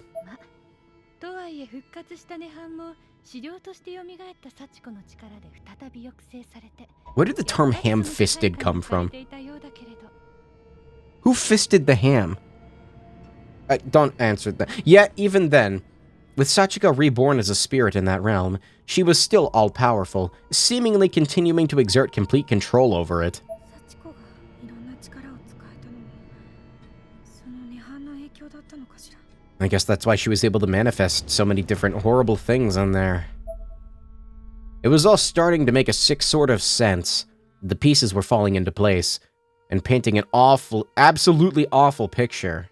とはいえ復活した涅槃も資料として蘇った幸子の力で再び抑制されて Where did the term ham-fisted come from? やっぱりその世界観にされていたようだけれど Who fisted the ham? Don't answer that. Yet, even then, with Sachiko reborn as a spirit in that realm, she was still all-powerful, seemingly continuing to exert complete control over it. 幸子がいろんな力を使えたのもその涅槃の影響だったのかしら I guess that's why she was able to manifest so many different horrible things in there. It was all starting to make a sick sort of sense. The pieces were falling into place, and painting an awful, absolutely awful picture.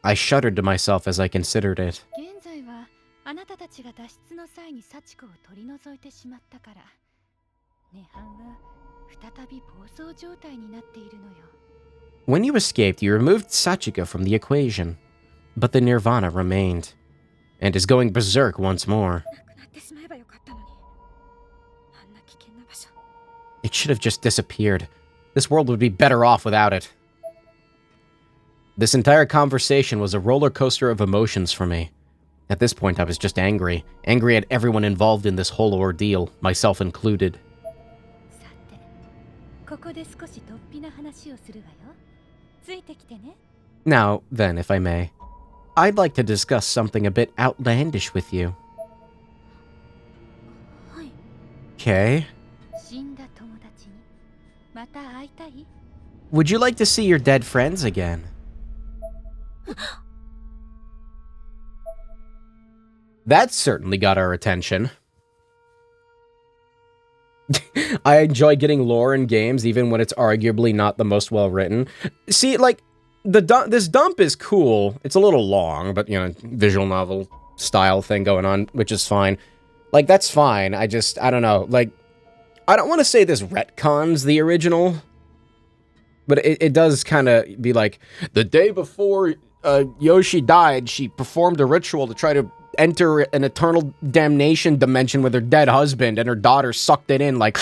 I shuddered to myself as I considered it. 現在はあなたたちが脱出の際に幸子を取り除いてしまったから涅槃は再び暴走状態になっているのよ When you escaped, you removed Sachiko from the equation. But the Nirvana remained, and is going berserk once more. なくなってしまえばよかったのにあんな危険な場所 It should have just disappeared. This world would be better off without it. This entire conversation was a roller coaster of emotions for me. At this point, I was just angry. Angry at everyone involved in this whole ordeal, myself included. さて、ここで少し突飛な話をするわよ。ついてきてね。Now, then, if I may, I'd like to discuss something a bit outlandish with you. はい。 Okay? 死んだ友達にまた会いたい？ Would you like to see your dead friends again? That certainly got our attention. I enjoy getting lore in games, even when it's arguably not the most well-written. See, like, this dump is cool. It's a little long, but, you know, visual novel style thing going on, which is fine. Like, that's fine. I don't know. Like, I don't want to say this retcons the original, but it does kind of be like, the day before Yoshi died, she performed a ritual to try to enter an eternal damnation dimension with her dead husband, and her daughter sucked it in like...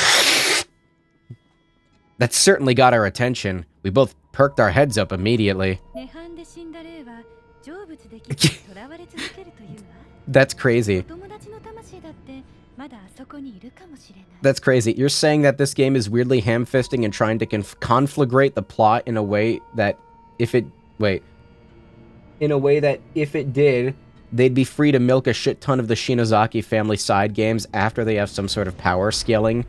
That certainly got our attention. We both perked our heads up immediately. 涅槃で死んだ霊は成仏できず囚われ続けるというわ。 That's crazy. お友達の魂だってまだあそこにいるかもしれない。 That's crazy. You're saying that this game is weirdly ham-fisting and trying to conflagrate the plot in a way that if it... Wait. In a way that if it did, they'd be free to milk a shit ton of the Shinozaki family side games after they have some sort of power scaling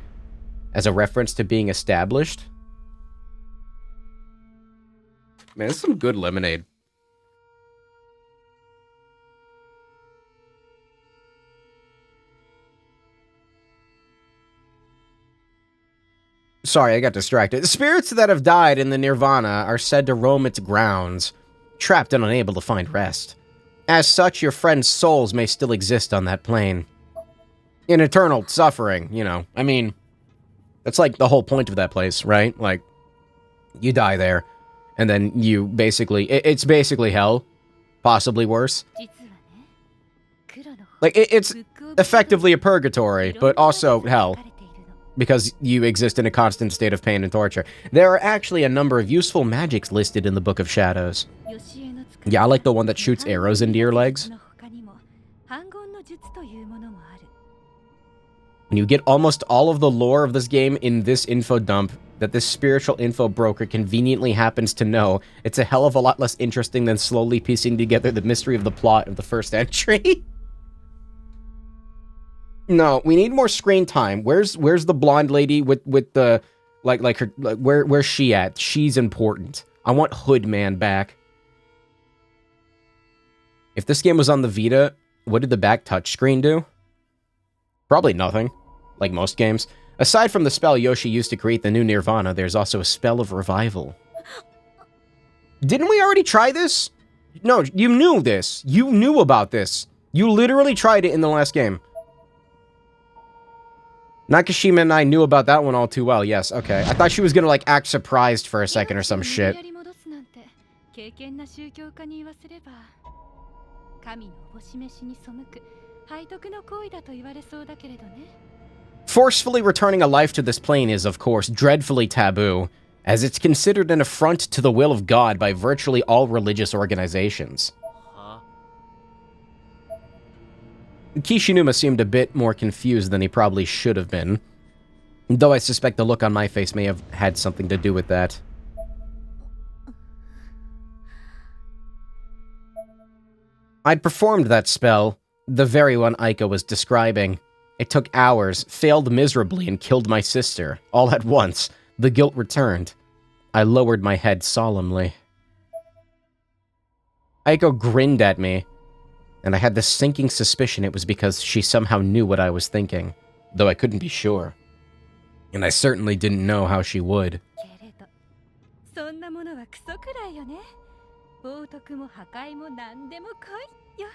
as a reference to being established? Man, this is some good lemonade. Sorry, I got distracted. The spirits that have died in the Nirvana are said to roam its grounds, trapped and unable to find rest. As such, your friends' souls may still exist on that plane. In eternal suffering, you know. I mean, that's like the whole point of that place, right? Like, you die there, and then you basically... It's basically hell. Possibly worse. 実はね、黒の Like, it's ブックオブ effectively a purgatory, いろんな but also 噂が hell. 書かれているの。 Because you exist in a constant state of pain and torture. There are actually a number of useful magics listed in the Book of Shadows. ヨシエの使い Yeah, I like the one that shoots arrows into your legs. の他にも反言の術というものもある。 When you get almost all of the lore of this game in this info dump that this spiritual info broker conveniently happens to know, it's a hell of a lot less interesting than slowly piecing together the mystery of the plot of the first entry. No, we need more screen time. Where's the blonde lady with the like her where's she at? She's important. I want Hoodman back. If this game was on the Vita, what did the back touchscreen do? Probably nothing, like most games. Aside from the spell Yoshi used to create the new Nirvana, there's also a spell of revival. Didn't we already try this? No, you knew this. You knew about this. You literally tried it in the last game. Nakashima and I knew about that one all too well, yes, okay. I thought she was gonna, like, act surprised for a second or some shit. 命を無理やり戻すなんて敬虔な宗教家に言わせれば神のおぼし召しに背く背徳の行為だと言われそうだけれどね。 Forcefully returning a life to this plane is, of course, dreadfully taboo, as it's considered an affront to the will of God by virtually all religious organizations. は Kishinuma seemed a bit more confused than he probably should have been, though I suspect the look on my face may have had something to do with that. I'd performed that spell, the very one Aiko was describing. It took hours, failed miserably, and killed my sister. All at once, the guilt returned. I lowered my head solemnly. Aiko grinned at me, and I had the sinking suspicion it was because she somehow knew what I was thinking, though I couldn't be sure. And I certainly didn't know how she would. けれどそんなものはクソくらいよね。冒涜も破壊も何でも来いよ。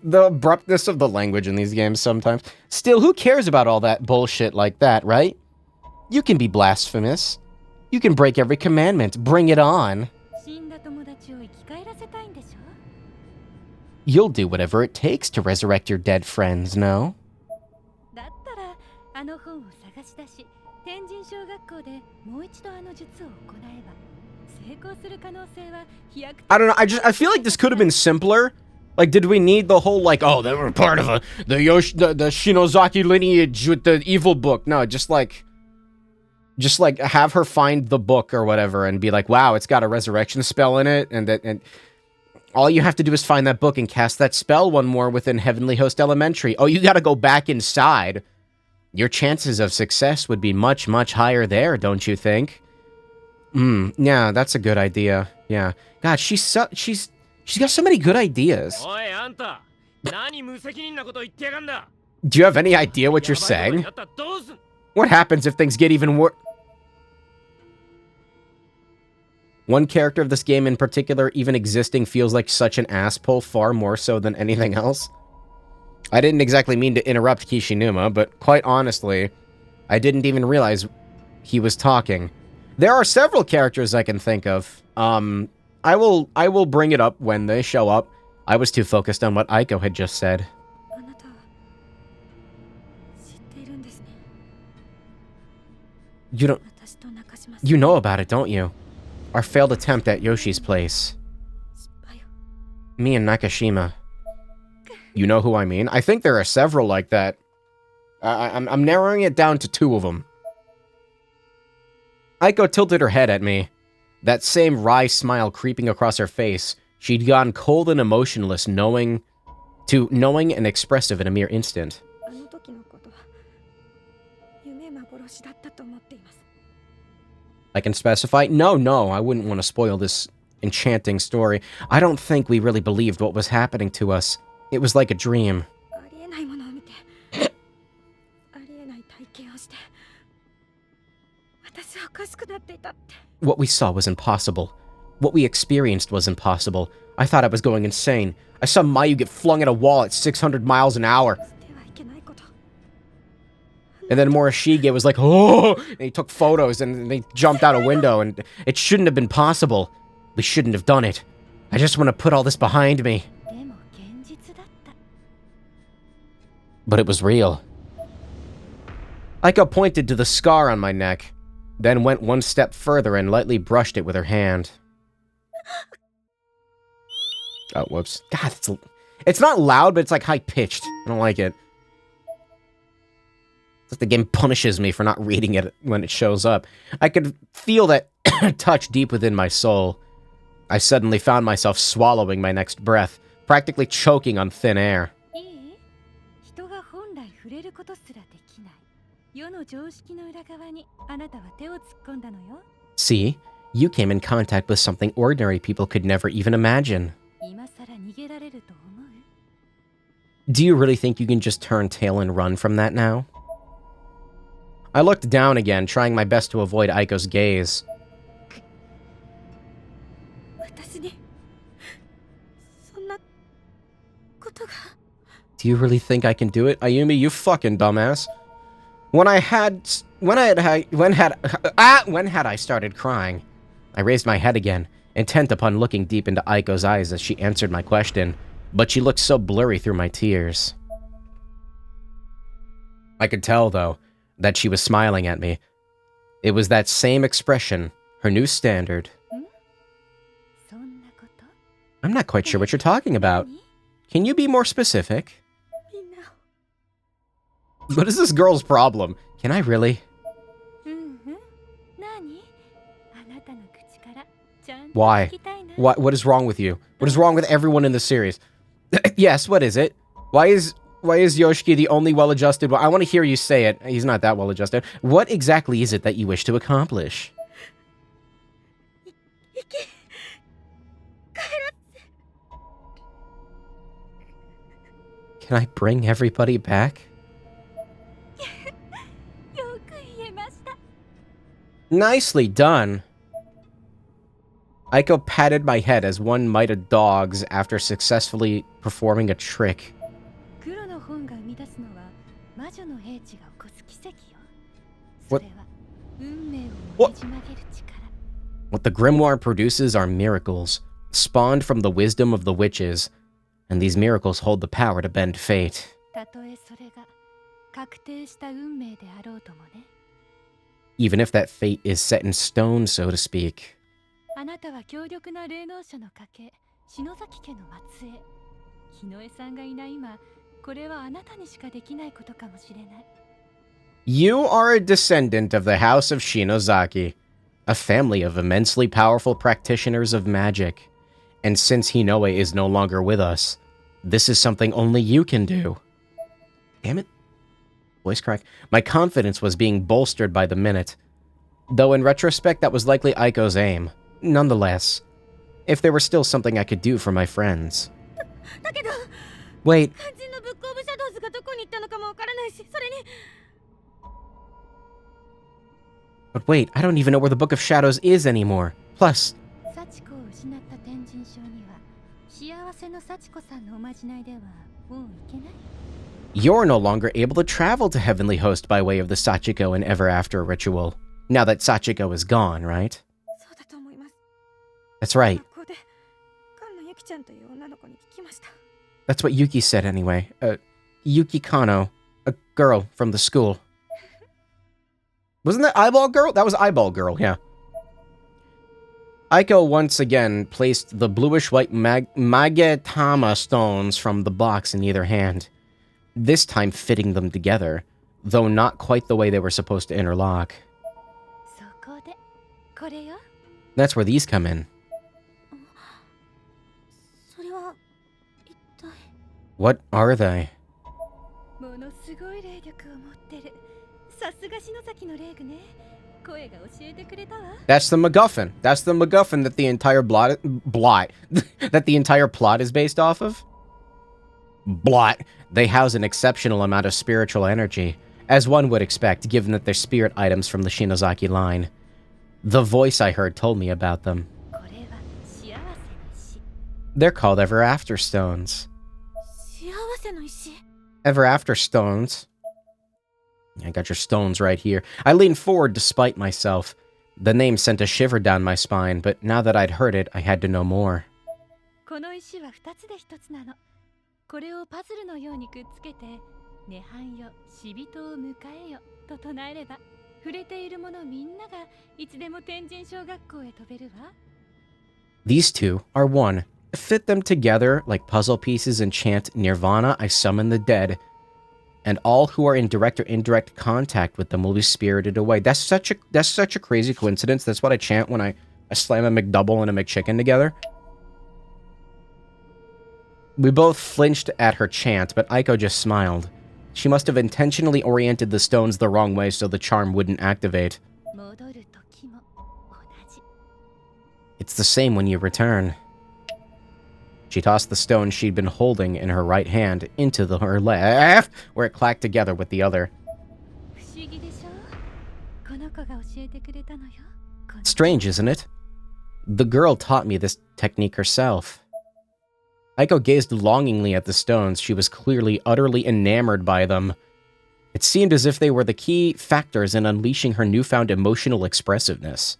The abruptness of the language in these games sometimes. Still, who cares about all that bullshit like that, right? You can be blasphemous. You can break every commandment. Bring it on. 死んだ友達を生き返らせたいんでしょ。 You'll do whatever it takes to resurrect your dead friends, no? だったらあの本を探し出し天神小学校でもう一度あの術を行えば成功する可能性は飛躍 I don't know. I feel like this could have been simpler. Like, did we need the whole like, oh, they were part of the Shinozaki lineage with the evil book? No, just like have her find the book or whatever and be like, wow, it's got a resurrection spell in it, and all you have to do is find that book and cast that spell one more within Heavenly Host Elementary. Oh, you got to go back inside. Your chances of success would be much, much higher there, don't you think? Yeah, that's a good idea. Yeah. God, she's got so many good ideas. おいあんた何無責任なこと言ってやがんだ Do you have any idea what you're やばいことに saying? なったらどうすん What happens if things get even worse? One character of this game in particular, even existing, feels like such an asspull far more so than anything else. I didn't exactly mean to interrupt Kishinuma, but quite honestly, I didn't even realize he was talking. There are several characters I can think of. I will bring it up when they show up. I was too focused on what Aiko had just said. あなたは知っているんですね。 You don't 私と中島さん you know about it, don't you? Our failed attempt at Yoshi's place. 失敗を Me and Nakashima. You know who I mean? I think there are several like that. I'm narrowing it down to 2 of them. Aiko tilted her head at me. That same wry smile creeping across her face. She'd gone cold and emotionless, knowing and expressive in a mere instant. あの時のことは夢幻だったと思っています。 I can specify? No, I wouldn't want to spoil this enchanting story. I don't think we really believed what was happening to us. It was like a dream. ありえないものを見てありえない体験をして私はおかしくなっていたって。 What we saw was impossible. What we experienced was impossible. I thought I was going insane. I saw Mayu get flung at a wall at 600 miles an hour. してはいけないこと。 And then Morishige was like, oh, and he took photos and they jumped out a window and it shouldn't have been possible. We shouldn't have done it. I just want to put all this behind me. でも現実だった But it was real. Aiko pointed to the scar on my neck, then went one step further and lightly brushed it with her hand. Oh, whoops. God, it's not loud, but it's like high-pitched. I don't like it. It's like the game punishes me for not reading it when it shows up. I could feel that touch deep within my soul. I suddenly found myself swallowing my next breath, practically choking on thin air. いい人が本来触れることすらできない世の常識の裏側にあなたは手を突っ込んだのよ See, you came in contact with something ordinary people could never even imagine. 今さら逃げられると思う Do you really think you can just turn tail and run from that now? I looked down again, trying my best to avoid Aiko's gaze. 私にそんなことが Do you really think I can do it? Ayumi, you fucking dumbass. When had I started crying? I raised my head again, intent upon looking deep into Aiko's eyes as she answered my question, but she looked so blurry through my tears. I could tell, though, that she was smiling at me. It was that same expression, her new standard. そんなこと I'm not quite sure what you're talking about. 何 Can you be more specific? みんな What is this girl's problem? Can I really? うんうん何あなたの口からちゃんと Why? 聞きたいな What is wrong with you? What is wrong with everyone in the series? Yes, what is it? Why is Yoshiki the only well-adjusted one? I want to hear you say it. He's not that well-adjusted. What exactly is it that you wish to accomplish? 生き帰ら Can I bring everybody back? よく言えました Nicely done. Aiko patted my head as one might a dog's after successfully performing a trick. 黒の本が生み出すのは魔女の兵地が起こす奇跡よ What- それは運命をねじ曲げる力 What the grimoire produces are miracles, spawned from the wisdom of the witches, and these miracles hold the power to bend fate. たとえそれが確定した運命であろうともね Even if that fate is set in stone, so to speak. あなたは強力な霊能者の家系、篠崎家の末裔。日野江さんがいない今、これはあなたにしかできないことかもしれない。You are a descendant of the House of Shinozaki, a family of immensely powerful practitioners of magic. And since Hinoe is no longer with us, this is something only you can do. Damn it. Voice crack. My confidence was being bolstered by the minute. Though in retrospect, that was likely Aiko's aim. Nonetheless, if there were still something I could do for my friends. だけど Wait, 肝心のブックオブシャドウズがどこに行ったのかもわからないし、それに but wait, I don't even know where the Book of Shadows is anymore. Plus, 幸子を失った天神賞には、幸せの幸子さんのおまじないではもう行けない。you're no longer able to travel to Heavenly Host by way of the Sachiko and Ever After ritual. Now that Sachiko is gone, right? そうだと思います。 That's right. 学校で菅野由紀ちゃんという女の子に聞きました。 That's what Yuki said anyway. Yuki Kano, a girl from the school. Wasn't that Eyeball Girl? That was Eyeball Girl, yeah. Aiko once again placed the bluish-white Magetama stones from the box in either hand, this time fitting them together, though not quite the way they were supposed to interlock. そこで、これよ。 That's where these come in. それは一体 What are they? ものすごい霊力を持ってる。さすが篠崎の霊具ね。声が教えてくれたわ。 That's the MacGuffin. That's the MacGuffin that the entire that the entire plot is based off of. Blot. They house an exceptional amount of spiritual energy, as one would expect, given that they're spirit items from the Shinozaki line. The voice I heard told me about them. これは幸せの石。 They're called Ever After Stones. 幸せの石。 Ever After Stones. I got your stones right here. I leaned forward despite myself. The name sent a shiver down my spine, but now that I'd heard it, I had to know more. この石は2つで1つなの。これをパズルのようにくっつけて、涅槃よ、死人を迎えよと唱えれば、触れているものみんながいつでも天神小学校へ飛べるわ。 These two are one. Fit them together like puzzle pieces and chant Nirvana, I summon the dead. And all who are in direct or indirect contact with them will be spirited away. That's such a crazy coincidence. That's what I chant when I slam a McDouble and a McChicken together. We both flinched at her chant, but Aiko just smiled. She must have intentionally oriented the stones the wrong way so the charm wouldn't activate. 戻る時も同じ。 It's the same when you return. She tossed the stone she'd been holding in her right hand into her left, where it clacked together with the other. 不思議でしょ？この子が教えてくれたのよ。この Strange, isn't it? The girl taught me this technique herself. Aiko gazed longingly at the stones. She was clearly utterly enamored by them. It seemed as if they were the key factors in unleashing her newfound emotional expressiveness.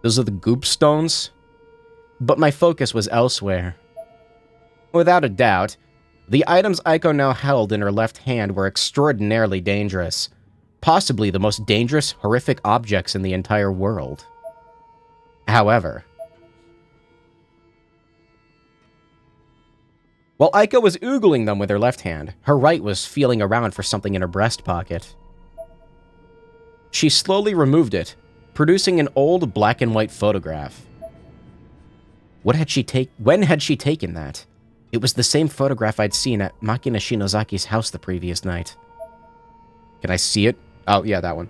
Those are the goop stones? But my focus was elsewhere. Without a doubt, the items Aiko now held in her left hand were extraordinarily dangerous. Possibly the most dangerous, horrific objects in the entire world. However, while Aiko was oogling them with her left hand, her right was feeling around for something in her breast pocket. She slowly removed it, producing an old black and white photograph. When had she taken that? It was the same photograph I'd seen at Makina Shinozaki's house the previous night. Can I see it? Oh, yeah, that one.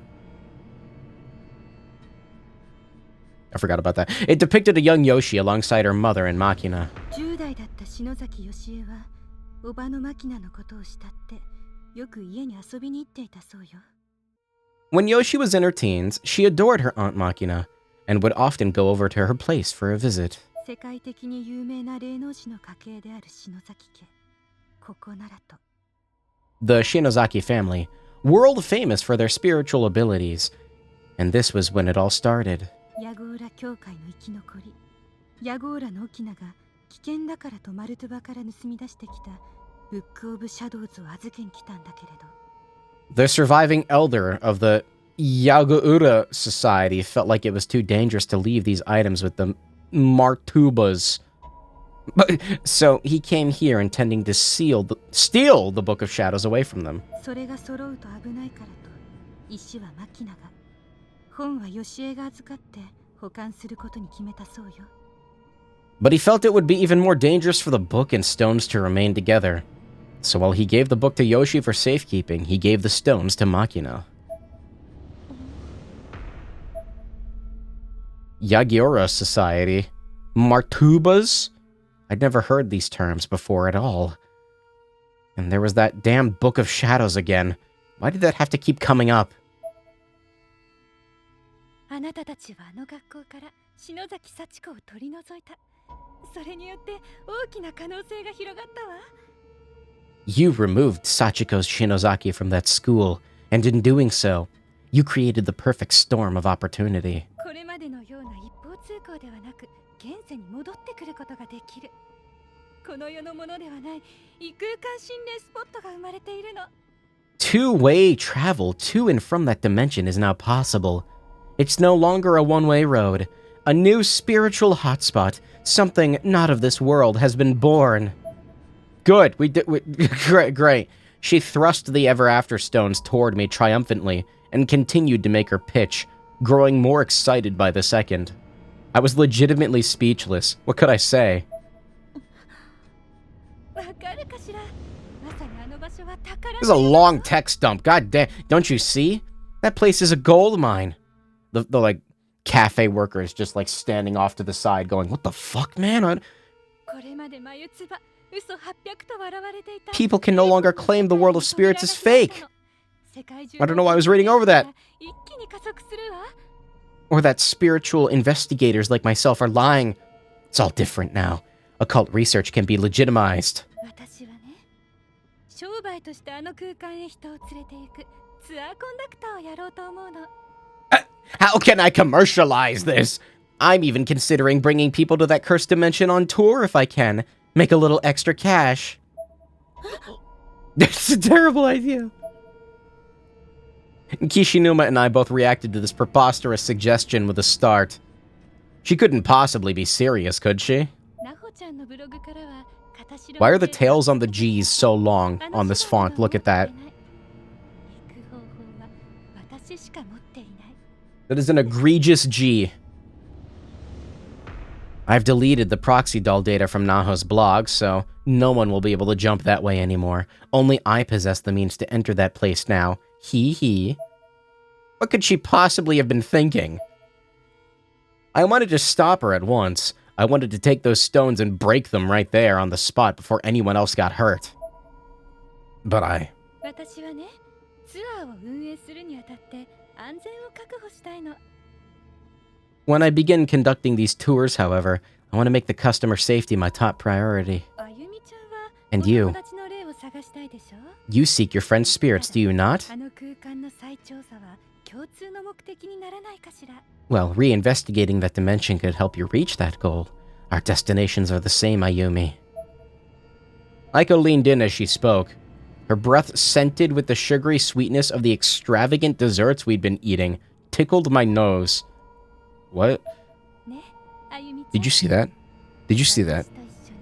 I forgot about that. It depicted a young Yoshi alongside her mother and Makina. 10代だった篠崎義恵は、おばのマキナのことを慕って、よく家に遊びに行っていたそうよ。 When Yoshi was in her teens, she adored her Aunt Makina and would often go over to her place for a visit. 世界的に有名な霊能師の家系である篠崎家。ここならと。 The Shinozaki family, world famous for their spiritual abilities, and this was when it all started. ヤゴーラ教会の生き残り。ヤゴーラのオキナが危険だからとマルトゥバから盗み出してきたブックオブシャドウズを預けに来たんだけれど。 The surviving elder of the Yagura Society felt like it was too dangerous to leave these items with the Martubas. But, so he came here intending to steal the Book of Shadows away from them. それが揃うと危ないからと石はマキナが本はヨシエが預かって保管することに決めたそうよ But he felt it would be even more dangerous for the book and stones to remain together. So while he gave the book to Yoshi for safekeeping, he gave the stones to Makina. Yagiura Society. Martubas? I'd never heard these terms before at all. And there was that damn Book of Shadows again. Why did that have to keep coming up? あなたたちはあの学校から篠崎幸子を取り除いたそれによって大きな可能性が広がったわ You removed Sachiko's Shinozaki from that school, and in doing so, you created the perfect storm of opportunity. これまでのような一方通行ではなく現世に戻ってくることができるこの世のものではない異空間心霊スポットが生まれているの Two-way travel to and from that dimension is now possible. It's no longer a one-way road. A new spiritual hotspot, something not of this world, has been born. Good, great. She thrust the Ever After stones toward me triumphantly and continued to make her pitch, growing more excited by the second. I was legitimately speechless. What could I say? わかるかしらまさにあの場所は宝 This is a long text dump. God damn. Don't you see? That place is a gold mine. The like, cafe workers just, like, standing off to the side going, what the fuck, man? これまで眉唾嘘800と笑われていた People can no longer claim the world of spirits is fake. I don't know why I was reading over that. 一気に加速するわ Or that spiritual investigators like myself are lying. It's all different now. Occult research can be legitimized. 私はね商売としてあの空間へ人を連れて行くツアーコンダクターをやろうと思うの How can I commercialize this? I'm even considering bringing people to that cursed dimension on tour if I can. Make a little extra cash. That's a terrible idea. Kishinuma and I both reacted to this preposterous suggestion with a start. She couldn't possibly be serious, could she? ナホちゃんのブログからは片白 Why are the tails on the G's so long on this font? Look at that. 行く方法は私しか持っていない That is an egregious G. I've deleted the proxy doll data from Naho's blog, so no one will be able to jump that way anymore. Only I possess the means to enter that place now. Hee. What could she possibly have been thinking? I wanted to stop her at once. I wanted to take those stones and break them right there on the spot before anyone else got hurt. But I... 私はねツアーを運営するにあたって安全を確保したいの When I begin conducting these tours, however, I want to make the customer safety my top priority. あゆみちゃんは And you. お友達の霊を探したいでしょ You seek your friend's spirits, do you not? あの空間の再調査は共通の目的にならないかしら Well, reinvestigating that dimension could help you reach that goal. Our destinations are the same, Ayumi. Aiko leaned in as she spoke. Her breath, scented with the sugary sweetness of the extravagant desserts we'd been eating, tickled my nose. What? ねあゆみちゃん Did you see that? Did you see that? 私と一緒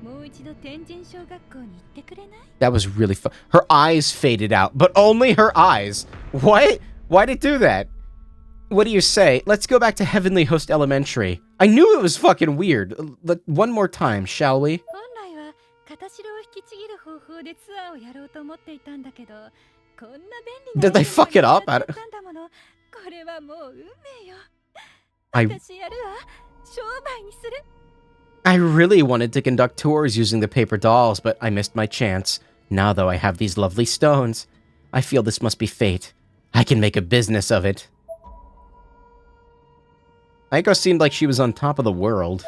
にもう一度天神小学校に行ってくれない That was really fun. Her eyes faded out, but only her eyes. What? Why'd it do that? What do you say? Let's go back to Heavenly Host Elementary. I knew it was fucking weird. One more time, shall we? 本来は片白を引きちぎる方法でツアーをやろうと思っていたんだけどこんな便利な Did they fuck it up? これはもう運命よ I 私やるわ商売にする I really wanted to conduct tours using the paper dolls, but I missed my chance. Now, though, I have these lovely stones. I feel this must be fate. I can make a business of it. Aiko seemed like she was on top of the world.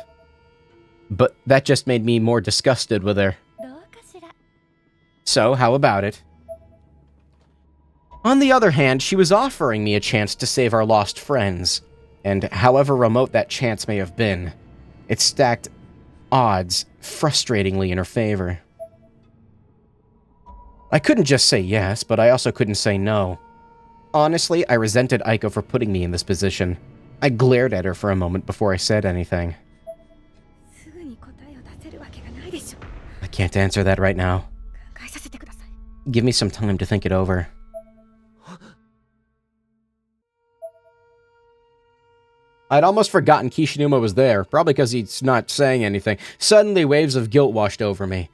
But that just made me more disgusted with her. どうかしら So, how about it? On the other hand, she was offering me a chance to save our lost friends. And however remote that chance may have been, it stacked odds frustratingly in her favor. I couldn't just say yes, but I also couldn't say no. Honestly, I resented Aiko for putting me in this position. I glared at her for a moment before I said anything. すぐに答えを出せるわけがないでしょ。 I can't answer that right now. 考えさせてください。 Give me some time to think it over. I'd almost forgotten Kishinuma was there, probably because he's not saying anything. Suddenly, waves of guilt washed over me.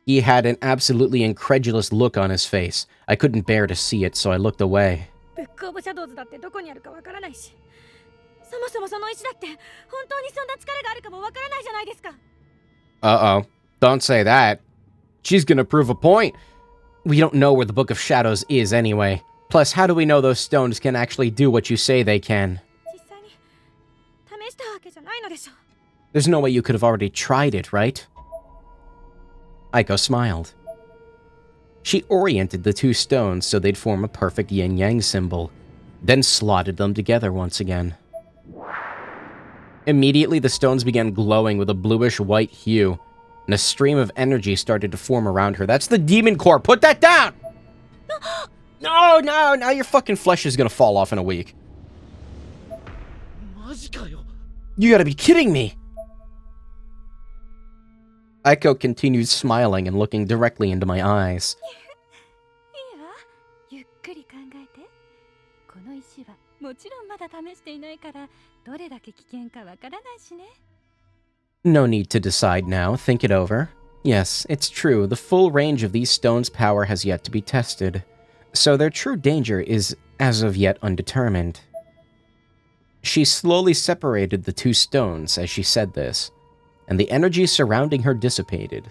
He had an absolutely incredulous look on his face. I couldn't bear to see it, so I looked away. ブックオブシャドウズだってどこにあるかわからないし、そもそもその石だって本当にそんな力があるかもわからないじゃないですか。 Uh-oh. Don't say that. She's gonna prove a point. We don't know where the Book of Shadows is anyway. Plus, how do we know those stones can actually do what you say they can? 実際に試したわけじゃないのでしょ。 There's no way you could have already tried it, right? Aiko smiled. She oriented the two stones so they'd form a perfect yin-yang symbol, then slotted them together once again. Immediately, the stones began glowing with a bluish-white hue, and a stream of energy started to form around her. That's the Demon Core! Put that down! No, now your fucking flesh is gonna fall off in a week. マジかよ。 You gotta be kidding me! Aiko continued smiling and looking directly into my eyes. いいわ、ゆっくり考えて。この石はもちろんまだ試していないからどれだけ危険かわからないしね。 No need to decide now. Think it over. Yes, it's true. The full range of these stones' power has yet to be tested. So their true danger is, as of yet, undetermined. She slowly separated the two stones as she said this, and the energy surrounding her dissipated.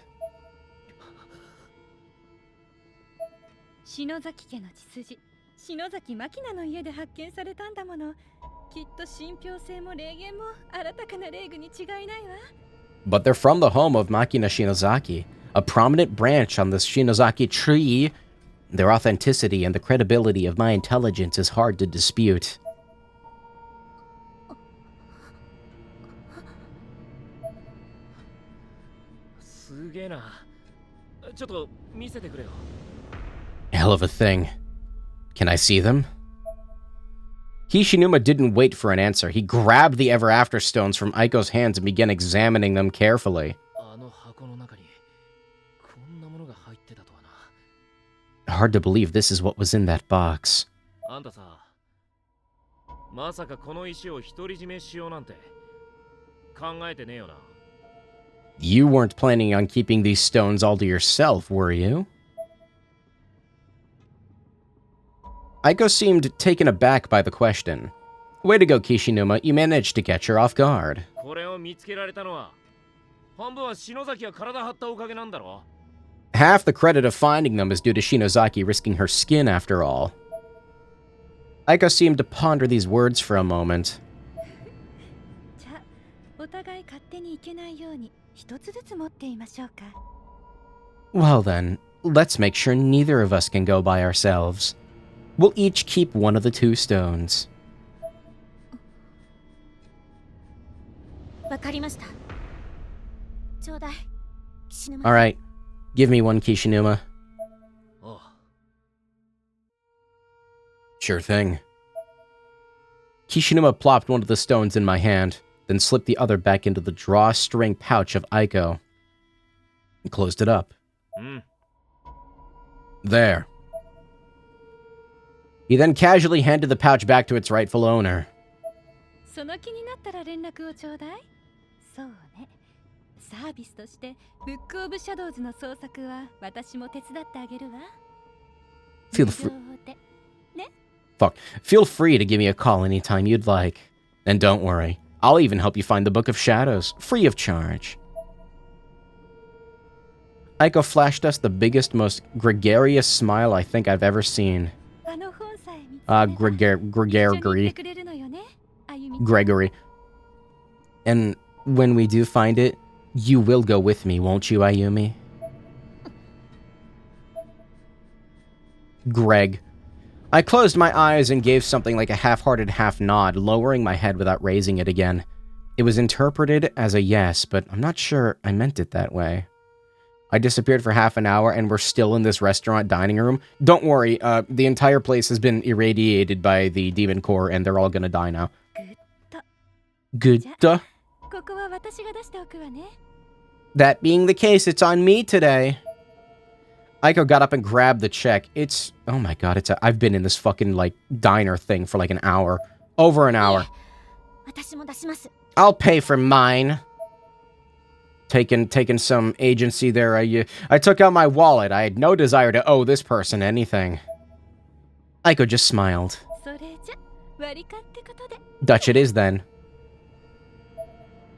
篠崎家の血筋、篠崎牧名の家で発見されたんだもの。きっと信憑性も霊言も新たかな霊具に違いないわ。 But they're from the home of Makina Shinozaki, a prominent branch on the Shinozaki tree. Their authenticity and the credibility of my intelligence is hard to dispute. すげえな。ちょっと見せてくれよ。 Hell of a thing. Can I see them? Kishinuma didn't wait for an answer. He grabbed the Ever After stones from Aiko's hands and began examining them carefully. あの箱の中にこんなものが入ってたとはな。 Hard to believe this is what was in that box. あんたさ、まさかこの石を独り占めしようなんて考えてねえよな。 You weren't planning on keeping these stones all to yourself, were you? Aiko seemed taken aback by the question. Way to go, Kishinuma. You managed to catch her off guard. これを見つけられたのは半分は篠崎が体張ったおかげなんだろ。 Half the credit of finding them is due to Shinozaki risking her skin, after all. Aiko seemed to ponder these words for a moment. じゃあ、お互い勝手に行けないように一つずつ持っていましょうか。 Well then, let's make sure neither of us can go by ourselves. We'll each keep one of the two stones. わかりました。ちょうだい。岸沼。 Alright, give me one, Kishinuma. ああ、 Sure thing. Kishinuma plopped one of the stones in my hand, then slipped the other back into the drawstring pouch of Aiko. And closed it up. うん。 There. He then casually handed the pouch back to its rightful owner. その気になったら連絡をちょうだい。そうね。サービスとしてブックオブシャドウズの捜索は私も手伝ってあげるわ。 Feel 無 free. 料で。 Feel free to give me a call anytime you'd like. And don't worry, I'll even help you find the Book of Shadows, free of charge. Aiko flashed us the biggest, most gregarious smile I think I've ever seen. あの本さえ見つければ一緒に行ってくれるのよね、あゆみちゃん。 Gregory. And when we do find it, you will go with me, won't you, Ayumi? Greg. I closed my eyes and gave something like a half-hearted half-nod, lowering my head without raising it again. It was interpreted as a yes, but I'm not sure I meant it that way. I disappeared for half an hour and we're still in this restaurant dining room. Don't worry, the entire place has been irradiated by the demon core and they're all gonna die now. Good. ここは私が出しておくわね。 That being the case, it's on me today. Aiko got up and grabbed the check. Oh my god, I've been in this fucking, like, diner thing for like an hour. Over an hour. 私も出します。 I'll pay for mine. Taking some agency there. I took out my wallet. I had no desire to owe this person anything. Aiko just smiled. それじゃ割り勘ってことで。 Dutch it is then.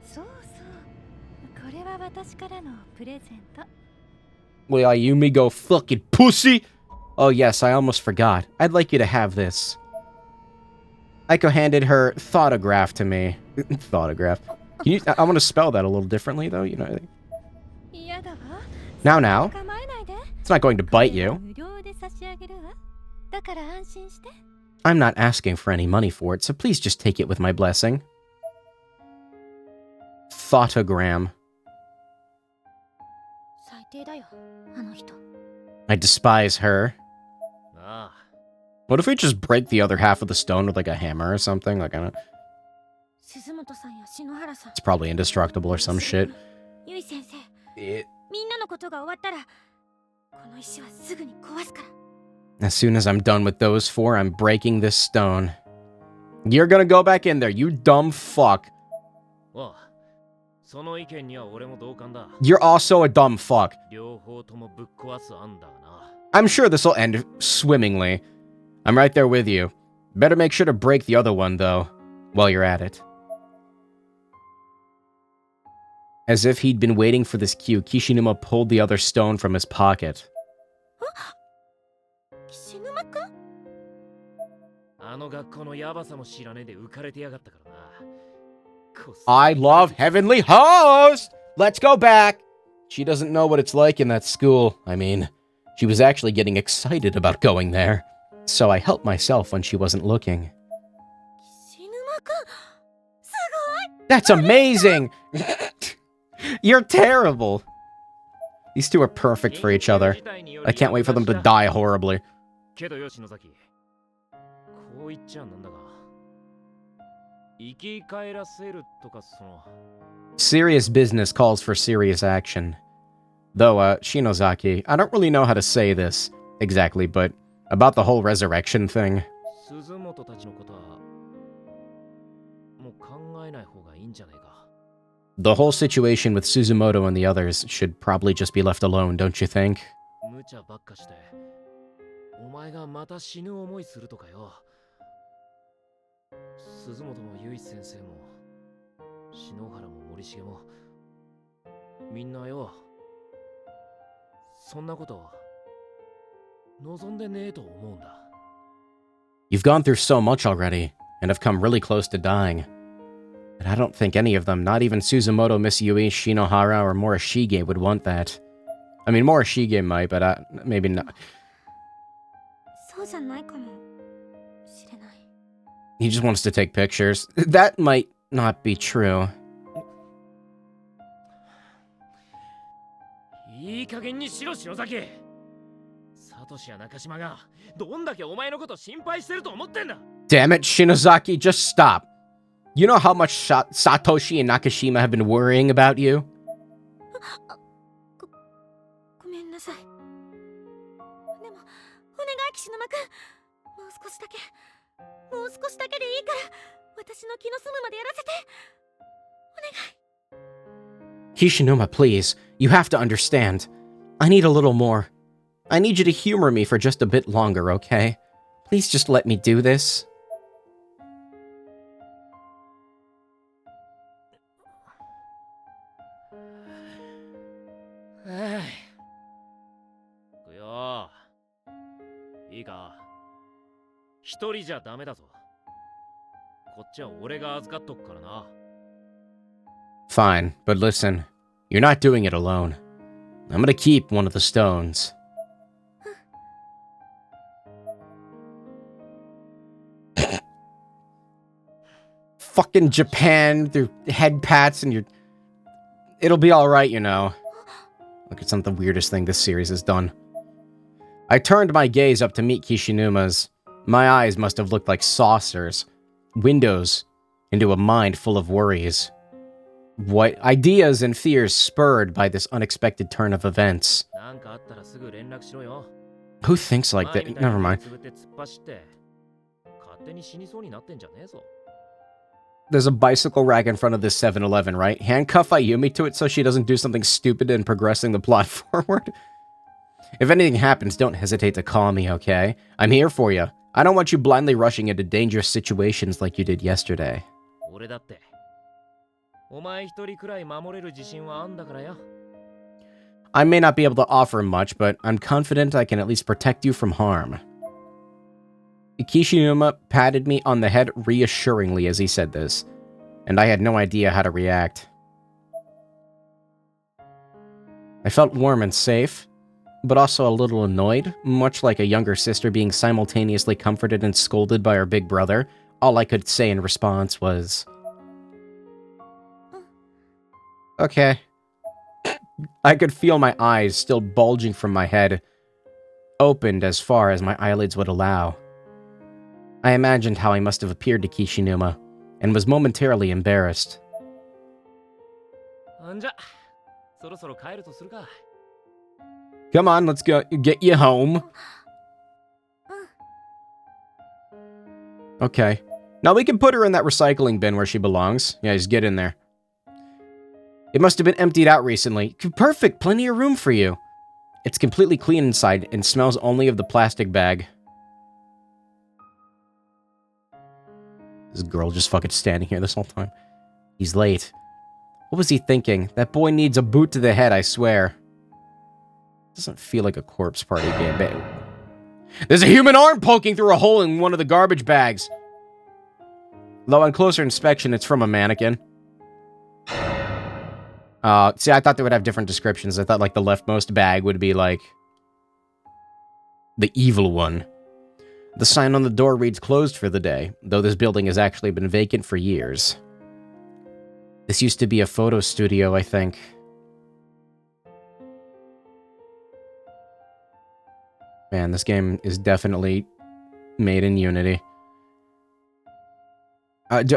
そうそう。これは私からのプレゼント。 Will Ayumi go fucking pussy? Oh yes, I almost forgot. I'd like you to have this. Aiko handed her thoughtograph to me. Thoughtograph. I want to spell that a little differently though, you know. 嫌だわ。 Now. 構えないで。 It's not going to bite you. 無料で差し上げるわ。だから安心して。 I'm not asking for any money for it, so please just take it with my blessing. Thoughtogram. 最低だよ、あの人。 I despise her. ああ、 What if we just break the other half of the stone with like a hammer or something? Like, I don't know. 鈴本さんや篠原さん。 It's probably indestructible or some shit. ゆい先生、みんなのことが終わったら、この石はすぐに壊すから。 As soon as I'm done with those four, I'm breaking this stone. You're gonna go back in there, you dumb fuck. ああ、その意見には俺も同感だ。 You're also a dumb fuck. 両方ともぶっ壊す案だな。 I'm sure this'll end swimmingly. I'm right there with you. Better make sure to break the other one, though, while you're at it. As if he'd been waiting for this cue, Kishinuma pulled the other stone from his pocket. 岸沼くん？あの学校のヤバさも知らねえで浮かれてやがったからな。こっそり I love Heavenly Host! Let's go back! She doesn't know what it's like in that school. I mean, she was actually getting excited about going there. So I helped myself when she wasn't looking. 岸沼くん、すごい！ That's amazing! You're terrible! These two are perfect for each other. I can't wait for them to die horribly. けどよ、篠崎。こう言っちゃなんだが。生き返らせるとかその。 Serious business calls for serious action. Though, Shinozaki, I don't really know how to say this exactly, but about the whole resurrection thing. 鈴本たちのことはもう考えない方がいいんじゃねえか。 The whole situation with Suzumoto and the others should probably just be left alone, don't you think? 無茶ばっかして、お前がまた死ぬ思いするとかよ。鈴本も結衣先生も、篠原も森重も、みんなよ、そんなこと望んでねえと思うんだ。 You've gone through so much already, and have come really close to dying. But I don't think any of them, not even Suzumoto, Miss Yui, Shinohara, or Morishige would want that. I mean, Morishige might, but maybe not. そうじゃないかもしれない。 He just wants to take pictures. That might not be true. いい加減にしろ、篠崎。サトシや中島がどんだけお前のこと心配してると思ってんだ。 Damn it, Shinozaki, just stop. You know how much Satoshi and Nakashima have been worrying about you? ごめんなさい。でも、お願い岸沼くん。もう少しだけでいいから、私の気の済むまでやらせて。お願い。 Kishinuma, please. You have to understand. I need a little more. I need you to humor me for just a bit longer, okay? Please just let me do this. Hey. 行くよ。いいか。一人じゃダメだぞ。こっちは俺が預かっとくからな。 Fine, but listen. You're not doing it alone. I'm gonna keep one of the stones. Fucking Japan, their head pats and your... It'll be alright, you know. Look, it's not the weirdest thing this series has done. I turned my gaze up to meet Kishinuma's. My eyes must have looked like saucers. Windows into a mind full of worries. What ideas and fears spurred by this unexpected turn of events? なんかあったらすぐ連絡しろよ。 Who thinks like 前 that? みたいに Never mind. 目つぶって突っ走って勝手に死にそうになってんじゃねえぞ。 There's a bicycle rack in front of this 7-Eleven, right? Handcuff Ayumi to it so she doesn't do something stupid in progressing the plot forward. If anything happens, don't hesitate to call me, okay? I'm here for you. I don't want you blindly rushing into dangerous situations like you did yesterday. 俺だって。お前一人くらい守れる自信はあんだからよ。 I may not be able to offer much, but I'm confident I can at least protect you from harm. Kishinuma patted me on the head reassuringly as he said this, and I had no idea how to react. I felt warm and safe, but also a little annoyed, much like a younger sister being simultaneously comforted and scolded by her big brother. All I could say in response was, okay. I could feel my eyes still bulging from my head, opened as far as my eyelids would allow. I imagined how I must have appeared to Kishinuma, and was momentarily embarrassed. あんじゃ、そろそろ帰るとするか。 Come on, let's go get you home. Okay. Now we can put her in that recycling bin where she belongs. Yeah, just get in there. It must have been emptied out recently. Perfect, plenty of room for you. It's completely clean inside and smells only of the plastic bag. This girl just fucking standing here this whole time. He's late. What was he thinking? That boy needs a boot to the head, I swear. Doesn't feel like a corpse party game, babe. There's a human arm poking through a hole in one of the garbage bags. Though on closer inspection, it's from a mannequin. See, I thought they would have different descriptions. I thought, like, the leftmost bag would be, like, the evil one. The sign on the door reads closed for the day, though this building has actually been vacant for years. This used to be a photo studio, I think. Man, this game is definitely made in Unity.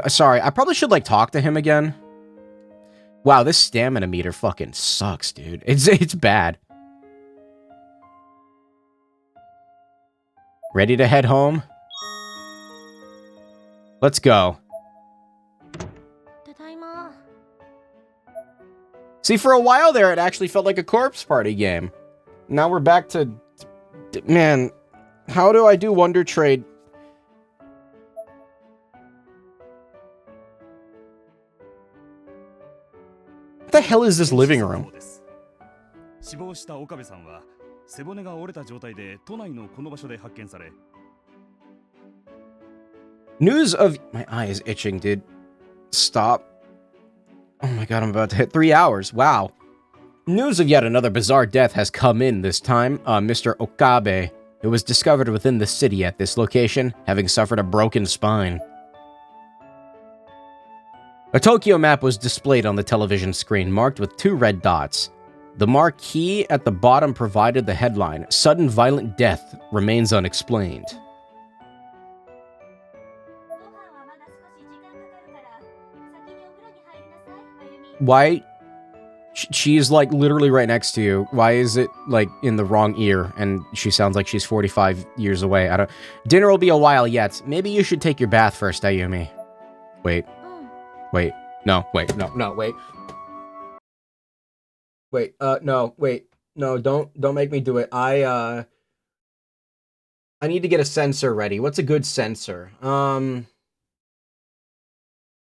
Sorry, I probably should, like, talk to him again. Wow, this stamina meter fucking sucks, dude. It's bad. Ready to head home? Let's go. See, for a while there, it actually felt like a corpse party game. Now we're back to... Man, how do I do Wonder Trade? What the hell is this living room? 死亡した岡部さんは背骨が折れた状態で都内のこの場所で発見され News of... My eye is itching, dude. Stop. Oh my god, I'm about to hit 3 hours. Wow. News of yet another bizarre death has come in this time. Mr. Okabe, who was discovered within the city at this location, having suffered a broken spine. A Tokyo map was displayed on the television screen, marked with 2 red dots. The marquee at the bottom provided the headline, "Sudden violent death remains unexplained." Why? She's like literally right next to you. Why is it like in the wrong ear and she sounds like she's 45 years away? I don't... Dinner will be a while yet. Maybe you should take your bath first, Ayumi. Wait. Wait. No, wait. No, wait. Wait, no, wait. No, don't make me do it. I need to get a sensor ready. What's a good sensor?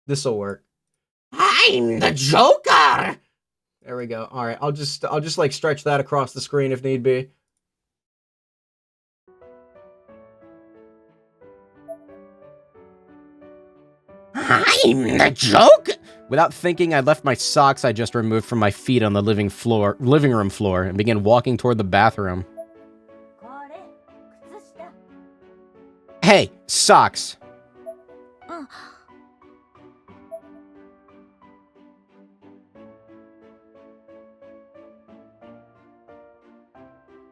This'll work. I'm the Joker! There we go. Alright, I'll just like stretch that across the screen if need be. I'm the Joker! Without thinking, I left my socks I just removed from my feet on the living room floor and began walking toward the bathroom. Hey, socks!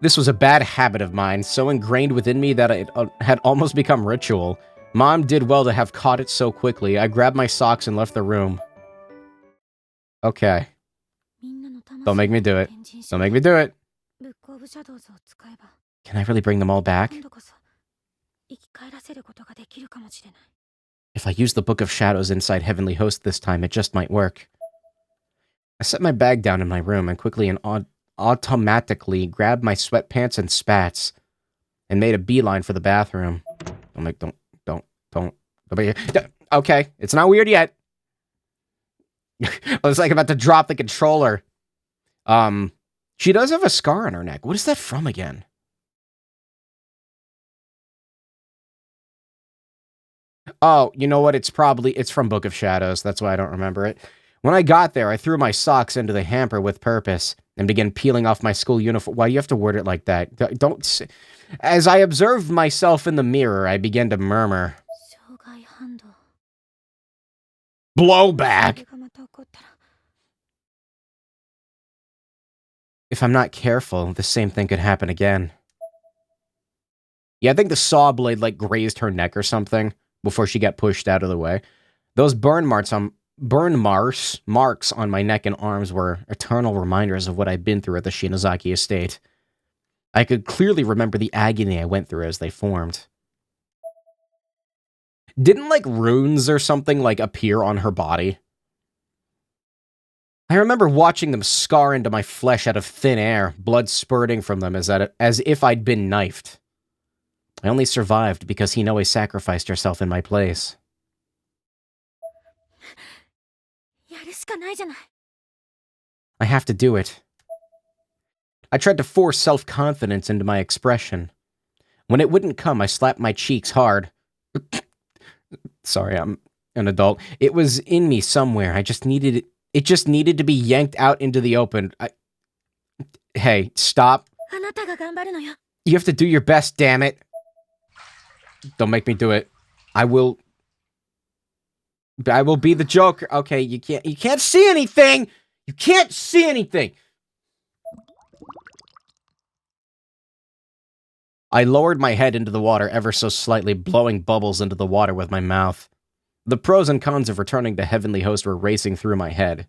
This was a bad habit of mine, so ingrained within me that it had almost become ritual. Mom did well to have caught it so quickly. I grabbed my socks and left the room. Okay. Don't make me do it. Don't make me do it. Can I really bring them all back? If I use the Book of Shadows inside Heavenly Host this time, it just might work. I set my bag down in my room and quickly and automatically grabbed my sweatpants and spats and made a beeline for the bathroom. Okay, it's not weird yet. I was like about to drop the controller. She does have a scar on her neck. What is that from again? Oh, you know what? It's from Book of Shadows. That's why I don't remember it. When I got there, I threw my socks into the hamper with purpose and began peeling off my school uniform. Why do you have to word it like that? Don't. As I observed myself in the mirror, I began to murmur. Blowback! If I'm not careful, the same thing could happen again. Yeah, I think the saw blade, like, grazed her neck or something before she got pushed out of the way. Those burn marks on my neck and arms were eternal reminders of what I'd been through at the Shinozaki estate. I could clearly remember the agony I went through as they formed. Didn't, like, runes or something, like, appear on her body? I remember watching them scar into my flesh out of thin air, blood spurting from them as if I'd been knifed. I only survived because Hinoe sacrificed herself in my place. I have to do it. I tried to force self-confidence into my expression. When it wouldn't come, I slapped my cheeks hard. Sorry, I'm an adult. It was in me somewhere. It just needed to be yanked out into the open. Hey, stop. You have to do your best, damn it. Don't make me do it. I will be the Joker. Okay, you can't see anything. You can't see anything. I lowered my head into the water ever so slightly, blowing bubbles into the water with my mouth. The pros and cons of returning to Heavenly Host were racing through my head.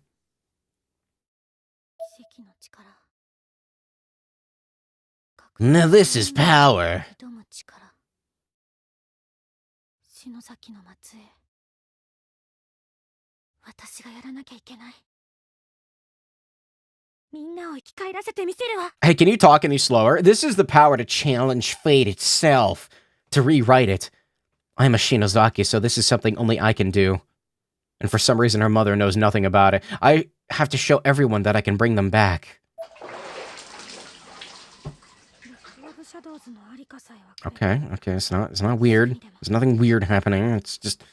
Now this is power. Hey, can you talk any slower? This is the power to challenge fate itself, to rewrite it. I'm a Shinozaki, so this is something only I can do. And for some reason her mother knows nothing about it. I have to show everyone that I can bring them back. Okay, it's not weird. There's nothing weird happening. It's just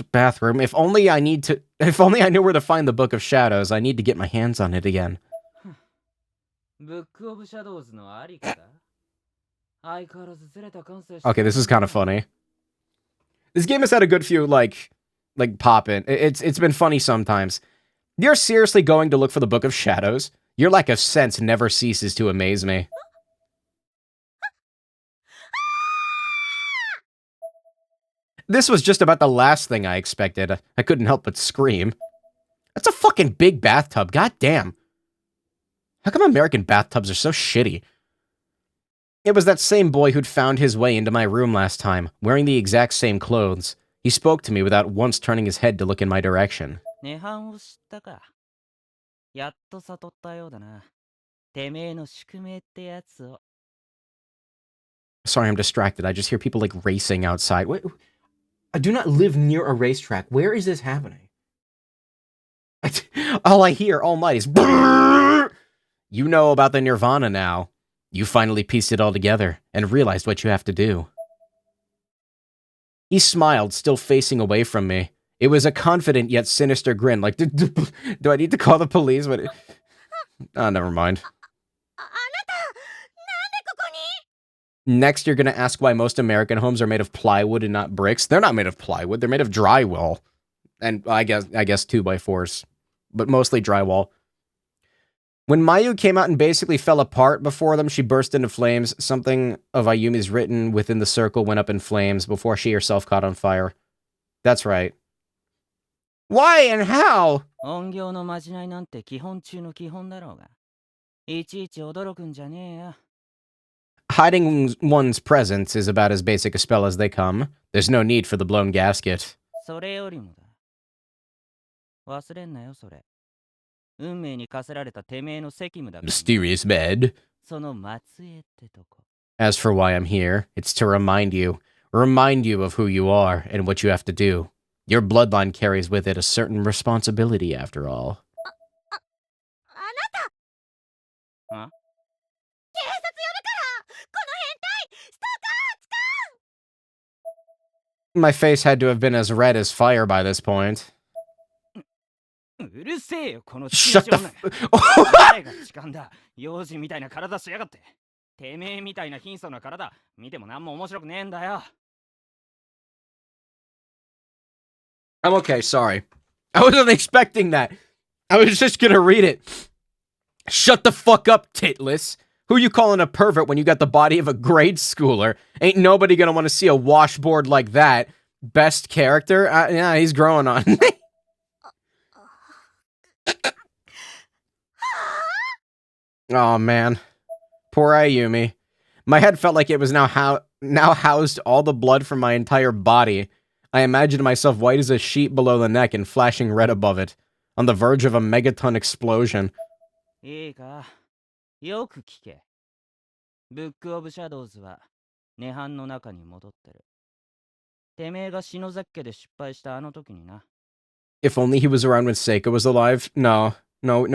a bathroom. If only I knew where to find the Book of Shadows, I need to get my hands on it again. Okay, this is kind of funny. This game has had a good few, like pop-in. It's been funny sometimes. You're seriously going to look for the Book of Shadows? Your lack of sense never ceases to amaze me. This was just about the last thing I expected. I couldn't help but scream. That's a fucking big bathtub, goddamn. How come American bathtubs are so shitty? It was that same boy who'd found his way into my room last time, wearing the exact same clothes. He spoke to me without once turning his head to look in my direction. Sorry, I'm distracted. I just hear people, like, racing outside. What? I do not live near a racetrack. Where is this happening? All I hear all night is... You know about the Nirvana now. You finally pieced it all together and realized what you have to do. He smiled, still facing away from me. It was a confident yet sinister grin, like, do I need to call the police? Oh, never mind. Next, you're gonna ask why most American homes are made of plywood and not bricks. They're not made of plywood. They're made of drywall. And I guess 2x4s. But mostly drywall. When Mayu came out and basically fell apart before them, she burst into flames. Something of Ayumi's written within the circle went up in flames before she herself caught on fire. That's right. Why and how? 怨行のまじないなんて基本中の基本だろうが。いちいち驚くんじゃねえよ。Hiding one's presence is about as basic a spell as they come. There's no need for the blown gasket. それよりもだ。忘れんなよ、それ。運命に課せられたてめえの責務だから。 Mysterious bed. その末裔ってとこ。 As for why I'm here, it's to remind you of who you are and what you have to do. Your bloodline carries with it a certain responsibility, after all. あなたあ？警察呼ぶからこの変態ストーカー My face had to have been as red as fire by this point. うるせえよ、この Shut the 女。 誰が痴漢だ。幼児みたいな体しやがって。てめえみたいな貧相な体、見ても何も面白くねえんだよ。I'm okay, sorry. I wasn't expecting that. I was just gonna read it. Shut the fuck up, titless. Who you calling a pervert when you got the body of a grade schooler? Ain't nobody gonna want to see a washboard like that. Best character? Yeah, he's growing on me. Oh man. Poor Ayumi. My head felt like it was now housed all the blood from my entire body. I imagined myself white as a sheet below the neck and flashing red above it, on the verge of a megaton explosion. いいか、よく聞け。ブックオブシャドウズは涅槃の中に戻ってる。てめえが篠崎家で失敗したあの時にな。 If only he was around when Seika was alive. No,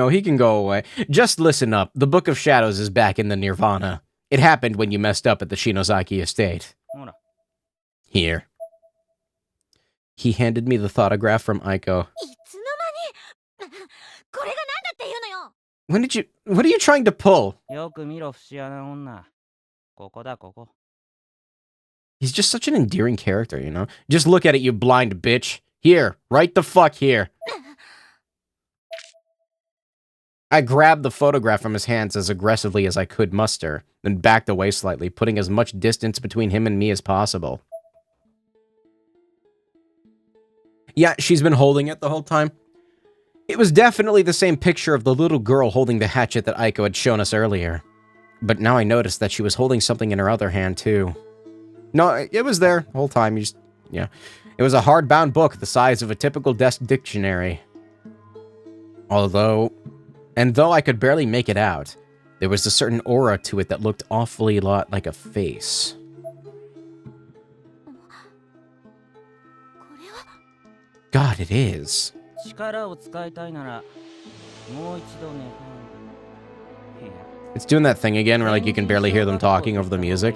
he can go away. Just listen up. The Book of Shadows is back in the Nirvana. It happened when you messed up at the Shinozaki estate. ほら。 Here. He handed me the thoughtograph from Aiko. いつの間にこれが何だっていうのよ What are you trying to pull? よく見ろ、節穴女。ここだ、ここ。 He's just such an endearing character, you know? Just look at it, you blind bitch. Here, right the fuck here. I grabbed the photograph from his hands as aggressively as I could muster, then backed away slightly, putting as much distance between him and me as possible. Yeah, she's been holding it the whole time. It was definitely the same picture of the little girl holding the hatchet that Aiko had shown us earlier. But now I noticed that she was holding something in her other hand, too. No, it was there the whole time. Yeah. It was a hardbound book the size of a typical desk dictionary. Though I could barely make it out, there was a certain aura to it that looked awfully a lot like a face. これは God, it is. 力を使いたいなら、もう一度涅槃。いや。 It's doing that thing again where like you can barely hear them talking over the music.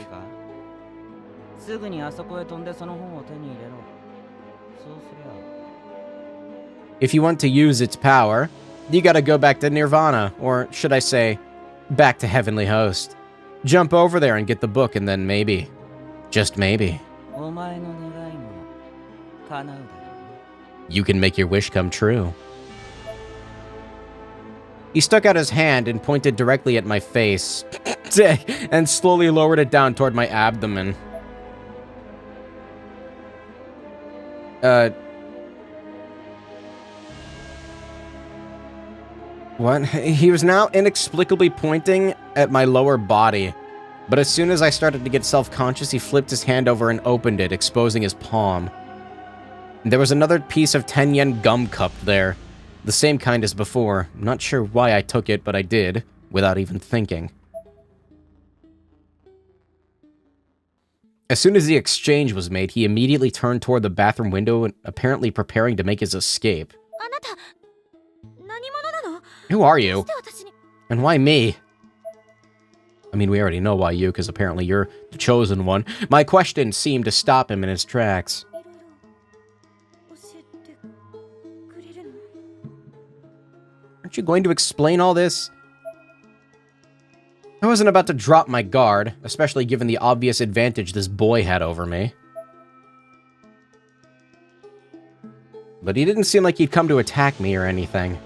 すぐにあそこへ飛んでその本を手に入れろ。そうすりゃ。 If you want to use its power, you gotta go back to Nirvana, or should I say, back to Heavenly Host. Jump over there and get the book, and then maybe, just maybe, お前の願いも叶うだろうね。 you can make your wish come true. He stuck out his hand and pointed directly at my face, and slowly lowered it down toward my abdomen. What? He was now inexplicably pointing at my lower body. But as soon as I started to get self-conscious, he flipped his hand over and opened it, exposing his palm. There was another piece of 10-yen gum cup there. The same kind as before. I'm not sure why I took it, but I did, without even thinking. As soon as the exchange was made, he immediately turned toward the bathroom window, apparently preparing to make his escape. あなた何者なの Who are どう you? して私に And why me? I mean, we already know why you, because apparently you're the chosen one. My question seemed to stop him in his tracks. いろいろ教えてくれるの Aren't you going to explain all this? I wasn't about to drop my guard, especially given the obvious advantage this boy had over me. But he didn't seem like he'd come to attack me or anything.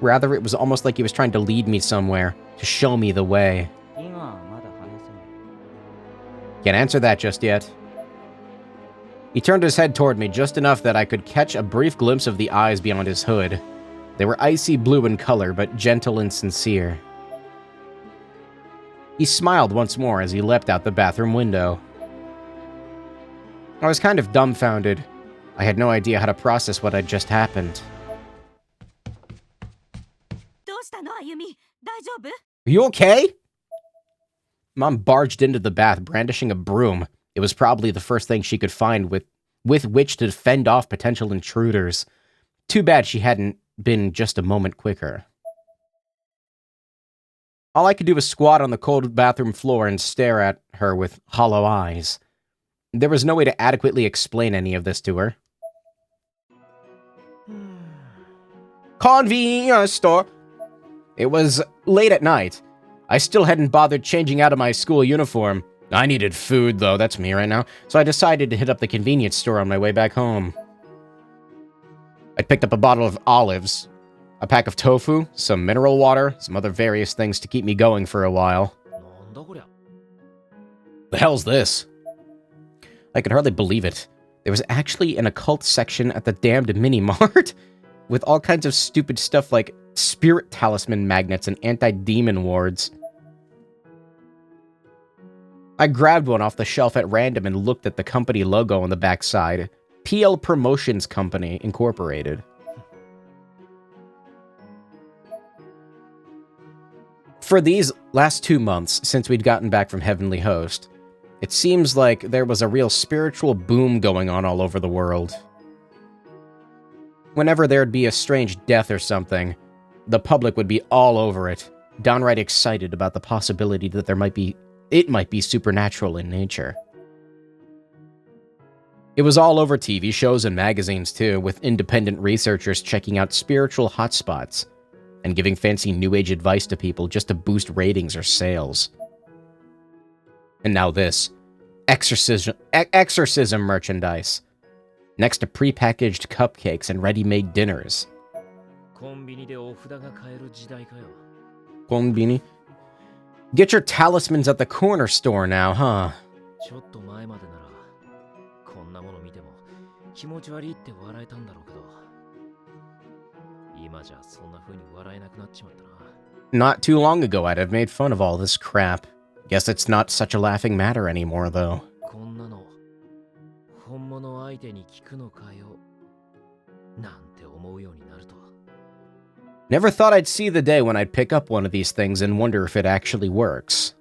Rather, it was almost like he was trying to lead me somewhere, to show me the way. 今はまだ話せない Can't answer that just yet. He turned his head toward me just enough that I could catch a brief glimpse of the eyes beyond his hood. They were icy blue in color, but gentle and sincere. He smiled once more as he leapt out the bathroom window. I was kind of dumbfounded. I had no idea how to process what had just happened. どうしたのあゆみ大丈夫 Are you okay? Mom barged into the bath, brandishing a broom. It was probably the first thing she could find with which to fend off potential intruders. Too bad she hadn't been just a moment quicker. All I could do was squat on the cold bathroom floor and stare at her with hollow eyes. There was no way to adequately explain any of this to her. Convenience store. It was late at night. I still hadn't bothered changing out of my school uniform. I needed food, though, that's me right now, so I decided to hit up the convenience store on my way back home. I picked up a bottle of olives, a pack of tofu, some mineral water, some other various things to keep me going for a while. なんだこりゃ。 The hell's this? I could hardly believe it. There was actually an occult section at the damned mini-mart with all kinds of stupid stuff like spirit talisman magnets and anti-demon wards. I grabbed one off the shelf at random and looked at the company logo on the backside. PL Promotions Company, Incorporated. For these last 2 months, since we'd gotten back from Heavenly Host, it seems like there was a real spiritual boom going on all over the world. Whenever there'd be a strange death or something, the public would be all over it, downright excited about the possibility that it might be supernatural in nature. It was all over TV shows and magazines too, with independent researchers checking out spiritual hotspots and giving fancy New Age advice to people just to boost ratings or sales. And now this. Exorcism merchandise. Next to prepackaged cupcakes and ready-made dinners. コンビニでお札が買える時代かよ。 Konbini. Get your talismans at the corner store now, huh? ちょっと前までなら、こんなもの見ても気持ち悪いって笑えたんだろうけど、今じゃそんな風に笑えなくなっちまったな。 Not too long ago, I'd have made fun of all this crap. Guess it's not such a laughing matter anymore, though. こんなの本物相手に聞くのかよ。なんて思うようになるとは。 Never thought I'd see the day when I'd pick up one of these things and wonder if it actually works.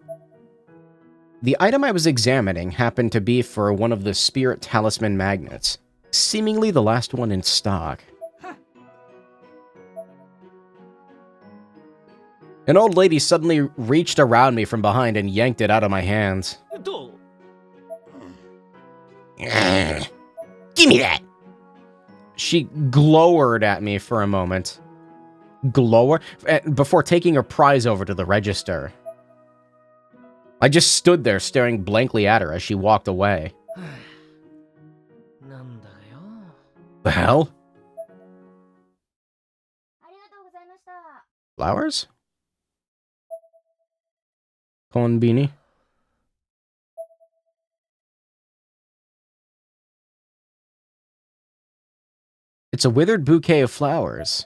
The item I was examining happened to be for one of the spirit talisman magnets, seemingly the last one in stock. An old lady suddenly reached around me from behind and yanked it out of my hands. どう Give me that! She glowered at me for a moment. Glower? Before taking her prize over to the register. I just stood there staring blankly at her as she walked away. なんだよ。 The hell? ありがとうございました Flowers? Konbini? It's a withered bouquet of flowers.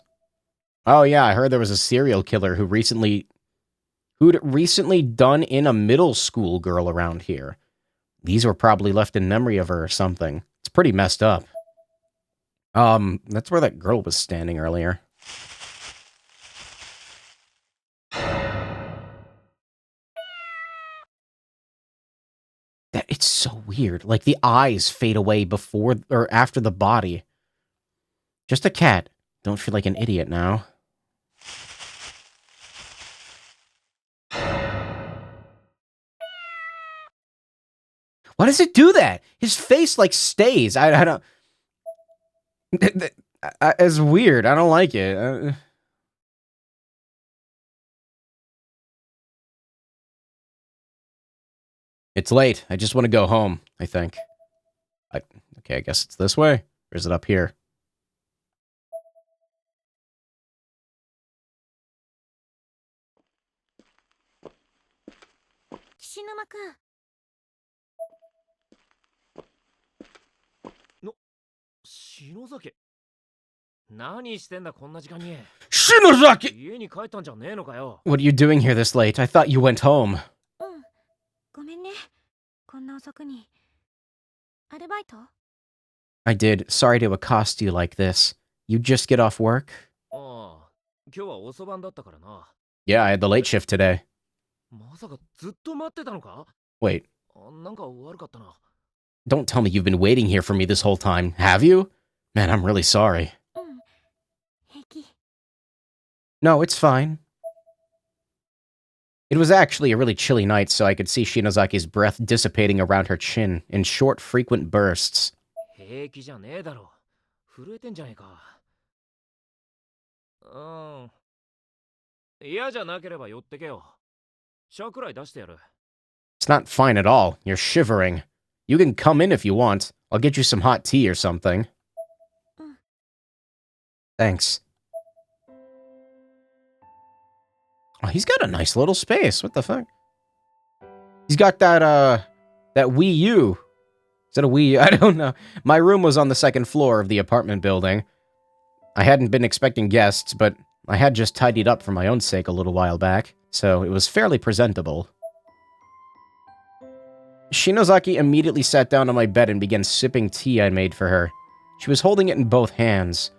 Oh yeah, I heard there was a serial killer who'd recently done in a middle school girl around here. These were probably left in memory of her or something. It's pretty messed up. That's where that girl was standing earlier. It's so weird. Like the eyes fade away before or after the body. Just a cat. Don't feel like an idiot now. Why does it do that? His face like stays. I don't. It's weird. I don't like it. It's late. I just want to go home, I think. Okay, I guess it's this way. Or is it up here? 石沼くん。篠崎。何してんだこんな時間に。 Shinozaki! 家に帰ったんじゃねえのかよ。 What are you doing here this late? I thought you went home. うん。ごめんね。こんな遅くに。アルバイト？ I did. Sorry to accost you like this. You just get off work? ああ、今日は遅番だったからな。 Yeah, I had the late shift today. まさかずっと待ってたのか？ Wait, なんか悪かったな。 don't tell me you've been waiting here for me this whole time, have you? Man, I'm really sorry. うん。平気。 No, it's fine. It was actually a really chilly night, so I could see Shinozaki's breath dissipating around her chin in short, frequent bursts. 平気じゃねえだろ。震えてんじゃねえか。嫌じゃなければ寄ってけよ。シャくらい出してやる。 It's not fine at all. You're shivering. You can come in if you want. I'll get you some hot tea or something. Thanks. Oh, he's got a nice little space. What the fuck? He's got that Wii U. Is that a Wii U? I don't know. My room was on the second floor of the apartment building. I hadn't been expecting guests, but I had just tidied up for my own sake a little while back, so it was fairly presentable. Shinozaki immediately sat down on my bed and began sipping tea I made for her. She was holding it in both hands.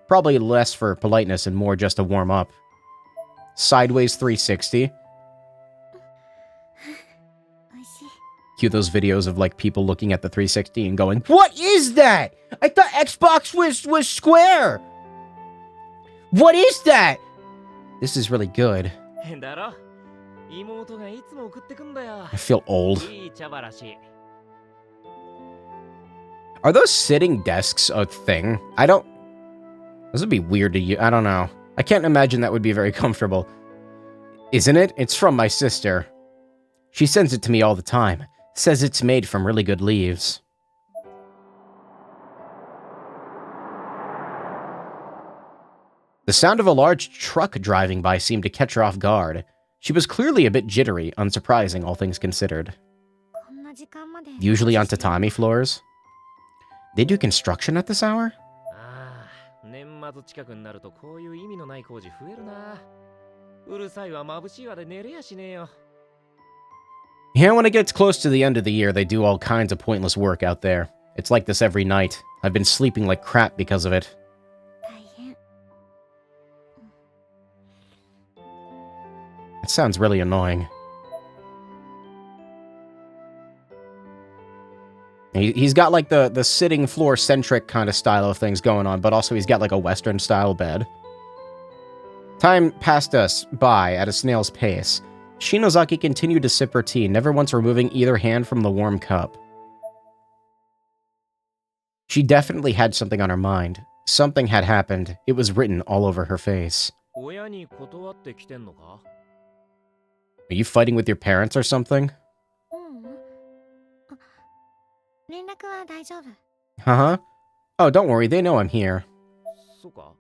Probably less for politeness and more just to warm up. Sideways 360. Cue those videos of like people looking at the 360 and going, "What is that? I thought Xbox was square. What is that?" This is really good. だろ？妹がいつも送ってくんだよ。 I feel old. いい茶話。 Are those sitting desks a thing? I don't... This would be weird to you. I don't know. I can't imagine that would be very comfortable. Isn't it? It's from my sister. She sends it to me all the time. Says it's made from really good leaves. The sound of a large truck driving by seemed to catch her off guard. She was clearly a bit jittery, unsurprising, all things considered. Usually on tatami floors. They do construction at this hour? ああ、年末近くになるとこういう意味のない工事増えるな。うるさいわ、眩しいわで寝れやしねえよ。 Yeah, when it gets close to the end of the year, they do all kinds of pointless work out there. It's like this every night. I've been sleeping like crap because of it. It sounds really annoying. He's got like the sitting floor centric kind of style of things going on, but also he's got like a Western style bed. Time passed us by at a snail's pace. Shinozaki continued to sip her tea, never once removing either hand from the warm cup. She definitely had something on her mind. Something had happened. It was written all over her face. 親に断ってきてんのか？ Are you fighting with your parents or something? Uh-huh. Oh, don't worry, they know I'm here. そうか。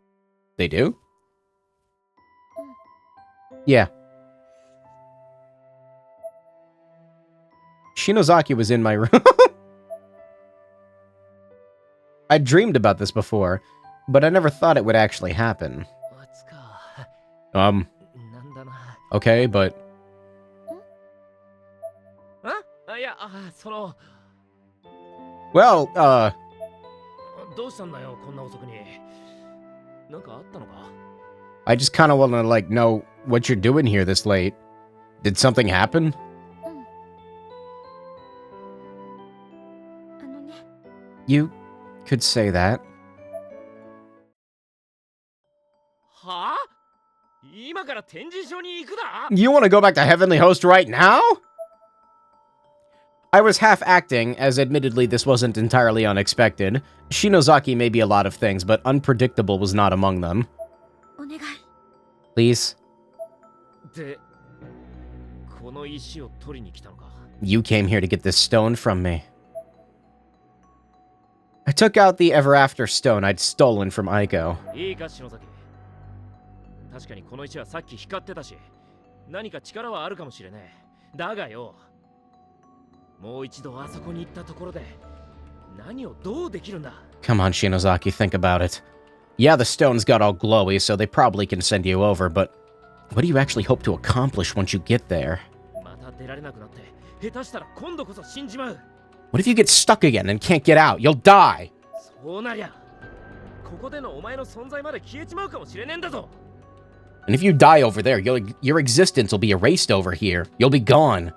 They do? Yeah. Shinozaki was in my room. I dreamed about this before, but I never thought it would actually happen. つか。 なんだな。Okay, but... あ、いや、その。 Well, どうしたんだよ、こんな遅くに。なんかあったのか？ I just kind of want to, like, know what you're doing here this late. Did something happen? You could say that. はあ？今から展示場に行くだ？ You want to go back to Heavenly Host right now? I was half acting, as admittedly this wasn't entirely unexpected. Shinozaki may be a lot of things, but unpredictable was not among them. Please? で、この石を取りに来たのか？ You came here to get this stone from me. I took out the Ever After stone I'd stolen from Aiko. いいか、篠崎。確かにこの石はさっき光ってたし、何か力はあるかもしれねえ。だがよ、もう一度あそこに行ったところで何をどうできるんだ。 Come on, Shinozaki, think about it. Yeah, the stones got all glowy, so they probably can send you over, but what do you actually hope to accomplish once you get there? また出られなくなって下手したら今度こそ死んじまう。 What if you get stuck again and can't get out? You'll die! そうなりゃここでのお前の存在まで消えちまうかもしれねえんだぞ。 And if you die over there, your existence will be erased over here. You'll be gone.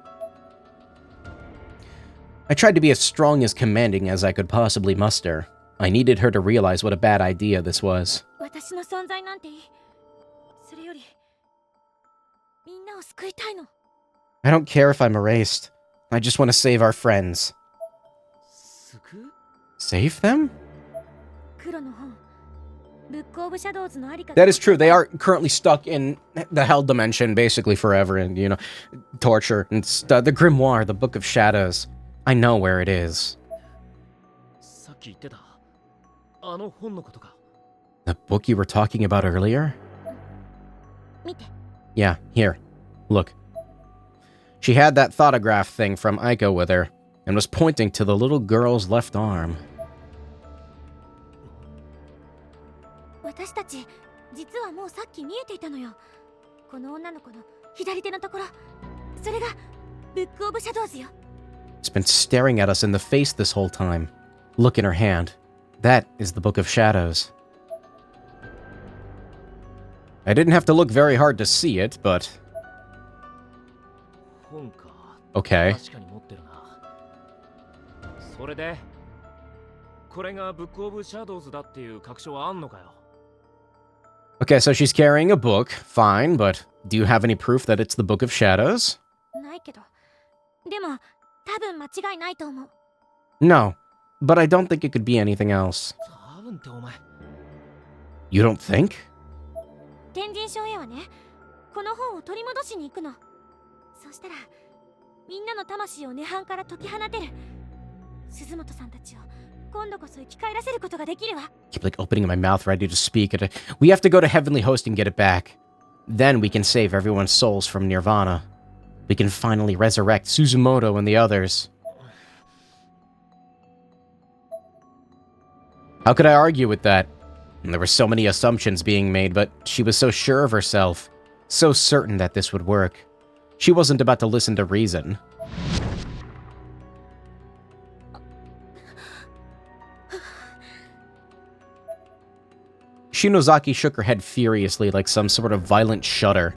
I tried to be as strong as commanding as I could possibly muster. I needed her to realize what a bad idea this was. 私の存在なんていい。それよりみんなを救いたいの。 I don't care if I'm erased. I just want to save our friends. 救う？ Save them? 黒の本。ブックオブシャドウズのありか。 That is true. They are currently stuck in the Hell Dimension basically forever and, you know, torture. And the Grimoire, the Book of Shadows. I know where it is. さっき言ってたあの本のことか。 The book you were talking about earlier? 見て。 Yeah, here. Look. She had that thoughtograph thing from Aiko with her and was pointing to the little girl's left arm. 私たち実はもうさっき見えていたのよ。この女の子の左手のところ。それがブックオブシャドウズよ。 It's been staring at us in the face this whole time. Look in her hand. That is the Book of Shadows. I didn't have to look very hard to see it, but 本か。 okay. 確かに持ってるな。それでこれがブックオブシャドウズだっていう確証はあんのかよ。 Okay, so she's carrying a book. Fine, but do you have any proof that it's the Book of Shadows? ないけど。でも多分間違いないと思う。 No, but I don't think it could be anything else. 多分ってお前。 You don't think? 天神賞へはね、この本を取り戻しに行くの。そしたらみんなの魂を涅槃から解き放てる。鈴本さんたちを今度こそ生き返らせることができるわ。 Keep like opening my mouth ready to speak. We have to go to Heavenly Host and get it back. Then we can save everyone's souls from Nirvana. We can finally resurrect Suzumoto and the others. How could I argue with that? There were so many assumptions being made, but she was so sure of herself, so certain that this would work. She wasn't about to listen to reason. Shinozaki shook her head furiously like some sort of violent shudder.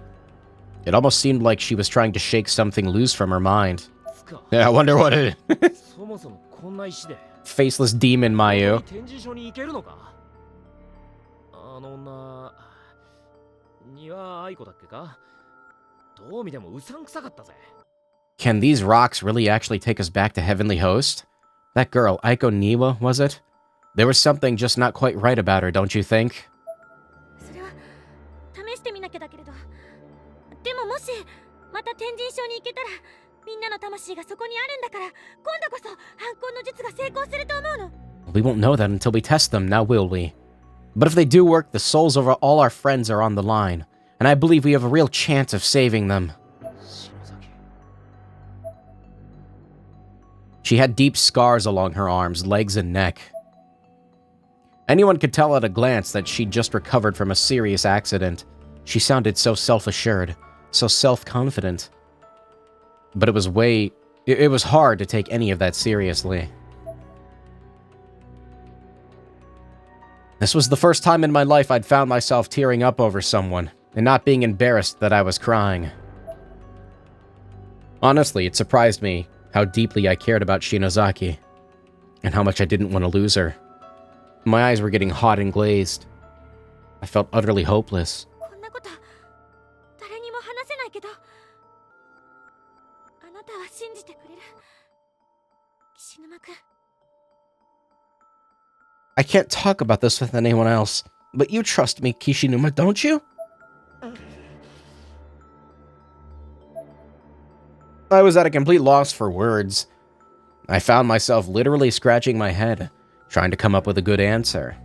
It almost seemed like she was trying to shake something loose from her mind. つか Yeah, I wonder what it is. そもそもこんな石で Faceless demon Mayu. 展示所に行けるのか。あの女庭愛子だっけか。どう見てもうさんくさかったぜ。 Can these rocks really actually take us back to Heavenly Host? That girl, Aiko Niwa, was it? There was something just not quite right about her, don't you think? それは試してみなきゃだけれど。でももしまた天神賞に行けたら、みんなの魂がそこにあるんだから、今度こそ反抗の術が成功すると思うの。 We won't know that until we test them, now will we? But if they do work, the souls of all our friends are on the line, and I believe we have a real chance of saving them. 篠崎。 She had deep scars along her arms, legs, and neck. Anyone could tell at a glance that she'd just recovered from a serious accident. She sounded so self-assured, so self-confident. But it was hard to take any of that seriously. This was the first time in my life I'd found myself tearing up over someone, and not being embarrassed that I was crying. Honestly, it surprised me how deeply I cared about Shinozaki, and how much I didn't want to lose her. My eyes were getting hot and glazed. I felt utterly hopeless. こんなこと誰にも話せないけど、あなたは信じてくれる。岸沼くん。 I can't talk about this with anyone else, but you trust me, Kishinuma, don't you? I was at a complete loss for words. I found myself literally scratching my head, trying to come up with a good answer.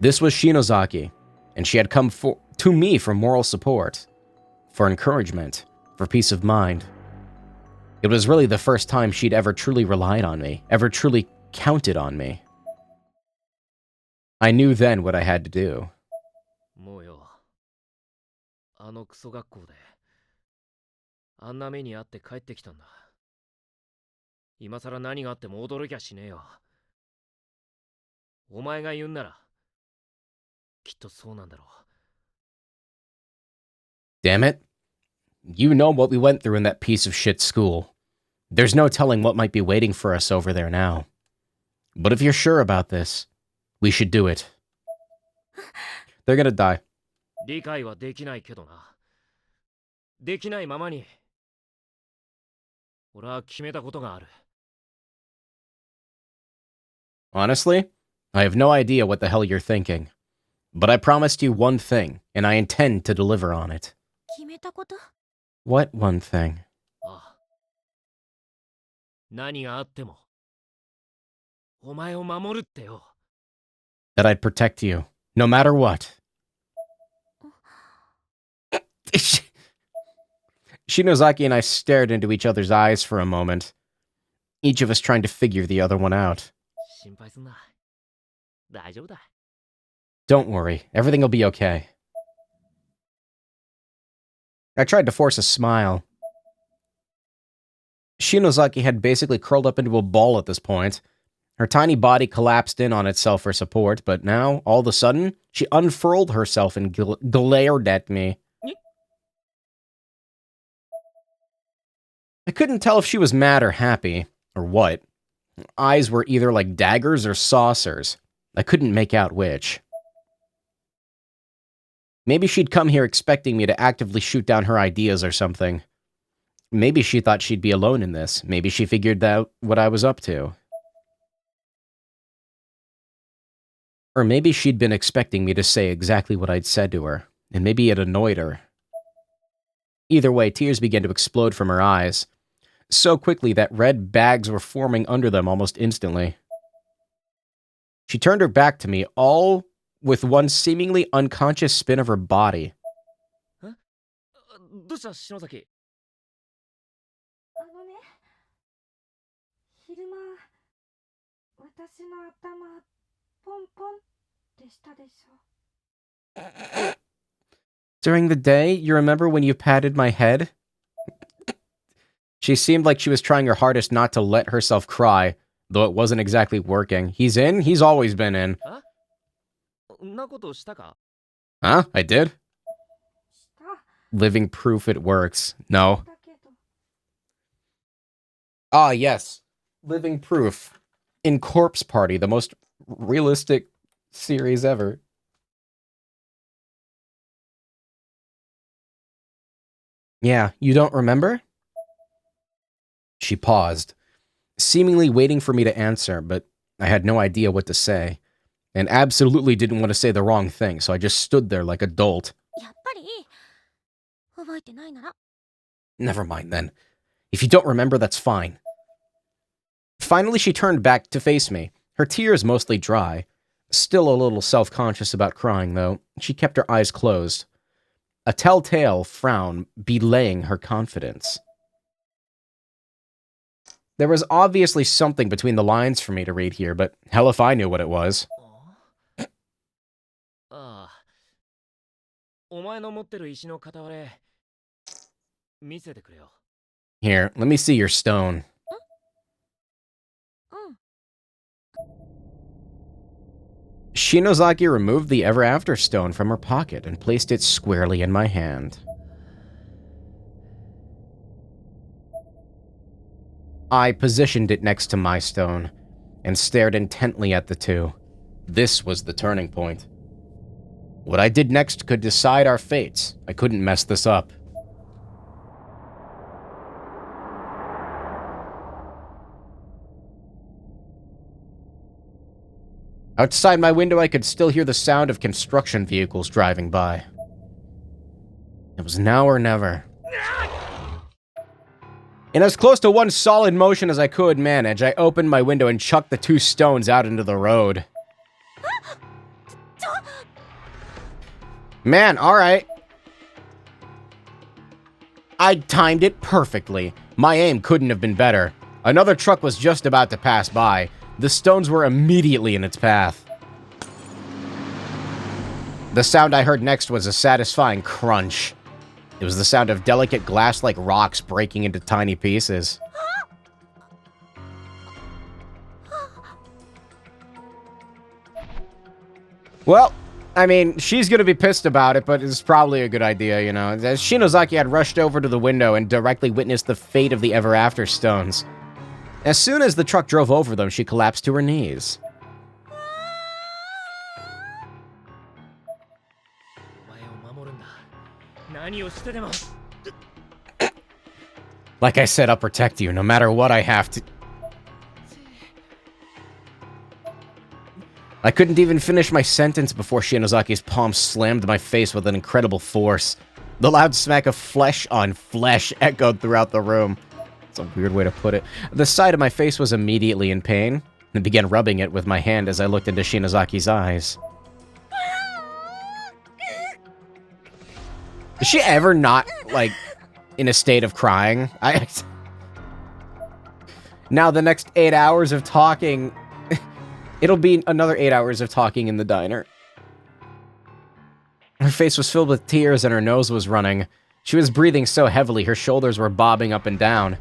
This was Shinozaki, and she had come to me for moral support, for encouragement, for peace of mind. It was really the first time she'd ever truly relied on me, ever truly counted on me. I knew then what I had to do. もうよ、あのクソ学校であんな目にあって帰ってきたんだ。今さら何があっても驚きゃしねえよ。お前が言うんならきっとそうなんだろう。 Damn it. You know what we went through in that piece of shit school. There's no telling what might be waiting for us over there now. But if you're sure about this, we should do it. They're gonna die. 理解はできないけどな。できないままに俺は決めたことがある。 Honestly, I have no idea what the hell you're thinking. But I promised you one thing, and I intend to deliver on it. 決めたこと？ What one thing? ああ、何があってもお前を守るってよ。 That I'd protect you, no matter what. Shinozaki and I stared into each other's eyes for a moment, each of us trying to figure the other one out. 心配すんな。大丈夫だ。 Don't worry, everything will be okay. I tried to force a smile. Shinozaki had basically curled up into a ball at this point. Her tiny body collapsed in on itself for support, but now, all of a sudden, she unfurled herself and glared at me. I couldn't tell if she was mad or happy, or what. Her eyes were either like daggers or saucers. I couldn't make out which. Maybe she'd come here expecting me to actively shoot down her ideas or something. Maybe she thought she'd be alone in this. Maybe she figured out what I was up to. Or maybe she'd been expecting me to say exactly what I'd said to her, and maybe it annoyed her. Either way, tears began to explode from her eyes, so quickly that red bags were forming under them almost instantly. She turned her back to me, all with one seemingly unconscious spin of her body. どうした篠崎。あのね、昼間、私の頭、ポンポンってしたでしょ。 During the day, you remember when you patted my head? She seemed like she was trying her hardest not to let herself cry, though it wasn't exactly working. He's in? He's always been in. んなことしたか？ Huh? I did? した。 Living proof it works. No. だけど。 Ah, yes. Living proof. In Corpse Party, the most realistic series ever. Yeah, you don't remember? She paused, seemingly waiting for me to answer, but I had no idea what to say, and absolutely didn't want to say the wrong thing, so I just stood there like a dolt. やっぱり覚えてないなら。 Never mind then. If you don't remember, that's fine. Finally, she turned back to face me, her tears mostly dry. Still a little self-conscious about crying, though. She kept her eyes closed, a telltale frown belaying her confidence. There was obviously something between the lines for me to read here, but hell if I knew what it was. ああ、お前の持ってる石の片割れ見せてくれよ。 Here, let me see your stone. うん。 Shinozaki removed the Ever After stone from her pocket and placed it squarely in my hand. I positioned it next to my stone and stared intently at the two. This was the turning point. What I did next could decide our fates. I couldn't mess this up. Outside my window, I could still hear the sound of construction vehicles driving by. It was now or never. In as close to one solid motion as I could manage, I opened my window and chucked the two stones out into the road. Man, alright. I timed it perfectly. My aim couldn't have been better. Another truck was just about to pass by. The stones were immediately in its path. The sound I heard next was a satisfying crunch. It was the sound of delicate glass-like rocks breaking into tiny pieces. Well, I mean, she's gonna be pissed about it, but it's probably a good idea, you know. As Shinozaki had rushed over to the window and directly witnessed the fate of the Ever After stones. As soon as the truck drove over them, she collapsed to her knees. Like I said, I'll protect you, no matter what I have to... I couldn't even finish my sentence before Shinozaki's palm slammed my face with an incredible force. The loud smack of flesh on flesh echoed throughout the room. It's a weird way to put it. The side of my face was immediately in pain, and began rubbing it with my hand as I looked into Shinozaki's eyes. Is she ever not, like, in a state of crying? Now the next 8 hours of talking... It'll be another 8 hours of talking in the diner. Her face was filled with tears and her nose was running. She was breathing so heavily her shoulders were bobbing up and down.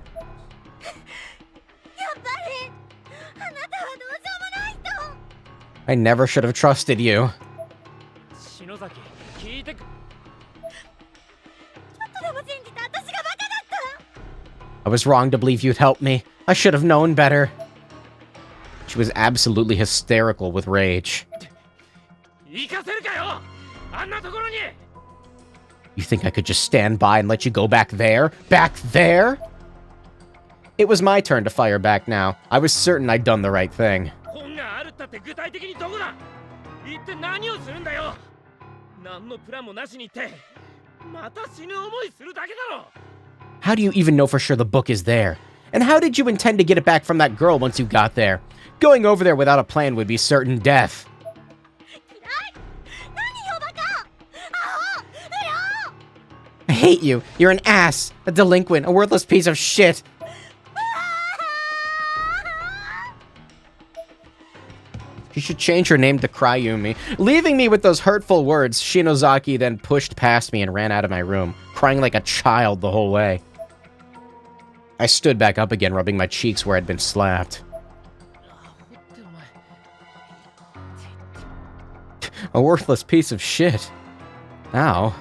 I never should have trusted you. I was wrong to believe you'd help me. I should have known better. She was absolutely hysterical with rage. You think I could just stand by and let you go back there? Back there? It was my turn to fire back now. I was certain I'd done the right thing. How do you even know for sure the book is there? And how did you intend to get it back from that girl once you got there? Going over there without a plan would be certain death. I hate you. You're an ass, a delinquent, a worthless piece of shit. She should change her name to Cryumi. Leaving me with those hurtful words, Shinozaki then pushed past me and ran out of my room, crying like a child the whole way. I stood back up again, rubbing my cheeks where I'd been slapped. A worthless piece of shit. Ow.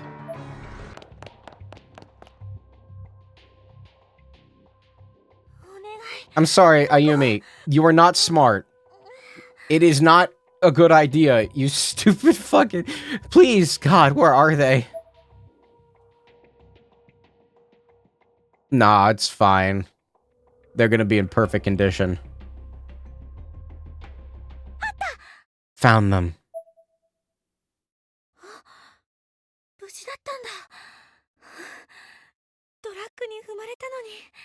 I'm sorry, Ayumi. You are not smart. It is not a good idea, you stupid fucking... Please, God, where are they? Nah, it's fine. They're gonna be in perfect condition. Found them.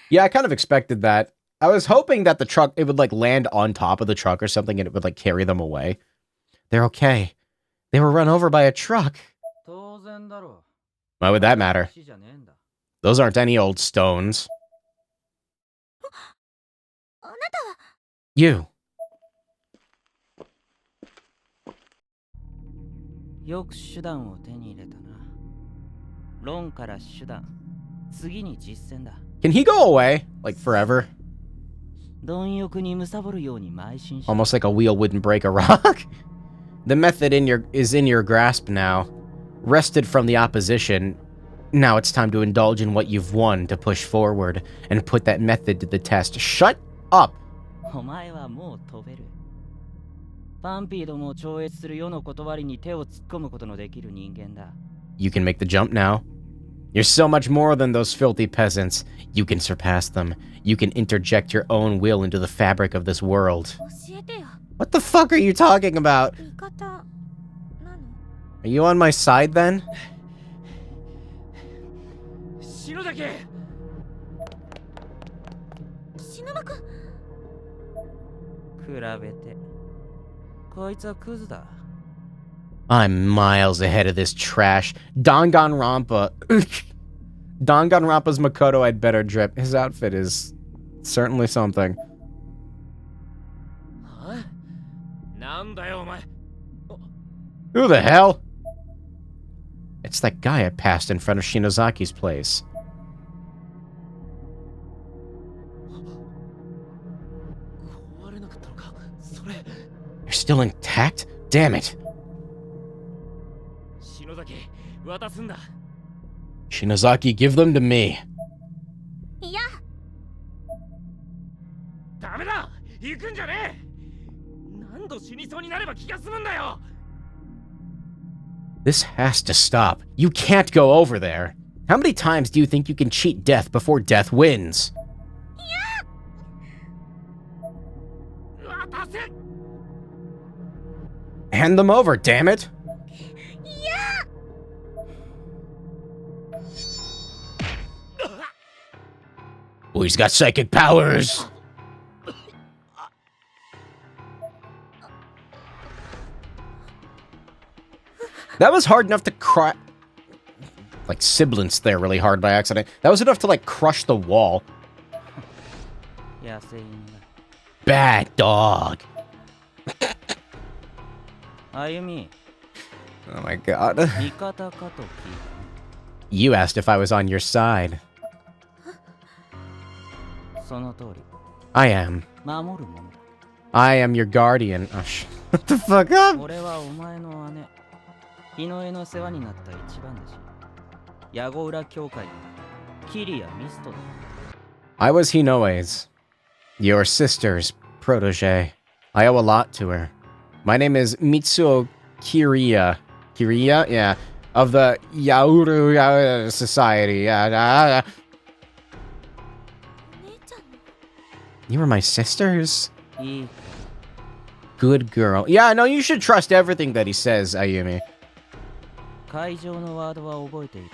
Yeah, I kind of expected that. I was hoping that the truck, it would like land on top of the truck or something and it would like carry them away. They're okay. They were run over by a truck. Why would that matter? Those aren't any old stones. You. よく手段を手に入れたな。論から手段、次に実践だ。 Can he go away? Like forever? 貪欲に貪るように邁進し Almost like a wheel wouldn't break a rock. The method is in your grasp now. Wrested from the opposition. Now it's time to indulge in what you've won to push forward and put that method to the test. Shut up! お前はもう飛べる。パンピーどもを超越する世の断りに手を突っ込むことのできる人間だ。 You can make the jump now. You're so much more than those filthy peasants. You can surpass them. You can interject your own will into the fabric of this world. What the fuck are you talking about? Are you on my side then? 篠崎。篠間君。比べて、こいつはクズだ。 I'm miles ahead of this trash. Danganronpa. Danganronpa's Makoto had better drip. His outfit is certainly something. はなんだよお前。 Who the hell? It's that guy I passed in front of Shinozaki's place. 壊れなかったのかそれ。 They're still intact? Damn it. 篠崎渡すんだ。 Shinozaki, give them to me. いや、ダメだ行くんじゃねえ。何度死にそうになれば気が済むんだよ。 This has to stop. You can't go over there. How many times do you think you can cheat death before death wins? 渡せ。 Hand them over, damn it. Oh, he's got psychic powers. That was hard enough to crush. Like sibilance there really hard by accident. That was enough to like crush the wall. 野生犬 Bad dog. だ。歩み、 Oh my god. 味方かと聞いたね。 You asked if I was on your side. その通り、 I am. 守るものだ。 I am your guardian. Oh, shut the fuck up. 俺はお前の姉、日の絵の世話になった一番弟子、矢後浦教会のキリア・ミストだ。 I was Hinoe's, your sister's protege. I owe a lot to her. My name is Mitsuo Kiriya. Kiriya? Yeah. Of the Yaoru Society. Yeah. お姉ちゃんの You were my sisters? いいか、 Good girl. Yeah, no, you should trust everything that he says, Ayumi. 会場のワードは覚えているね。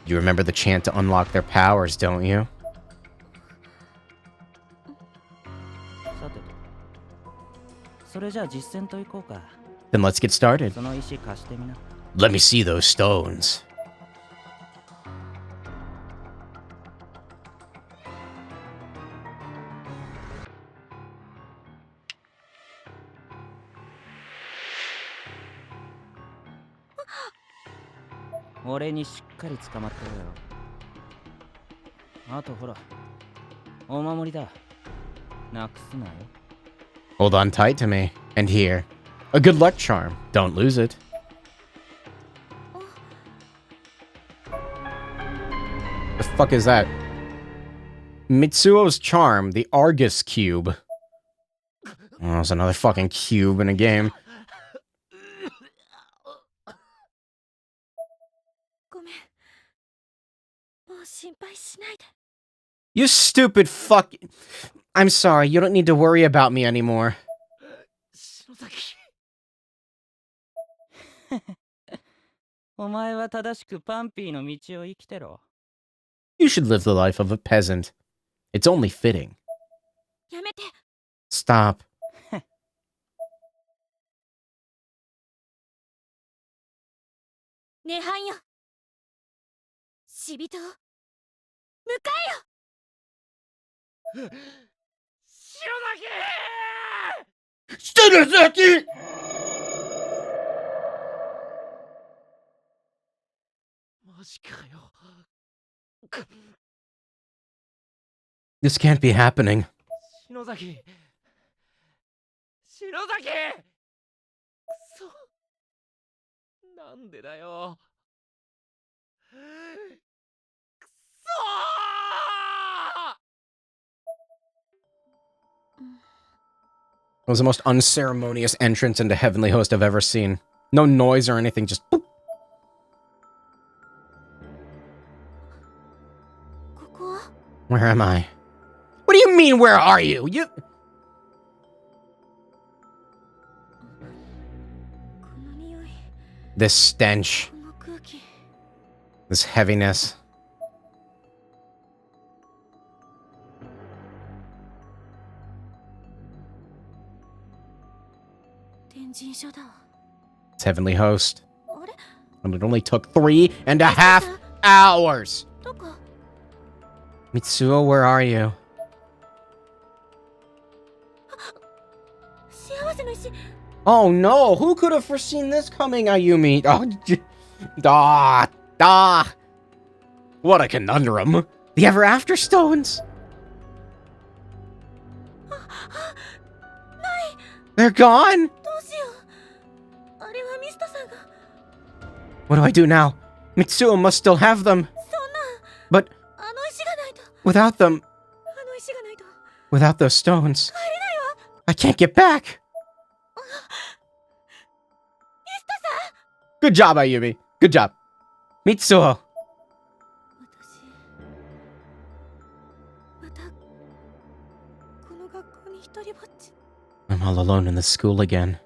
You remember the chant to unlock their powers, don't you? さてと、それじゃあ実践といこうか。 Then let's get started. その石貸してみな。 Let me see those stones. 俺にしっかり捕まってろよ。あとほら、お守りだ。なくすなよ。 Hold on tight to me. And here. A good luck charm. Don't lose it. The fuck is that? Mitsuo's charm, the Argus cube. Oh, it's another fucking cube in a game. ごめん。もう心配しないで。 You stupid fuck. I'm sorry, you don't need to worry about me anymore. 篠崎。お前は正しくパンピーの道を生きてろ。 You should live the life of a peasant. It's only fitting. やめて。 Stop. 涅槃よ。死人を迎えよ。篠崎。 Shinozaki! マジかよ。 This can't be happening. 篠崎。篠崎。くそ。なんでだよ。くそIt was the most unceremonious entrance into Heavenly Host I've ever seen. No noise or anything, just boop. ここは Where am I? What do you mean, where are you? You... この匂い、 This stench. この空気。 This heaviness. 天神書だ。 It's Heavenly Host. あれ And it only took 3.5 hours. どこ？ Mitsuo, where are you? 幸せの石。 Oh no, who could have foreseen this coming, Ayumi? What a conundrum. The Ever After Stones. They're gone. どうしよう。あれはミストさんが。 What do I do now? Mitsuo must still have them. そんな。 But あの石がないと。 without them, あの石がないと。 without those stones, 帰れないわ。 I can't get back. ミストさん。 Good job, Ayumi. Good job. Mitsuo. 私。また。この学校に一人ぼっち。 I'm all alone in the school again.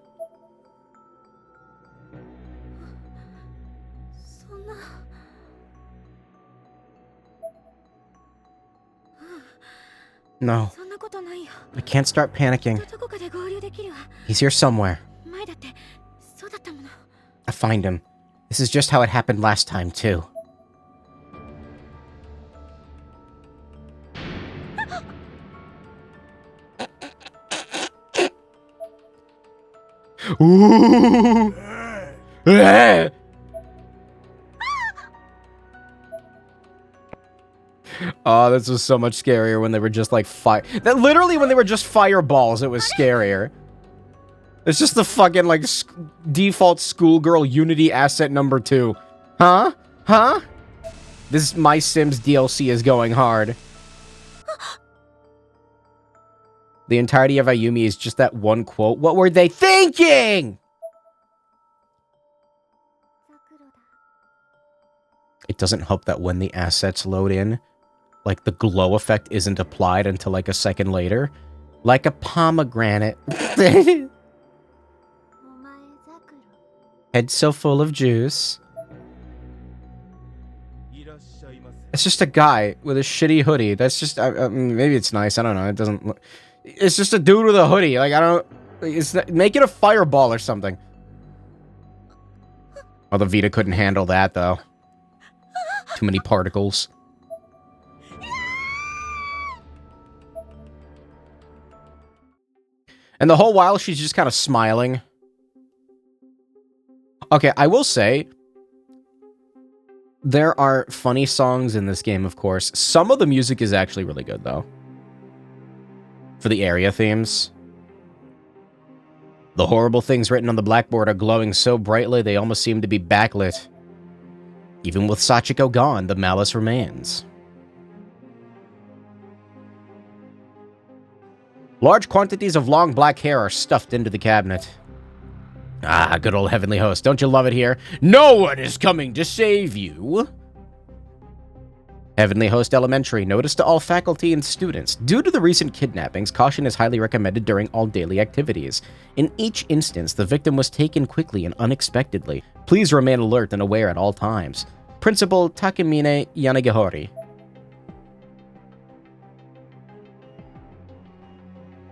そんな。 No, そんなことないよ。 I can't start panicking. どこかで合流できるわ。 He's here somewhere. 前だってそうだったもの。 I find him. This is just how it happened last time, too. Ooh! Oh, this was so much scarier when they were just like literally, when they were just fireballs, it was scarier. It's just the fucking, like, default schoolgirl Unity asset number 2. Huh? Huh? This My Sims DLC is going hard. The entirety of Ayumi is just that one quote. What were they thinking? It doesn't help that when the assets load in, like, the glow effect isn't applied until, like, a second later. Like a pomegranate. Head so full of juice. It's just a guy with a shitty hoodie. That's just, maybe it's nice. I don't know. It doesn't look... It's just a dude with a hoodie. Like, I don't... Make it a fireball or something. Oh, the Vita couldn't handle that, though. Too many particles. And the whole while, she's just kind of smiling. Okay, I will say, there are funny songs in this game, of course. Some of the music is actually really good, though. For the area themes. The horrible things written on the blackboard are glowing so brightly they almost seem to be backlit. Even with Sachiko gone, the malice remains. Large quantities of long black hair are stuffed into the cabinet. Ah, good old Heavenly Host. Don't you love it here? No one is coming to save you! Heavenly Host Elementary. Notice to all faculty and students. Due to the recent kidnappings, caution is highly recommended during all daily activities. In each instance, the victim was taken quickly and unexpectedly. Please remain alert and aware at all times. Principal Takemine Yanagihori.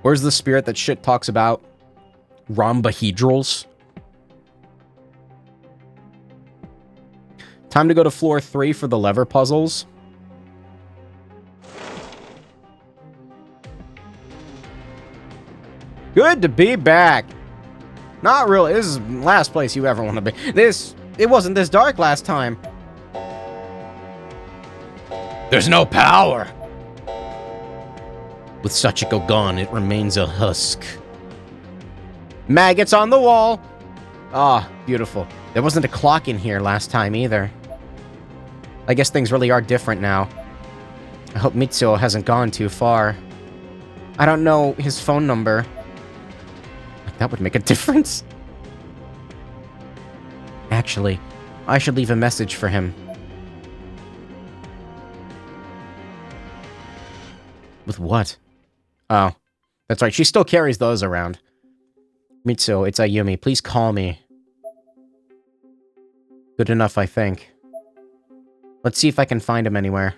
Where's the spirit that shit talks about? Rhombohedrals? Time to go to floor 3 for the lever puzzles. Good to be back. Not really. This is the last place you ever want to be. It wasn't this dark last time. There's no power. With Sachiko gone, it remains a husk. Maggots on the wall. Ah, beautiful. There wasn't a clock in here last time either. I guess things really are different now. I hope Mitsuo hasn't gone too far. I don't know his phone number. That would make a difference. Actually, I should leave a message for him. With what? Oh, that's right. She still carries those around. Mitsuo, it's Ayumi. Please call me. Good enough, I think. Let's see if I can find him anywhere.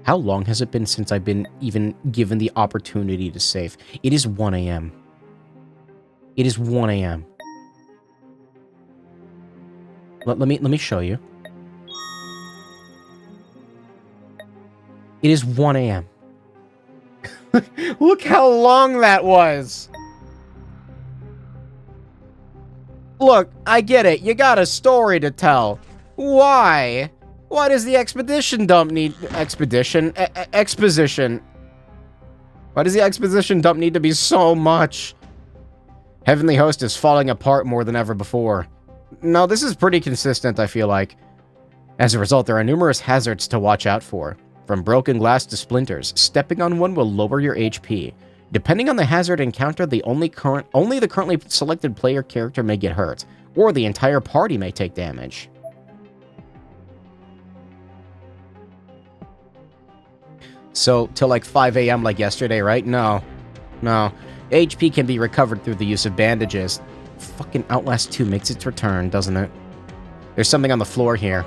How long has it been since I've been even given the opportunity to save? It is 1 a.m. It is 1 a.m. Let me show you. It is 1 a.m. Look how long that was. Look, I get it. You got a story to tell. Why? Why does the exposition dump need... Exposition? Why does the exposition dump need to be so much? Heavenly Host is falling apart more than ever before. No, this is pretty consistent, I feel like. As a result, there are numerous hazards to watch out for. From broken glass to splinters, stepping on one will lower your HP. Depending on the hazard encountered, only the currently selected player character may get hurt, or the entire party may take damage. So, till like 5 a.m. like yesterday, right? No. HP can be recovered through the use of bandages. Fucking Outlast 2 makes its return, doesn't it? There's something on the floor here.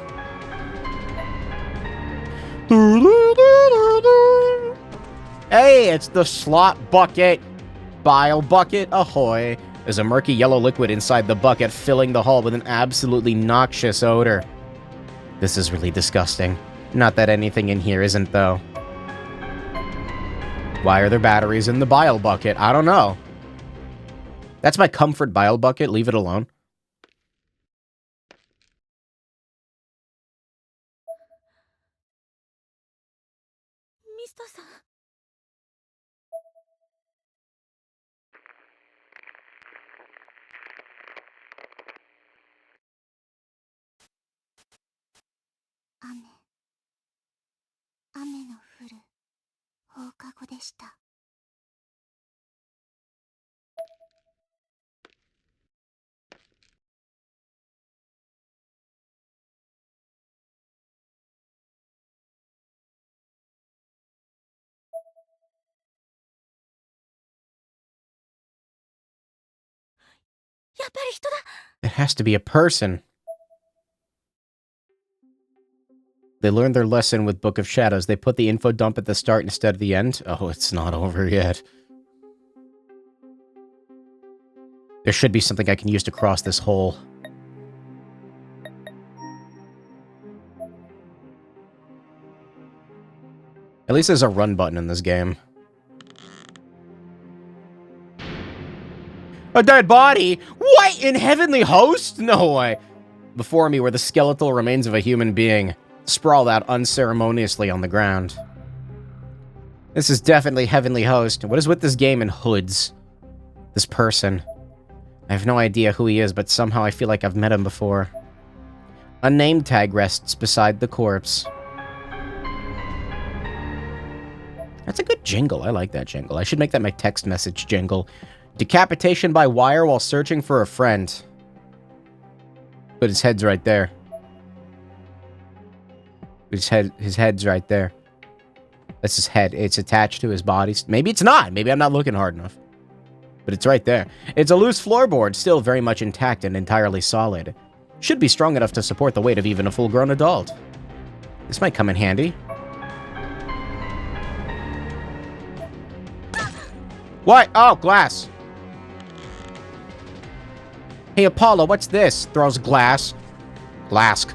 Hey, it's the slot bucket. Bile bucket, ahoy. There's a murky yellow liquid inside the bucket, filling the hall with an absolutely noxious odor. This is really disgusting. Not that anything in here isn't, though. Why are there batteries in the bile bucket? I don't know. That's my comfort bile bucket. Leave it alone. Mista-san. 雨の降る放課後でした。やっぱり人だ。 It has to be a person. They learned their lesson with Book of Shadows. They put the info dump at the start instead of the end. Oh, it's not over yet. There should be something I can use to cross this hole. At least there's a run button in this game. A dead body? What? In Heavenly Host? No way. Before me were the skeletal remains of a human being, sprawled out unceremoniously on the ground. This is definitely Heavenly Host. What is with this game and hoods? This person. I have no idea who he is, but somehow I feel like I've met him before. A name tag rests beside the corpse. That's a good jingle. I like that jingle. I should make that my text message jingle. Decapitation by wire while searching for a friend. But his head's right there. His head's right there. That's his head. It's attached to his body. Maybe it's not. Maybe I'm not looking hard enough. But it's right there. It's a loose floorboard, still very much intact and entirely solid. Should be strong enough to support the weight of even a full-grown adult. This might come in handy. What? Oh, glass. Hey, Apollo, what's this? Throws glass. Glask.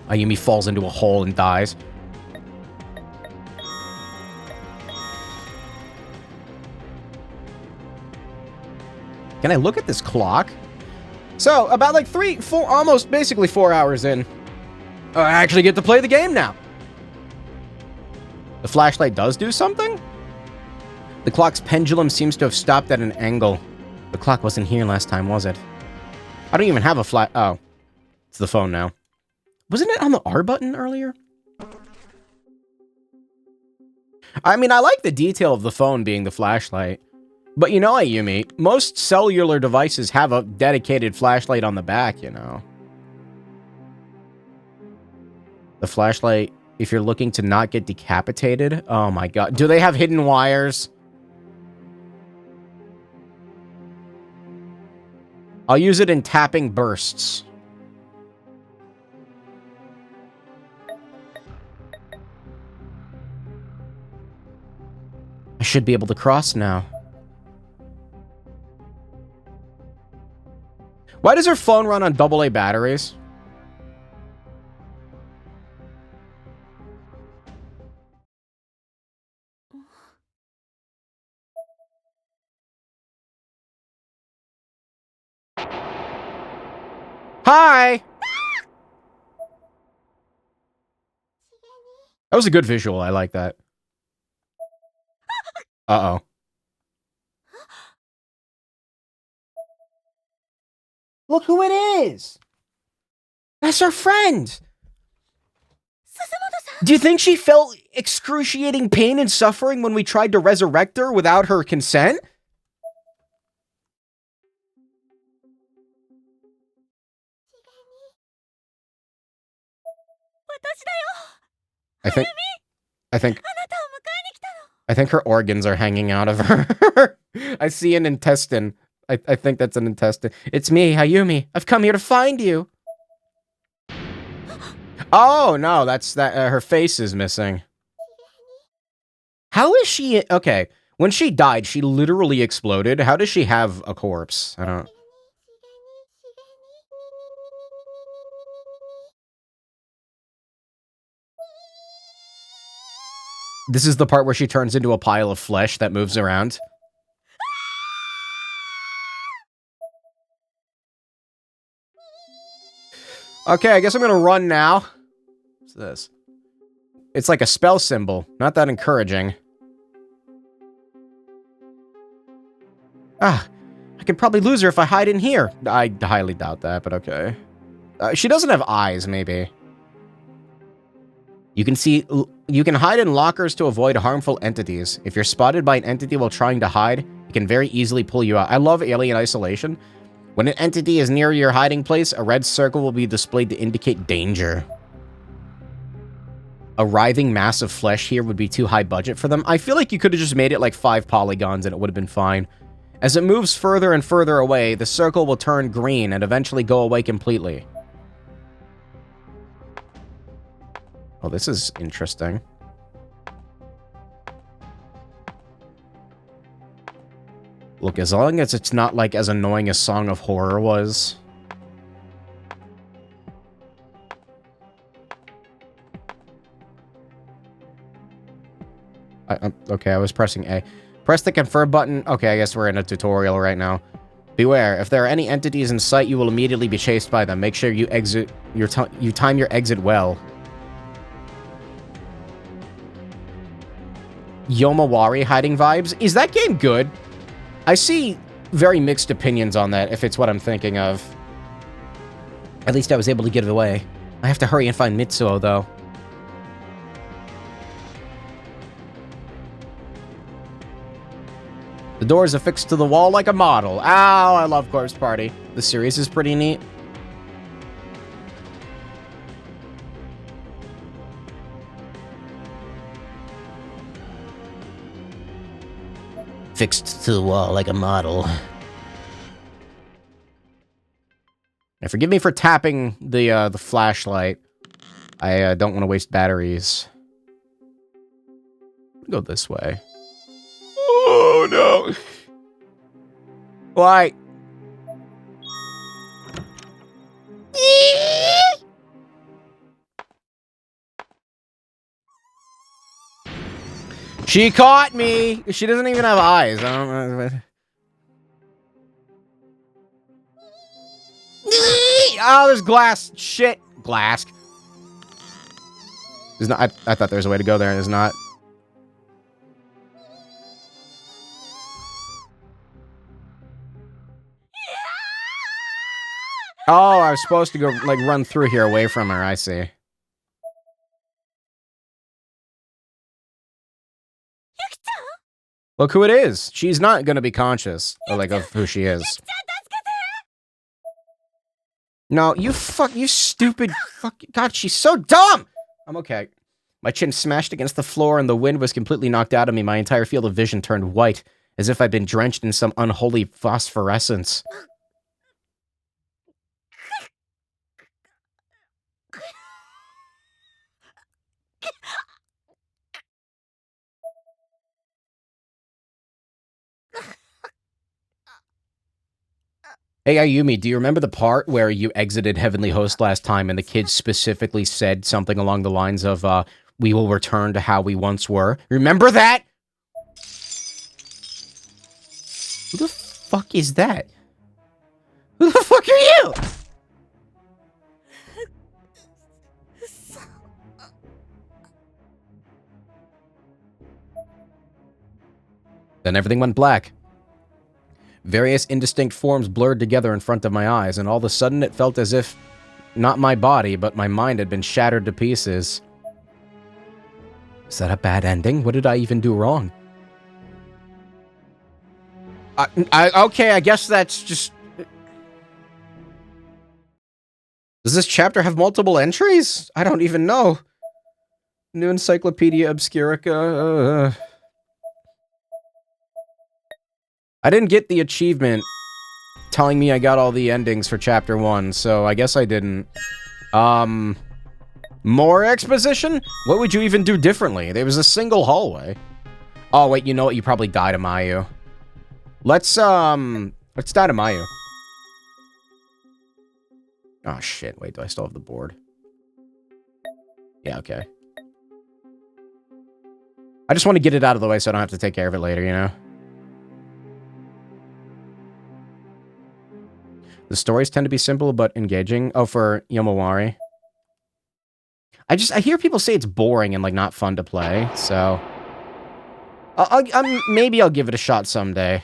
Ayumi falls into a hole and dies. Can I look at this clock? So, about like 3, 4, almost basically 4 hours in, I actually get to play the game now. The flashlight does do something? The clock's pendulum seems to have stopped at an angle. The clock wasn't here last time, was it? I don't even have a flash. Oh. It's the phone now. Wasn't it on the R button earlier? I mean, I like the detail of the phone being the flashlight. But you know, Ayumi, most cellular devices have a dedicated flashlight on the back, you know. The flashlight, if you're looking to not get decapitated. Oh my god. Do they have hidden wires? I'll use it in tapping bursts. I should be able to cross now. Why does her phone run on AA batteries? Hi! That was a good visual. I like that. Uh-oh. Look who it is! That's our friend! 鈴本さん Do you think she felt excruciating pain and suffering when we tried to resurrect her without her consent? 私だよ I think あなたを迎えに来たの I think her organs are hanging out of her. I see an intestine. I think that's an intestine. It's me, Hayumi. I've come here to find you. Oh, no, that's that. Her face is missing. How is she? Okay, when she died, she literally exploded. How does she have a corpse? I don't. This is the part where she turns into a pile of flesh that moves around. Okay, I guess I'm gonna run now. What's this? It's like a spell symbol. Not that encouraging. Ah, I can probably lose her if I hide in here. I highly doubt that, but okay. She doesn't have eyes, maybe. You can hide in lockers to avoid harmful entities. If you're spotted by an entity while trying to hide, it can very easily pull you out. I love Alien Isolation. When an entity is near your hiding place, a red circle will be displayed to indicate danger. A writhing mass of flesh here would be too high budget for them. I feel like you could have just made it like 5 polygons and it would have been fine. As it moves further and further away, the circle will turn green and eventually go away completely. Oh, this is interesting. Look, as long as it's not like as annoying as Song of Horror was. Okay, I was pressing A. Press the confirm button. Okay, I guess we're in a tutorial right now. Beware, if there are any entities in sight, you will immediately be chased by them. Make sure you you time your exit well. Yomawari hiding vibes. Is that game good? I see very mixed opinions on that, if it's what I'm thinking of. At least I was able to get it away. I have to hurry and find Mitsuo, though. The door is affixed to the wall like a model. Ow, I love Corpse Party. The series is pretty neat. Fixed to the wall like a model. And forgive me for tapping the flashlight. I don't want to waste batteries. Go this way. Oh no! Why? She caught me! She doesn't even have eyes. I don't know. Oh, there's glass. Shit. Glass. There's not. I thought there was a way to go there, and there's not. Oh, I was supposed to go, like, run through here away from her. I see. Look who it is. She's not gonna be conscious, like, of who she is. No, you stupid fuck. God, she's so dumb! I'm okay. My chin smashed against the floor and the wind was completely knocked out of me. My entire field of vision turned white, as if I'd been drenched in some unholy phosphorescence. Hey, Ayumi, do you remember the part where you exited Heavenly Host last time and the kids specifically said something along the lines of, we will return to how we once were? Remember that? Who the fuck is that? Who the fuck are you? Then everything went black. Various indistinct forms blurred together in front of my eyes, and all of a sudden it felt as if not my body, but my mind had been shattered to pieces. Is that a bad ending? What did I even do wrong? Okay, I guess that's just... Does this chapter have multiple entries? I don't even know. New Encyclopedia Obscurica. I didn't get the achievement telling me I got all the endings for chapter 1, so I guess I didn't. More exposition? What would you even do differently? There was a single hallway. Oh, wait, you know what? You probably died to Mayu. Let's die to Mayu. Oh, shit. Wait, do I still have the board? Yeah, okay. I just want to get it out of the way so I don't have to take care of it later, you know? The stories tend to be simple but engaging. Oh, for Yomawari. I hear people say it's boring and, like, not fun to play, so... maybe I'll give it a shot someday.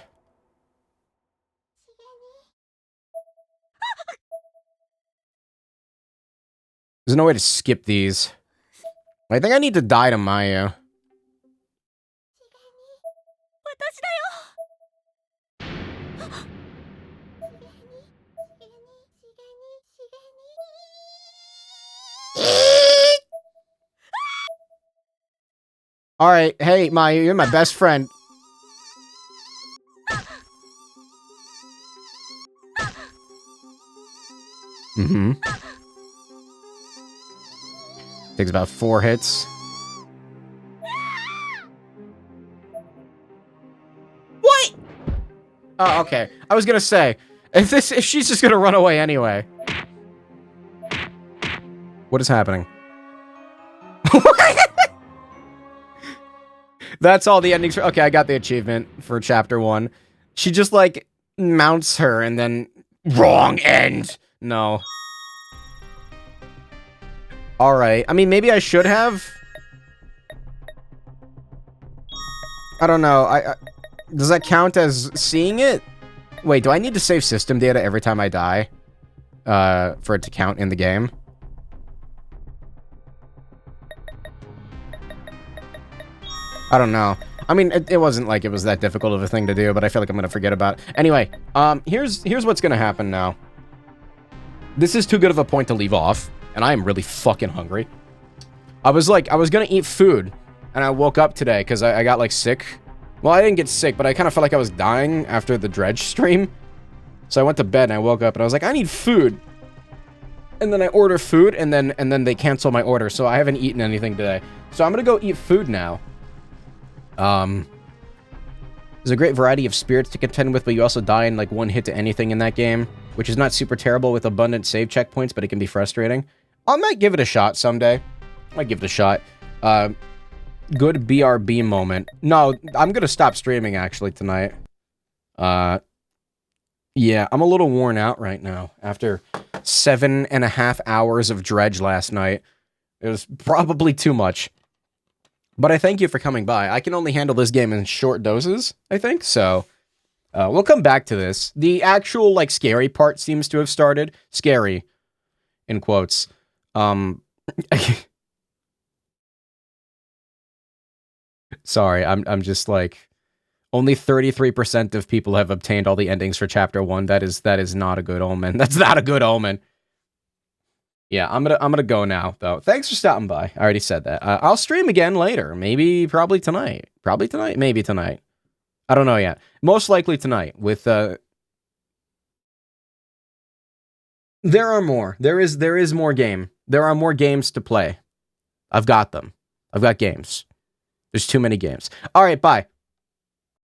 There's no way to skip these. I think I need to die to Mayu. Alright, hey, Mayu, you're my best friend. Mm-hmm. Takes about 4 hits. What? Oh, okay. I was gonna say, if she's just gonna run away anyway. What is happening? That's all the endings for... Okay, I got the achievement for chapter 1. She just, like, mounts her and then... Wrong end! No. Alright. I mean, maybe I should have... I don't know. Does that count as seeing it? Wait, do I need to save system data every time I die? For it to count in the game? I don't know. I mean, it wasn't like it was that difficult of a thing to do, but I feel like I'm gonna forget about it. Anyway, here's what's gonna happen now. This is too good of a point to leave off, and I am really fucking hungry. I was gonna eat food, and I woke up today because I got, like, sick. Well, I didn't get sick, but I kind of felt like I was dying after the Dredge stream. So I went to bed, and I woke up, and I was like, I need food. And then I order food, and then they cancel my order, so I haven't eaten anything today. So I'm gonna go eat food now. There's a great variety of spirits to contend with, but you also die in, like, 1 hit to anything in that game, which is not super terrible with abundant save checkpoints, but it can be frustrating. I might give it a shot someday. Might give it a shot. Good BRB moment. No, I'm gonna stop streaming, actually, tonight. Yeah, I'm a little worn out right now. After 7.5 hours of Dredge last night. It was probably too much. But I thank you for coming by. I can only handle this game in short doses, I think, so... we'll come back to this. The actual, like, scary part seems to have started. Scary. In quotes. Sorry, I'm just, like... Only 33% of people have obtained all the endings for Chapter 1. That is not a good omen. That's not a good omen. Yeah, I'm gonna go now, though. Thanks for stopping by. I already said that. I'll stream again later. Maybe, probably tonight. Probably tonight? Maybe tonight. I don't know yet. Most likely tonight, with, There are more. There is more game. There are more games to play. I've got them. I've got games. There's too many games. Alright, bye.